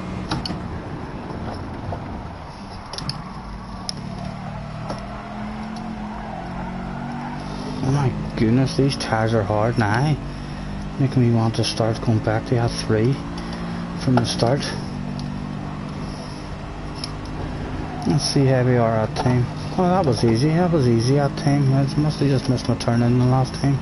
Oh my goodness, these tyres are hard now. Making me want to start going back to that 3 from the start. Let's see how we are at time. Oh, that was easy at time. I must have just missed my turn in the last time.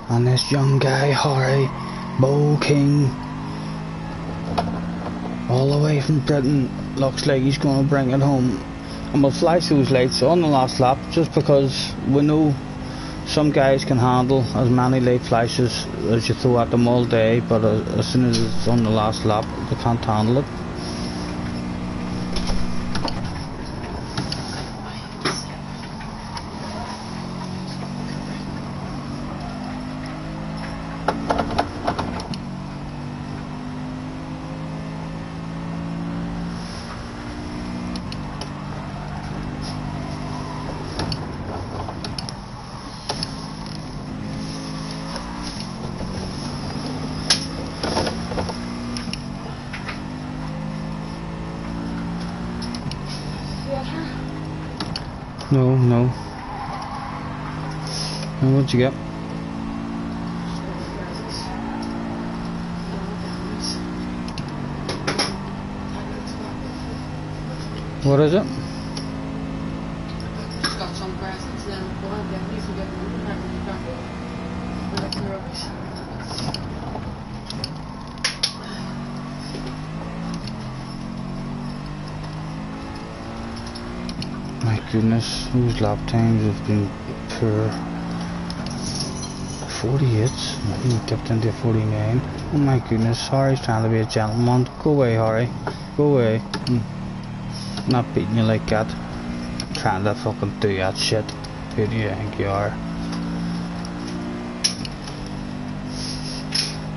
And this young guy, Harry, Bo King, all the way from Britain, looks like he's going to bring it home. And we'll flash those lights on the last lap just because we know some guys can handle as many light flashes as you throw at them all day, but as soon as it's on the last lap they can't handle it. No. And what'd you get? What is it? Just got some presents and then go and get these and get them back in the rubbish. My goodness, those lap times have been poor. 48, he dipped into 49. Oh my goodness, Harry's trying to be a gentleman. Go away, Harry. Go away. Not beating you like that. Trying to fucking do that shit. Who do you think you are?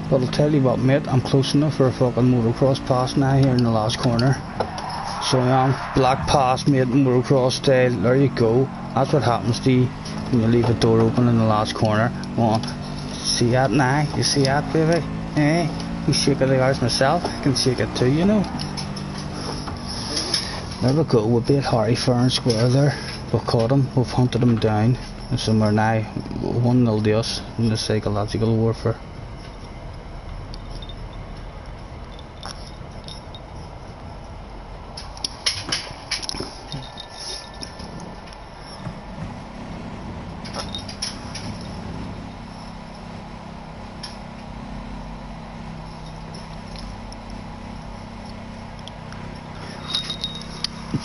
But I'll tell you what, mate, I'm close enough for a fucking motocross pass now here in the last corner. So I am. Black pass, mate, motocross style. There you go. That's what happens to you when you leave a door open in the last corner. Oh, see that now? You see that, baby? Eh? You shake it like ours myself. I can shake it too, you know. There we go. We'll be at Harry fair and square there. We've caught him. We've hunted him down. And so we're now 1-0 to us in the psychological warfare.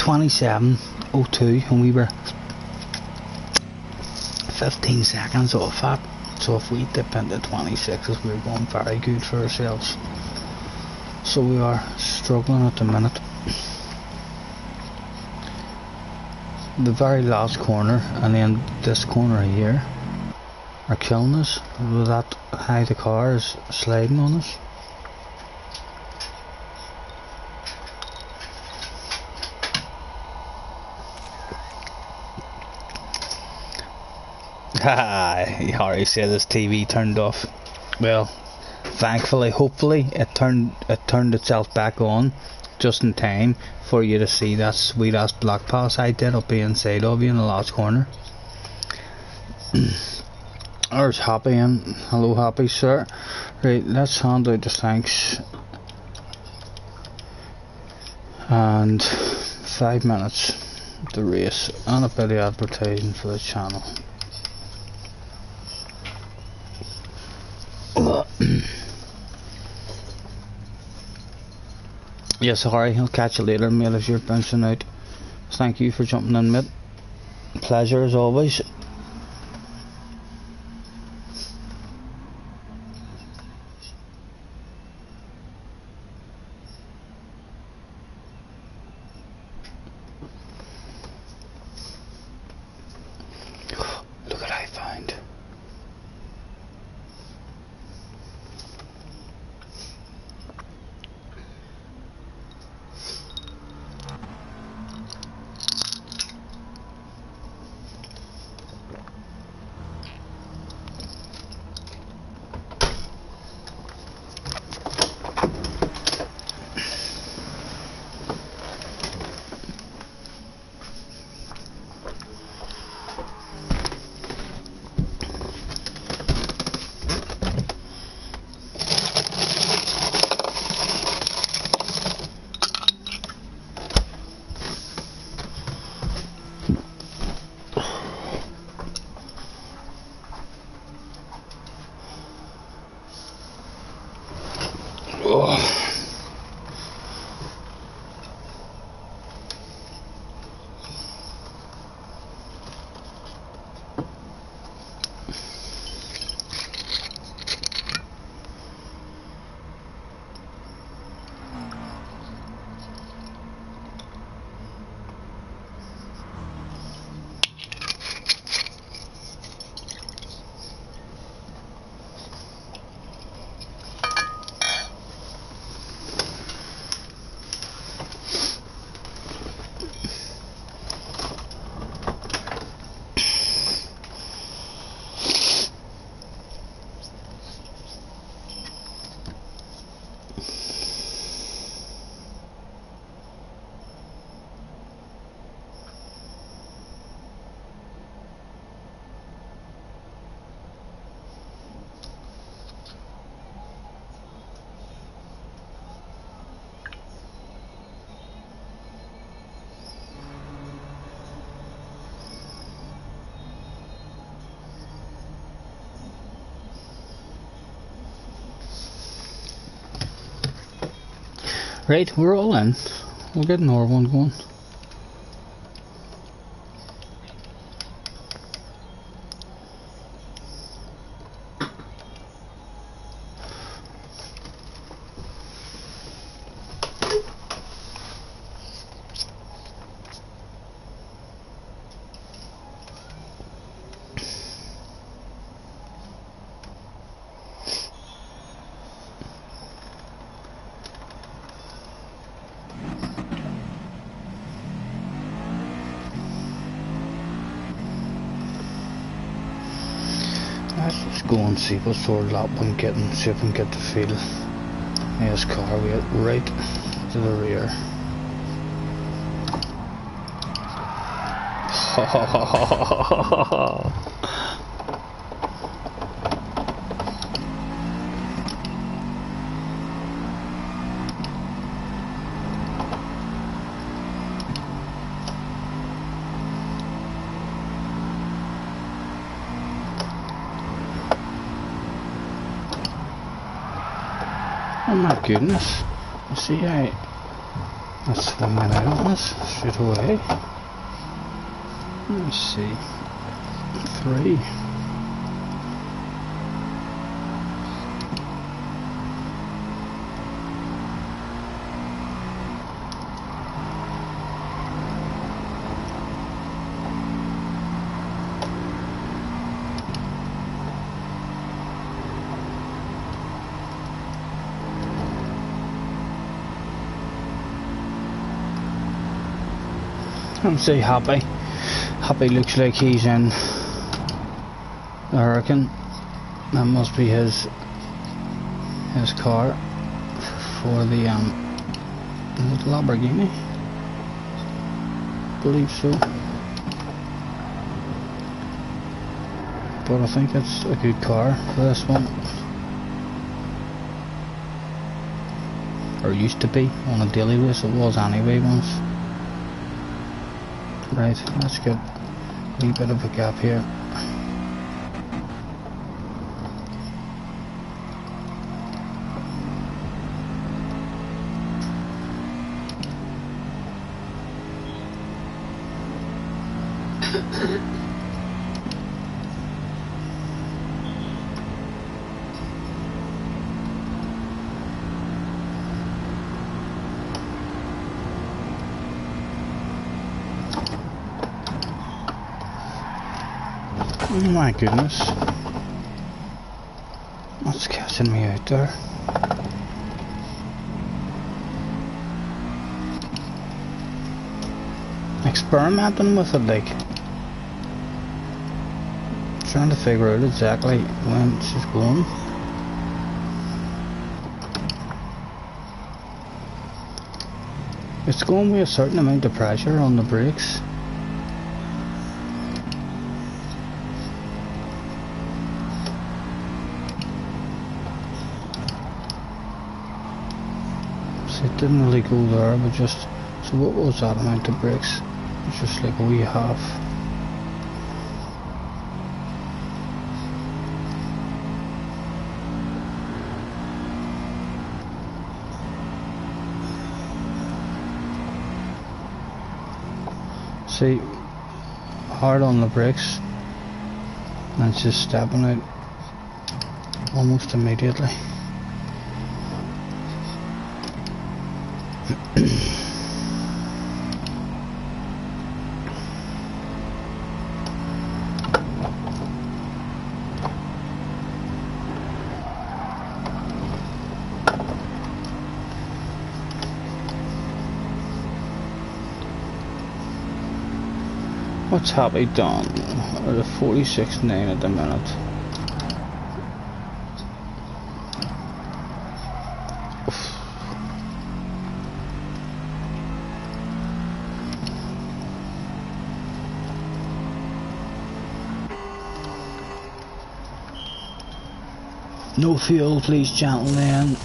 .27.02 and we were 15 seconds off that, so if we dip into 26s we're going very good for ourselves. So we are struggling at the minute. The very last corner and then this corner here are killing us with that high the car is sliding on us. Harry said his TV turned off. Well, thankfully, hopefully, it turned itself back on just in time for you to see that sweet ass black pass I did up the inside of you in the last corner. There's Happy and hello Happy sir. Right, let's hand out the thanks. And 5 minutes the race and a bit of advertising for the channel. Yeah, sorry, I'll catch you later, mate, if you're bouncing out. Thank you for jumping in, mate. Pleasure as always. Look what I found. Right, we're all in. We'll get another one going. Let's just go and see what sort of lap we can get and see if we can get the feel. Yes, car, we get right to the rear. Oh my goodness, you see that's swinging out on us straight away. Let's see, 3. I'm so happy. Happy looks like he's in the Hurricane. That must be his car for the is it Lamborghini? Believe so. But I think it's a good car for this one. Or used to be on a daily basis. It was anyway once. Right, let's get a wee bit of a gap here. Oh my goodness. What's catching me out there? Experimenting with it, like. Trying to figure out exactly when she's going. It's going with a certain amount of pressure on the brakes. So it didn't really go there, but just... So what was that amount of brakes? It's just like a wee half. See, hard on the brakes, and it's just stepping out almost immediately. What's Happy done? At a 46.9 at the minute. Oof. No fuel, please, gentlemen.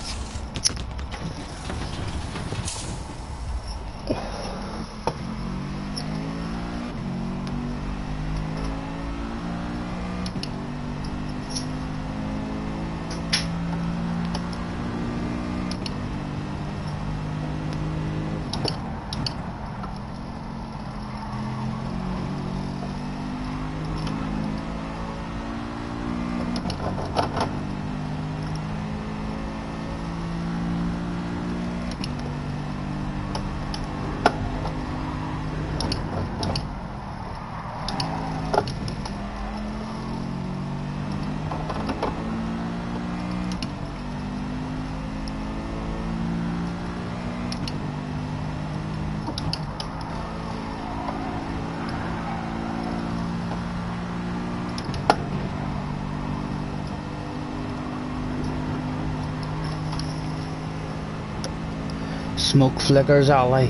Smoke flickers, alley.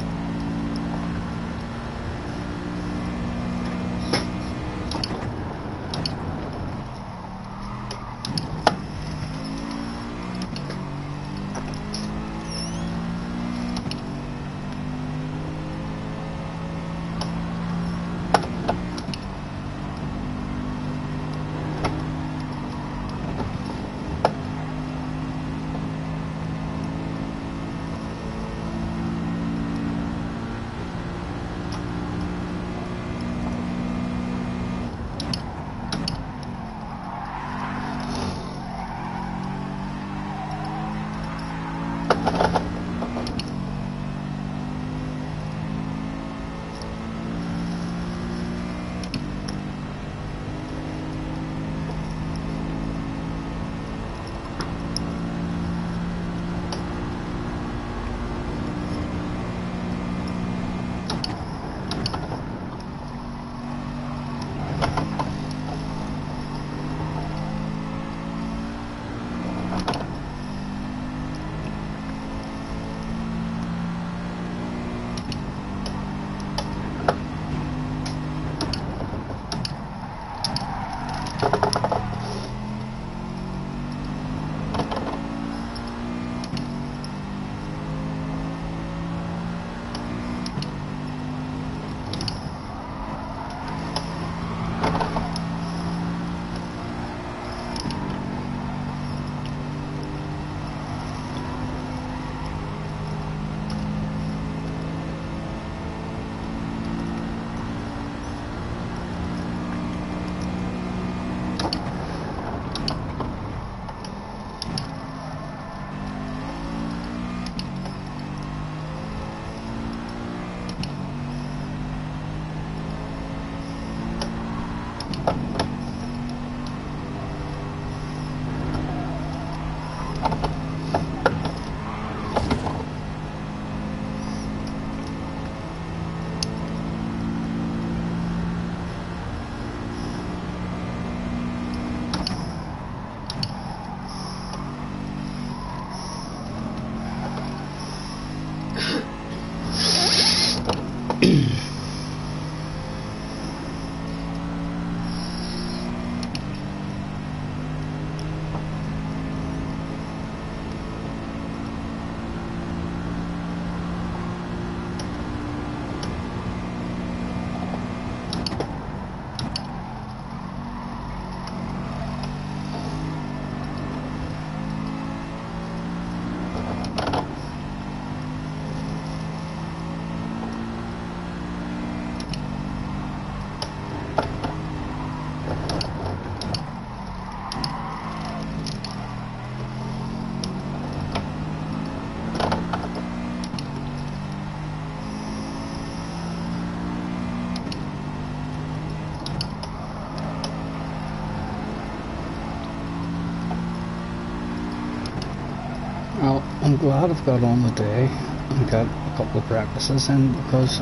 Well, I'm glad I've got on the day and got a couple of practices in, because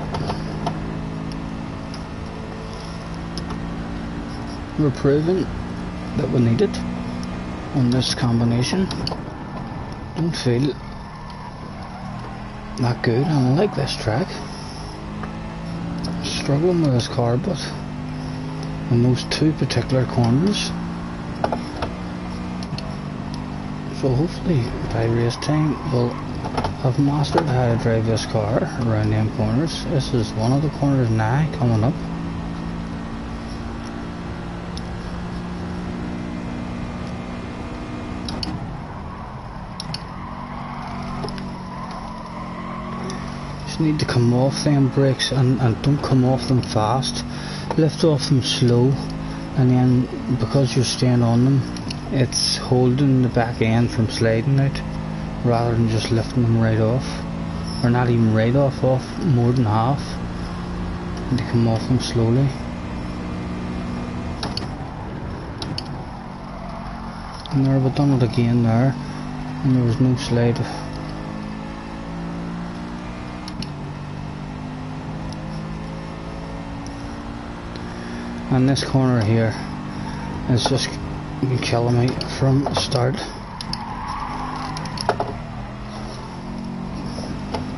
we're proving that we need it on this combination. Don't feel that good, and I like this track. Struggling with this car, but in those two particular corners. So hopefully by race time we'll have mastered how to drive this car around them corners. This is one of the corners now coming up. Just need to come off them brakes, and don't come off them fast. Lift off them slow, and then because you're staying on them, it's holding the back end from sliding out rather than just lifting them right off, or not even right off, more than half. And to come off them slowly. And there, we've done it again there, and there was no slide. And this corner here is just killing me from the start.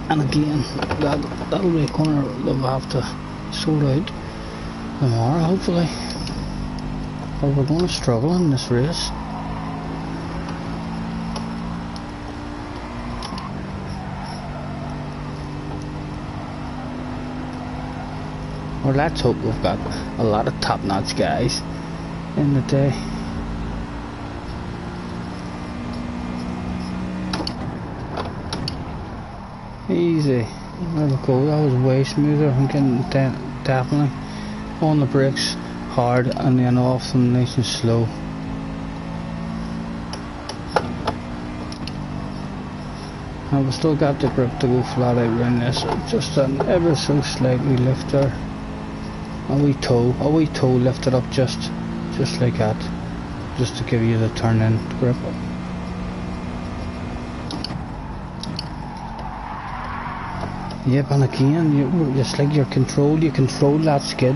And again, that'll be a corner that we'll have to sort out tomorrow, hopefully. But we're going to struggle in this race. Well, let's hope we've got a lot of top-notch guys in the day. Easy. There we go. That was way smoother. I'm getting definitely on the brakes hard and then off them nice and slow. And we've still got the grip to go flat out around this. Just an ever so slightly lift there. A wee toe lifted up just like that, just to give you the turn in grip. Yep, and again, it's like you control that skid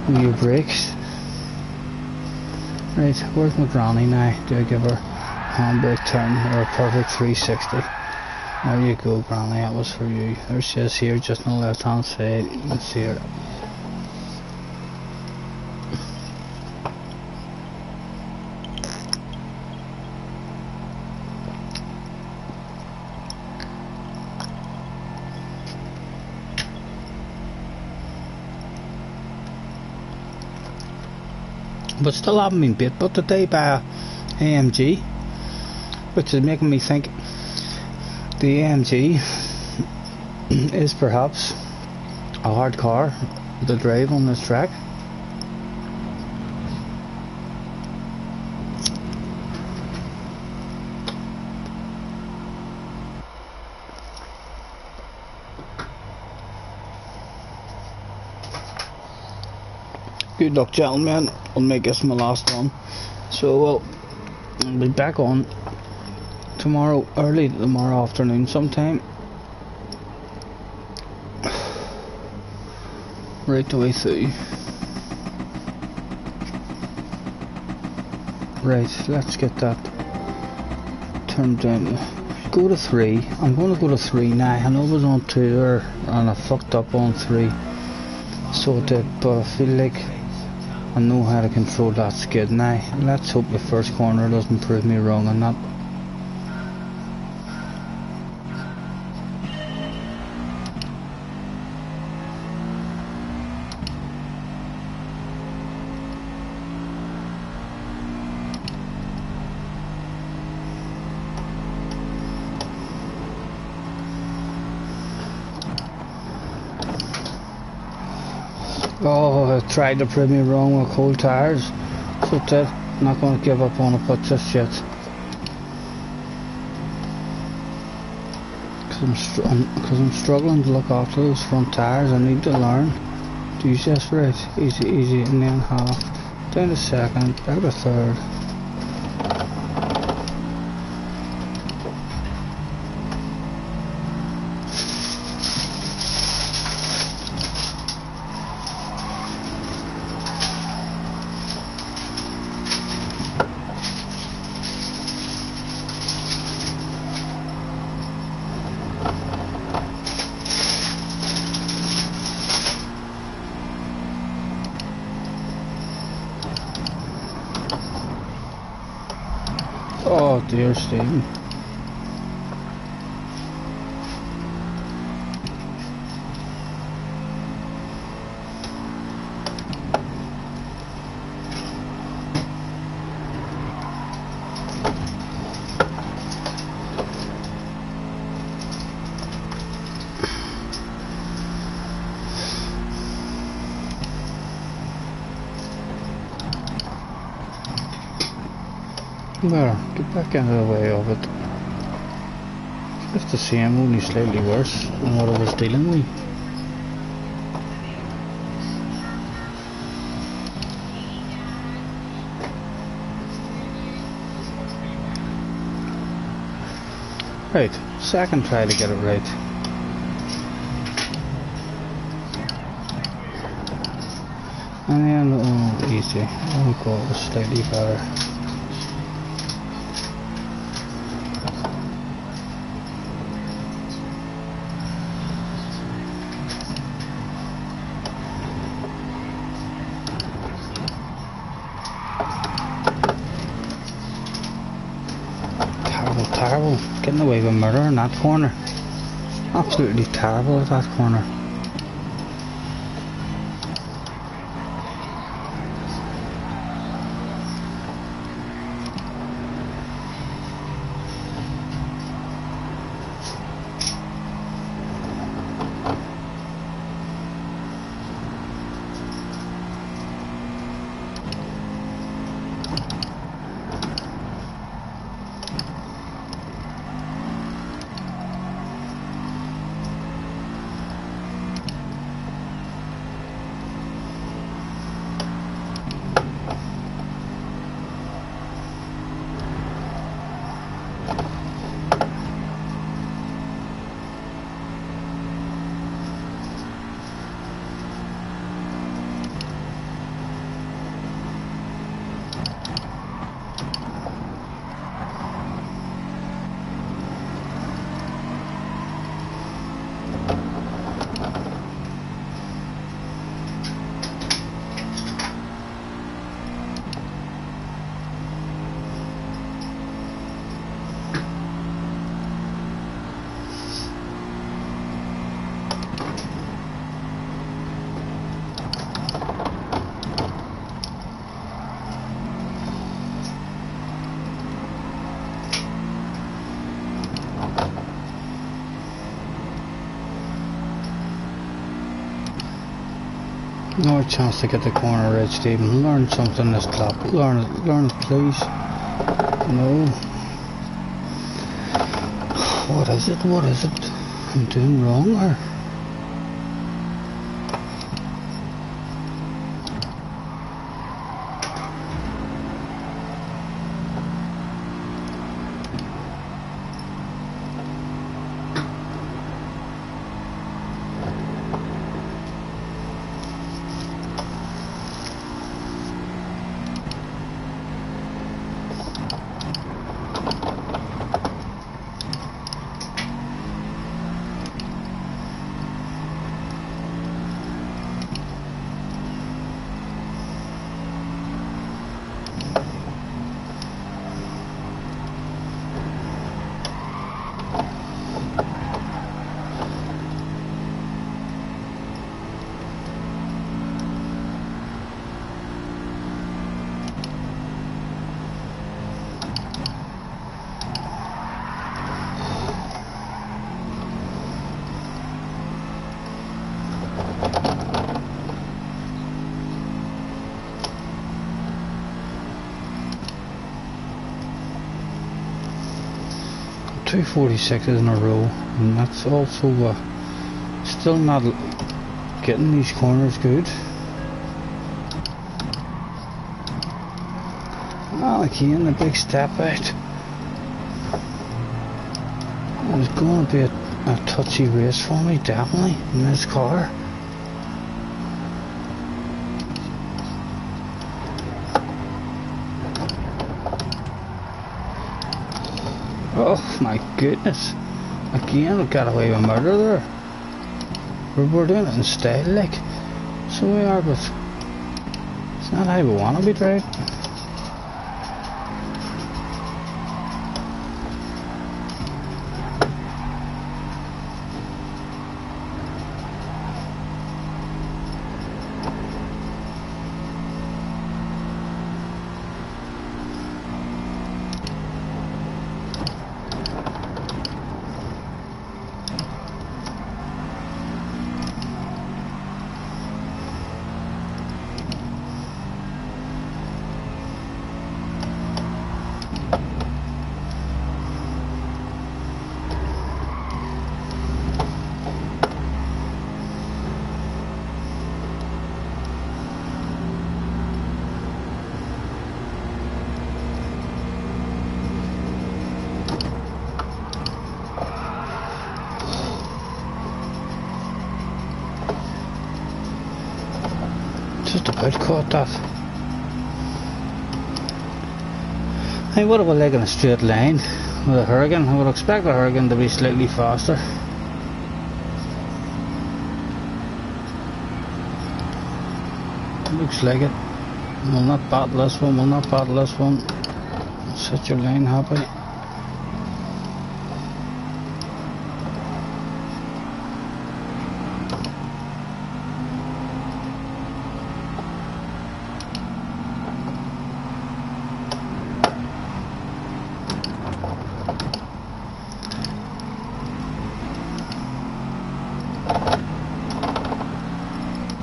with your brakes. Right, where's my granny now? Do I give her handbrake turn or a perfect 360? There you go, granny, that was for you. There she is here, just on the left hand side. You can see her. But still haven't been beat but today by AMG, which is making me think the AMG is perhaps a hard car to drive on this track. Good luck, gentlemen. I'll make this my last one. So I'll be back on early tomorrow afternoon sometime. Right the way through. Right, let's get that turned down. Go to 3. I'm going to go to 3 now. I know I was on 2 there and I fucked up on 3. So I did, but I feel like I know how to control that skid now. Let's hope the first corner doesn't prove me wrong on that. Oh, I tried to prove me wrong with cold tires. So that's not going to give up on it, but just yet. Because I'm struggling to look after those front tires. I need to learn to use this right. Easy, and then half. Down to second, out to third. Oh dear, Stephen. There, get back into the way of it. It's the same, only slightly worse than what I was dealing with. Right, second try to get it right. And then, oh, easy. Oh god, it was slightly better. Terrible, getting away with murder in that corner. Absolutely terrible at that corner. No chance to get the corner right, Stephen. Learn something this club. Learn it please. No. What is it? What is it? I'm doing wrong or? Two 46s in a row, and that's also still not getting these corners good. Well, again, a big step out. It's going to be a touchy race for me, definitely, in this car. Oh my goodness. Again, we got away with murder there. We're doing it in style, like. So we are, but it's not how we want to be driving. just about caught that. Hey, what about like in a straight line with a Hurricane? I would expect a Hurricane to be slightly faster. Looks like it. We'll not battle this one, we'll not battle this one. Set your line happy.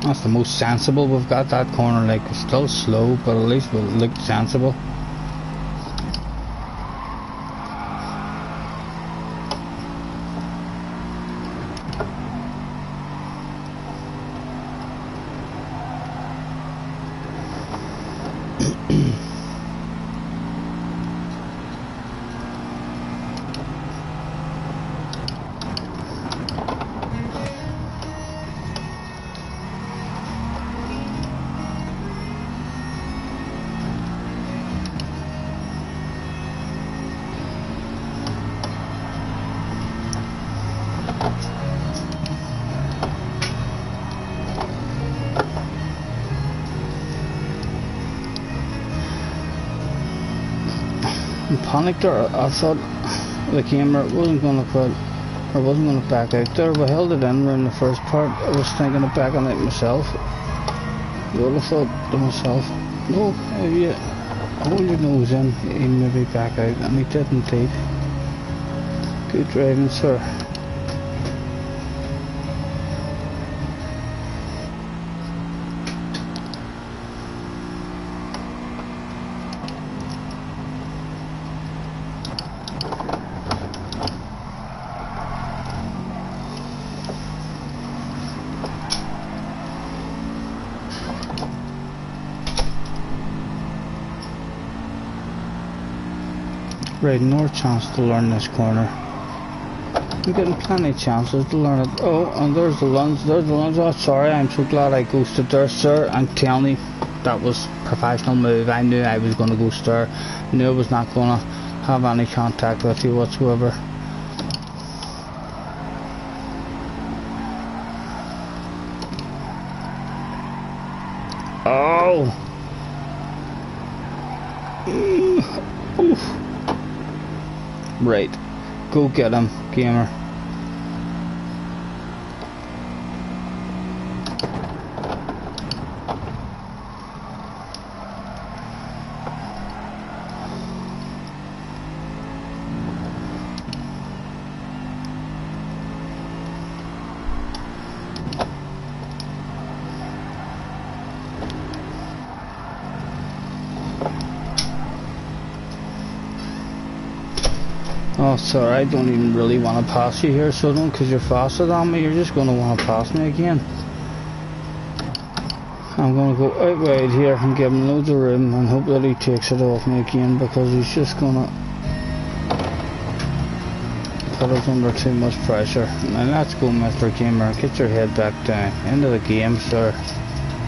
That's the most sensible we've got that corner, like it's still slow but at least we'll look sensible. Panicked there. I thought the camera wasn't going to put, or wasn't going to back out there. We held it in around the first part. I was thinking of backing out myself. But I thought to myself, no, if you hold your nose in, he maybe back out, and he did indeed. Good driving, sir. Right, no chance to learn this corner. I'm getting plenty of chances to learn it. Oh, and there's the lunge, Oh, sorry, I'm so glad I ghosted there, sir. I'm telling you, that was a professional move. I knew I was going to ghost there. I knew I was not going to have any contact with you whatsoever. Oh! Oof. Right, go get him, gamer. Oh, sorry, I don't even really want to pass you here, so don't, because you're faster than me, you're just going to want to pass me again. I'm going to go out wide here and give him loads of room and hope that he takes it off me again, because he's just going to put us under too much pressure. Now let's go, Mr. Gamer, get your head back down. Into the game, sir.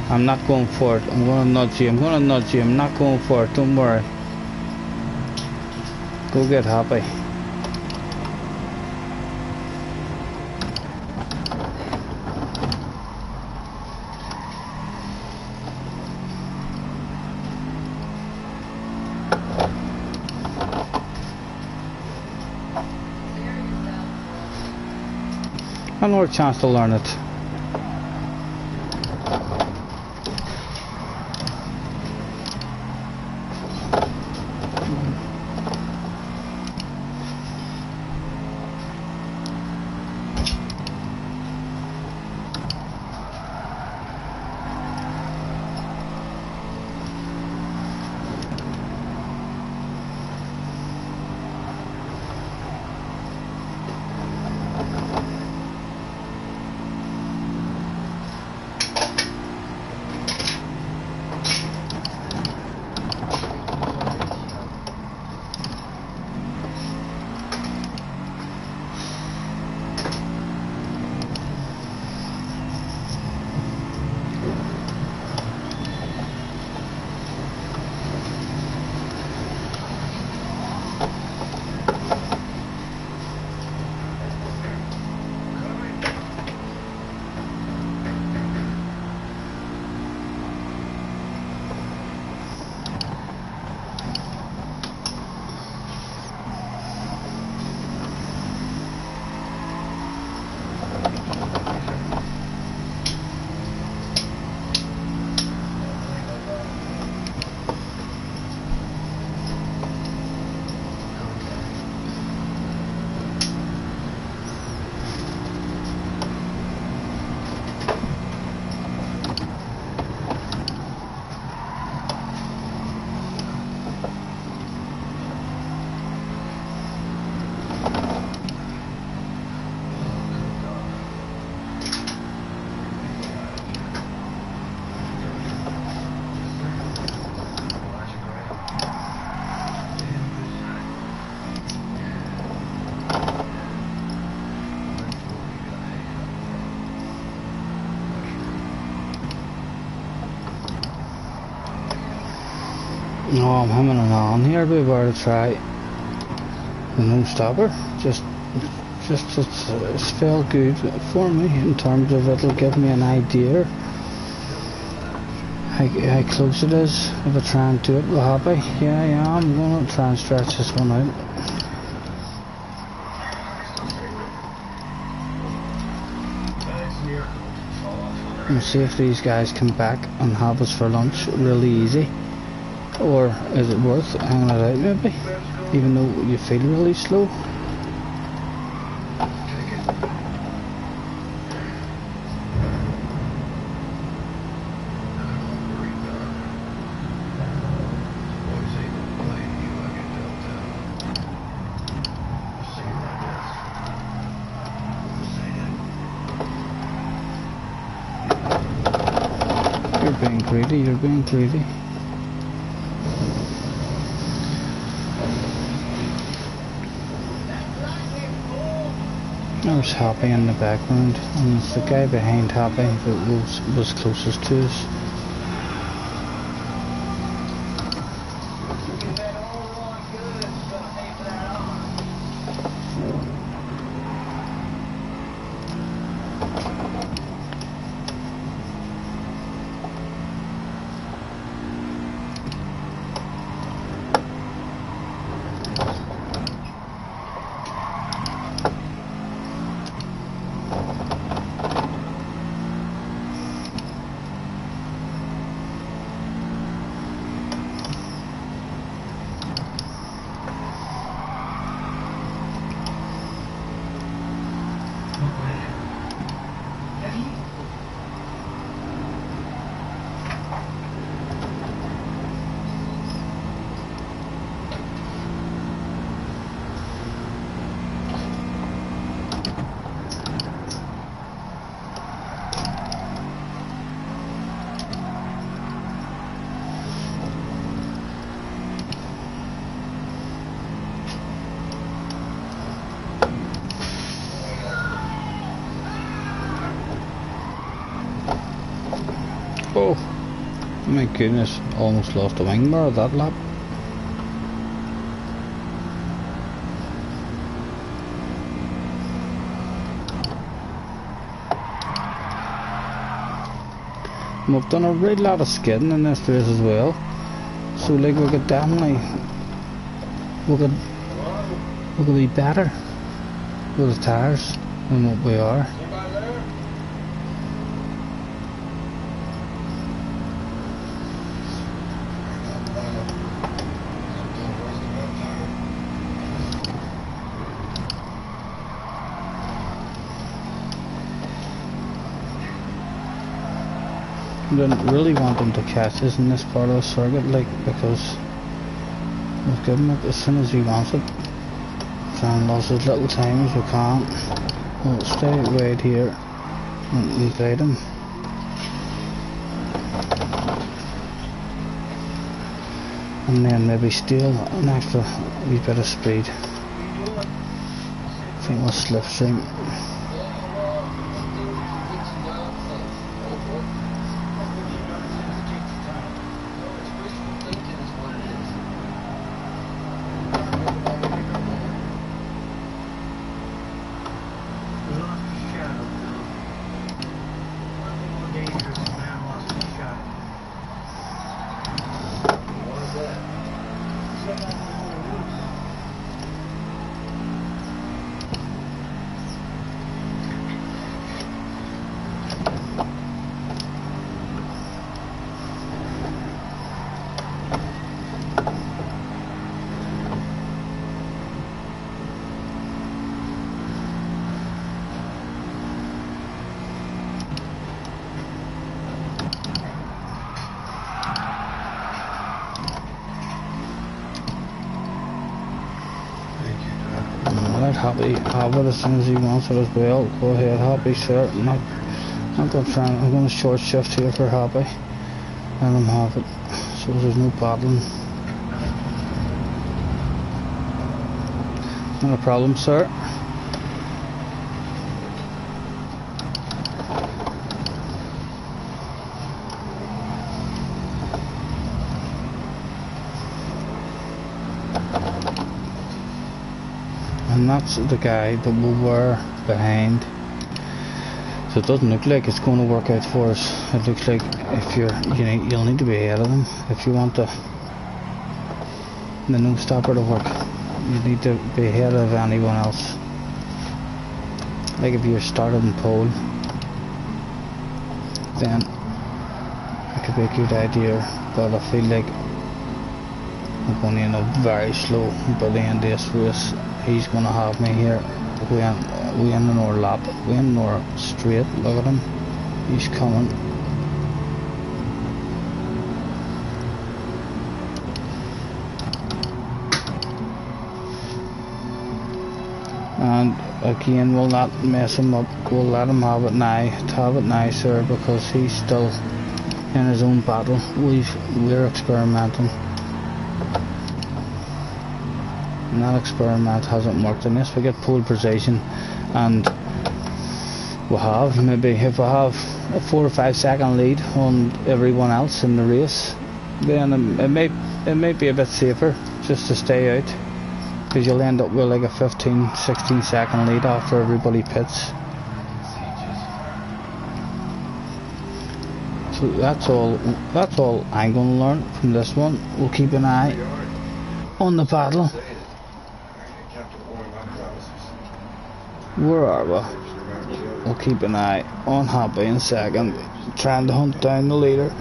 I'm not going for it. I'm going to nudge you. I'm not going for it, don't worry. Go get happy. Another chance to learn it. No, I'm having an on here, but where to try the no stopper. Just it's felt good for me in terms of it'll give me an idea how close it is if I try and do it with Happy. Yeah, I'm gonna try and stretch this one out and see if these guys come back and have us for lunch really easy, or is it worth hanging it out maybe, even though you feel really slow. You're being greedy. There's Happy in the background, and it's the guy behind Happy that was closest to us. Oh my goodness, almost lost a wing bar that lap. We've done a right lot of skidding in this race as well, so like we could definitely we could be better with the tyres than what we are. I didn't really want them to catch us in this part of the circuit, like, because we've given it as soon as he wants it. Try and lose as little time as we can. We'll stay right here and invade him. And then maybe steal an extra wee bit of speed. I think we'll slipstream. Happy have it as soon as he wants it as well. Go ahead, Happy, sir. I'm going to short shift here for Happy. Let him have it, so there's no battling. Not a problem, sir. and that's the guy that we were behind. So it doesn't look like it's going to work out for us. It looks like if you'll need to be ahead of them if you want the no stopper to work. You need to be ahead of anyone else. Like if you're started in pole, then it could be a good idea, but I feel like I'm going to end up very slow by the end of this race. He's going to have me here. We in our lap, we in our straight. Look at him, he's coming. And again, we'll not mess him up. We'll let him have it now, sir, because he's still in his own battle. We're experimenting, and that experiment hasn't worked. Unless we get pole position, and we have, maybe if we have a 4 or 5 second lead on everyone else in the race, then it may be a bit safer just to stay out, because you'll end up with like a 15-16 second lead after everybody pits. So that's all I'm going to learn from this one. We'll keep an eye on the battle. Where are we? We'll keep an eye on Happy in second, trying to hunt down the leader.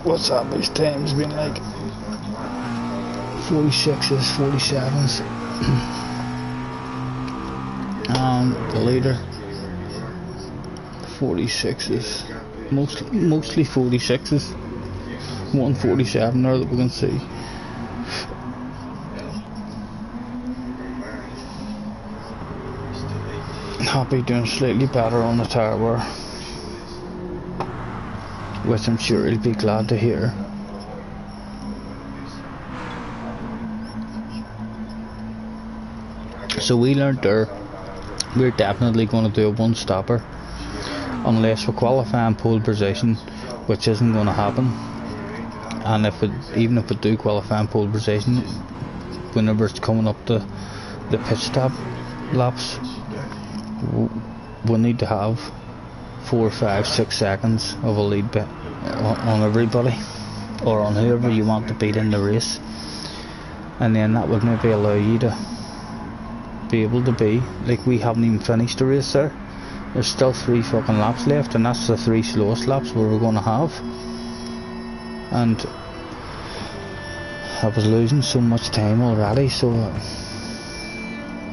What's Happy's time's been like? 46s, 47s. The leader 46s, mostly 46s. 147 there that we can see. Happy doing slightly better on the tire wear, which I'm sure he'll be glad to hear. So we learned there, we're definitely going to do a one stopper unless we qualify in pole position, which isn't going to happen. And even if we do qualify in pole position, whenever it's coming up the pit stop laps, we need to have 4, 5, 6 seconds of a lead on everybody, or on whoever you want to beat in the race, and then that would maybe allow you to be able to be like, we haven't even finished the race there. There's still 3 fucking laps left, and that's the 3 slowest laps where we're going to have. And I was losing so much time already, so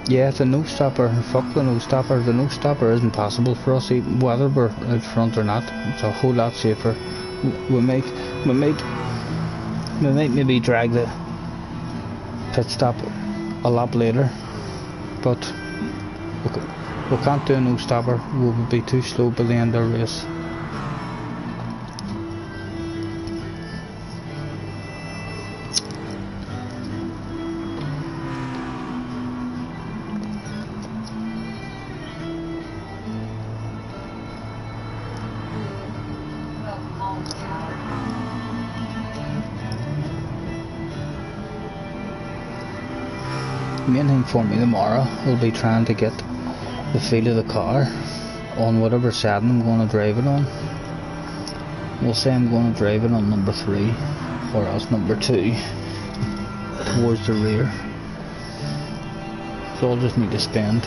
yeah, the no stopper, fuck the no stopper. The no stopper isn't possible for us, even whether we're out front or not. It's a whole lot safer. We might maybe drag the pit stop a lot later, but we can't do a no stopper. We will be too slow by the end of the race. The main thing for me tomorrow will be trying to get the feel of the car on whatever setting I'm going to drive it on. We'll say I'm going to drive it on number 3 or else number 2 towards the rear. So I'll just need to spend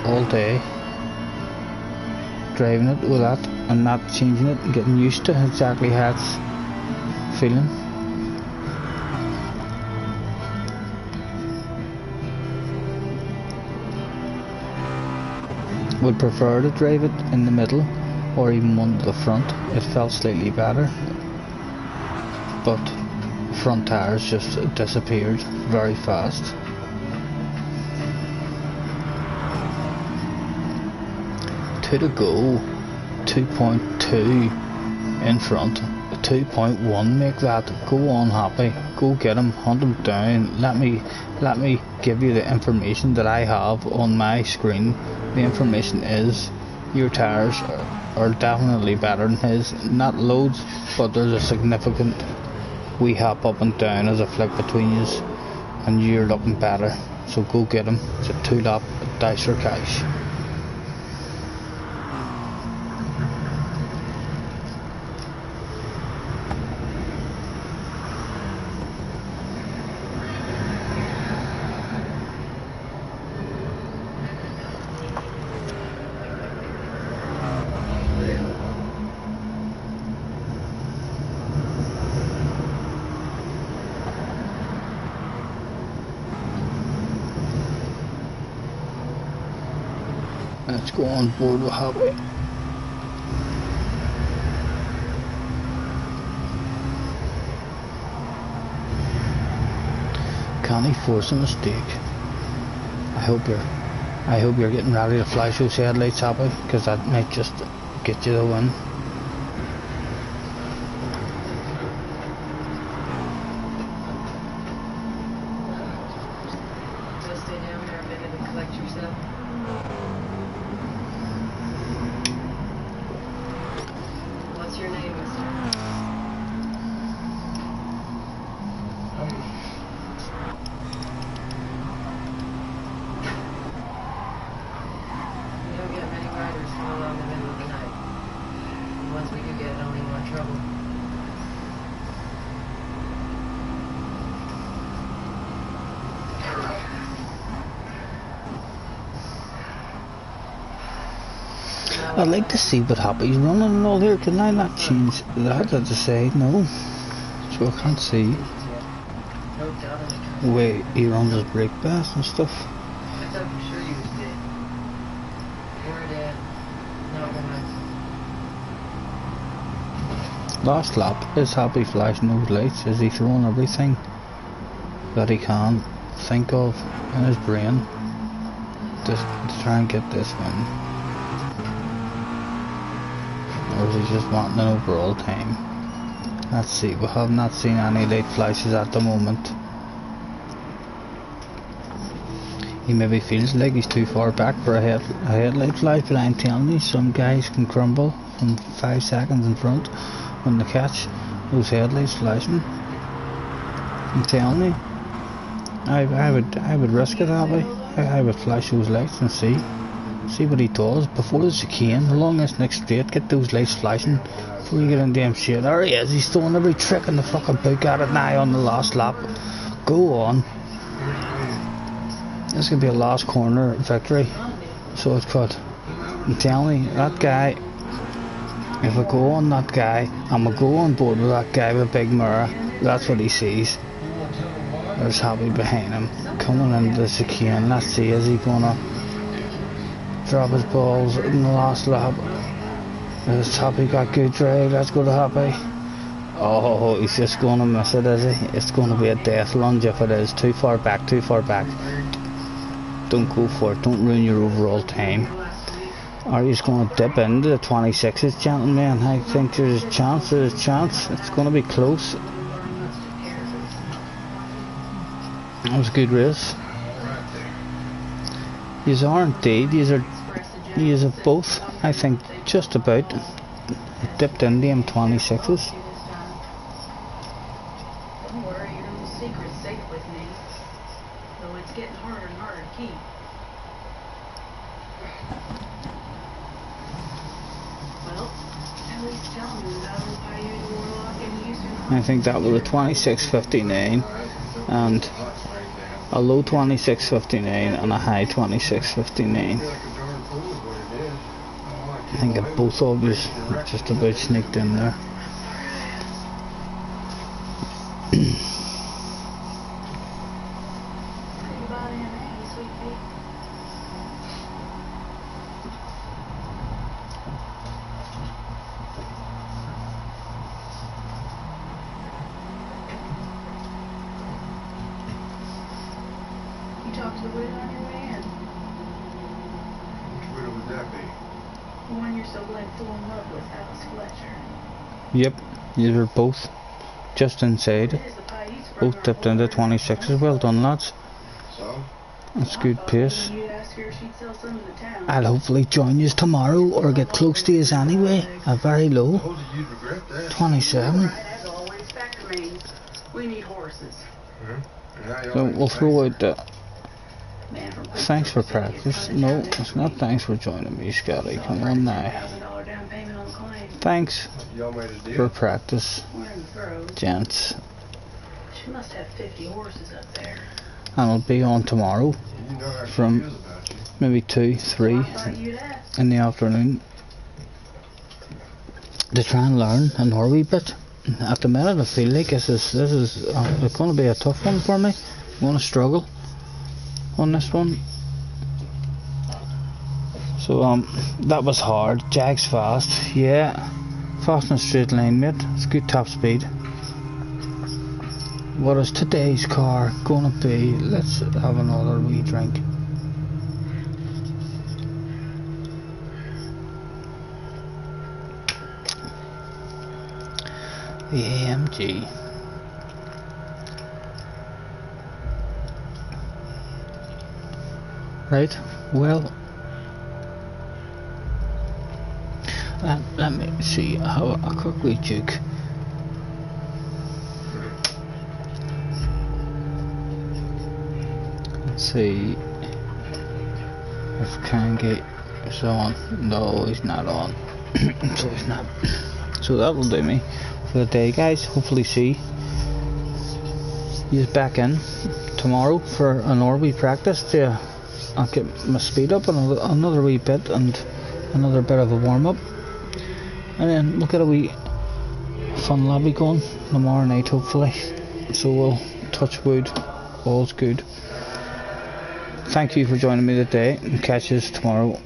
all day driving it with that and not changing it and getting used to exactly how it's feeling. Would prefer to drive it in the middle or even one to the front. It felt slightly better, but front tires just disappeared very fast. To go, 2.2 in front, 2.1, make that. Go on, Happy, go get him, hunt him down. Let me give you the information that I have on my screen. The information is your tires are definitely better than his. Not loads, but there's a significant wee hop up and down as a flick between you. and you're looking better. So go get him. It's a 2-lap dice or cash. Let's go on board with Happy. Can he force a mistake? I hope you're getting ready to flash those headlights, Happy, because that might just get you the win. Just stay down there a minute and collect yourself. What's your name, mister? We don't get many riders all along the middle of the night. And once we do get it, only more trouble. I'd like to see what Happy's running and all here. Can I not change that to say no? So I can't see the way he runs his brake pads and stuff. I thought for sure you was dead. We're dead. No, we're not. Last lap, is Happy flashing those lights? Is he throwing everything that he can think of in his brain just to try and get this win? Or is he just wanting an overall time? Let's see, we have not seen any light flashes at the moment. He maybe feels like he's too far back for a headlight flash, but I'm telling you, some guys can crumble from 5 seconds in front when they catch those headlights flashing. I'm telling you, I would risk it, Abby. I would flash those lights and see what he does before the chicane, along this next straight. Get those lights flashing before you get in damn shit. There he is, he's throwing every trick in the fucking book at it now on the last lap. Go on. This could be a last corner victory, so it could. I'm telling you, that guy, if I go on that guy, I'm gonna go on board with that guy with a big mirror. That's what he sees. There's Happy behind him, coming into the chicane. Let's see, is he gonna drop his balls in the last lap? There's Happy, got good drive. Let's go to Happy. Oh, he's just gonna miss it, is he? It's gonna be a death lunge if it is. Too far back, too far back. Don't go for it, don't ruin your overall time. Or he's going to dip into the 26s, gentlemen. I think there's a chance, It's going to be close. That was a good race. Yous are indeed, yous have both, I think, just about dipped into them 26s. Don't worry, your little secret's safe with me. Though it's getting harder and harder to keep. Well, at least tell me about Pioneer Warlock and Houston. I think that was a 26.59 and a low 26.59 and a high 26.59. I think that both of us just about sneaked in there. Yep, these were both just inside. Both dipped into 26s. Well done, lads. That's good pace. I'll hopefully join you tomorrow or get close to you anyway. A very low 27. We need horses. So we'll throw out the thanks for practice. No, it's not thanks for joining me, Scottie. Come on now. Thanks for practice, gents. She must have 50 horses up there. And I'll be on tomorrow from maybe 2, 3 in the afternoon to try and learn a Norway bit. At the minute I feel like this is going to be a tough one for me. I'm going to struggle on this one. So that was hard. Jag's fast, yeah, fast in a straight line, mate. It's good top speed. What is today's car gonna be? Let's have another wee drink. The AMG. Right, well, let me see how a quick wee juke. Let's see if Kangate is on. No, he's not on. So he's not. So that will do me for the day, guys. Hopefully see he's back in tomorrow for an Norway practice. Yeah, I'll get my speed up another wee bit and another bit of a warm up, and then we'll get a wee fun lobby going tomorrow night hopefully. So we'll touch wood, all's good. Thank you for joining me today, and catch us tomorrow.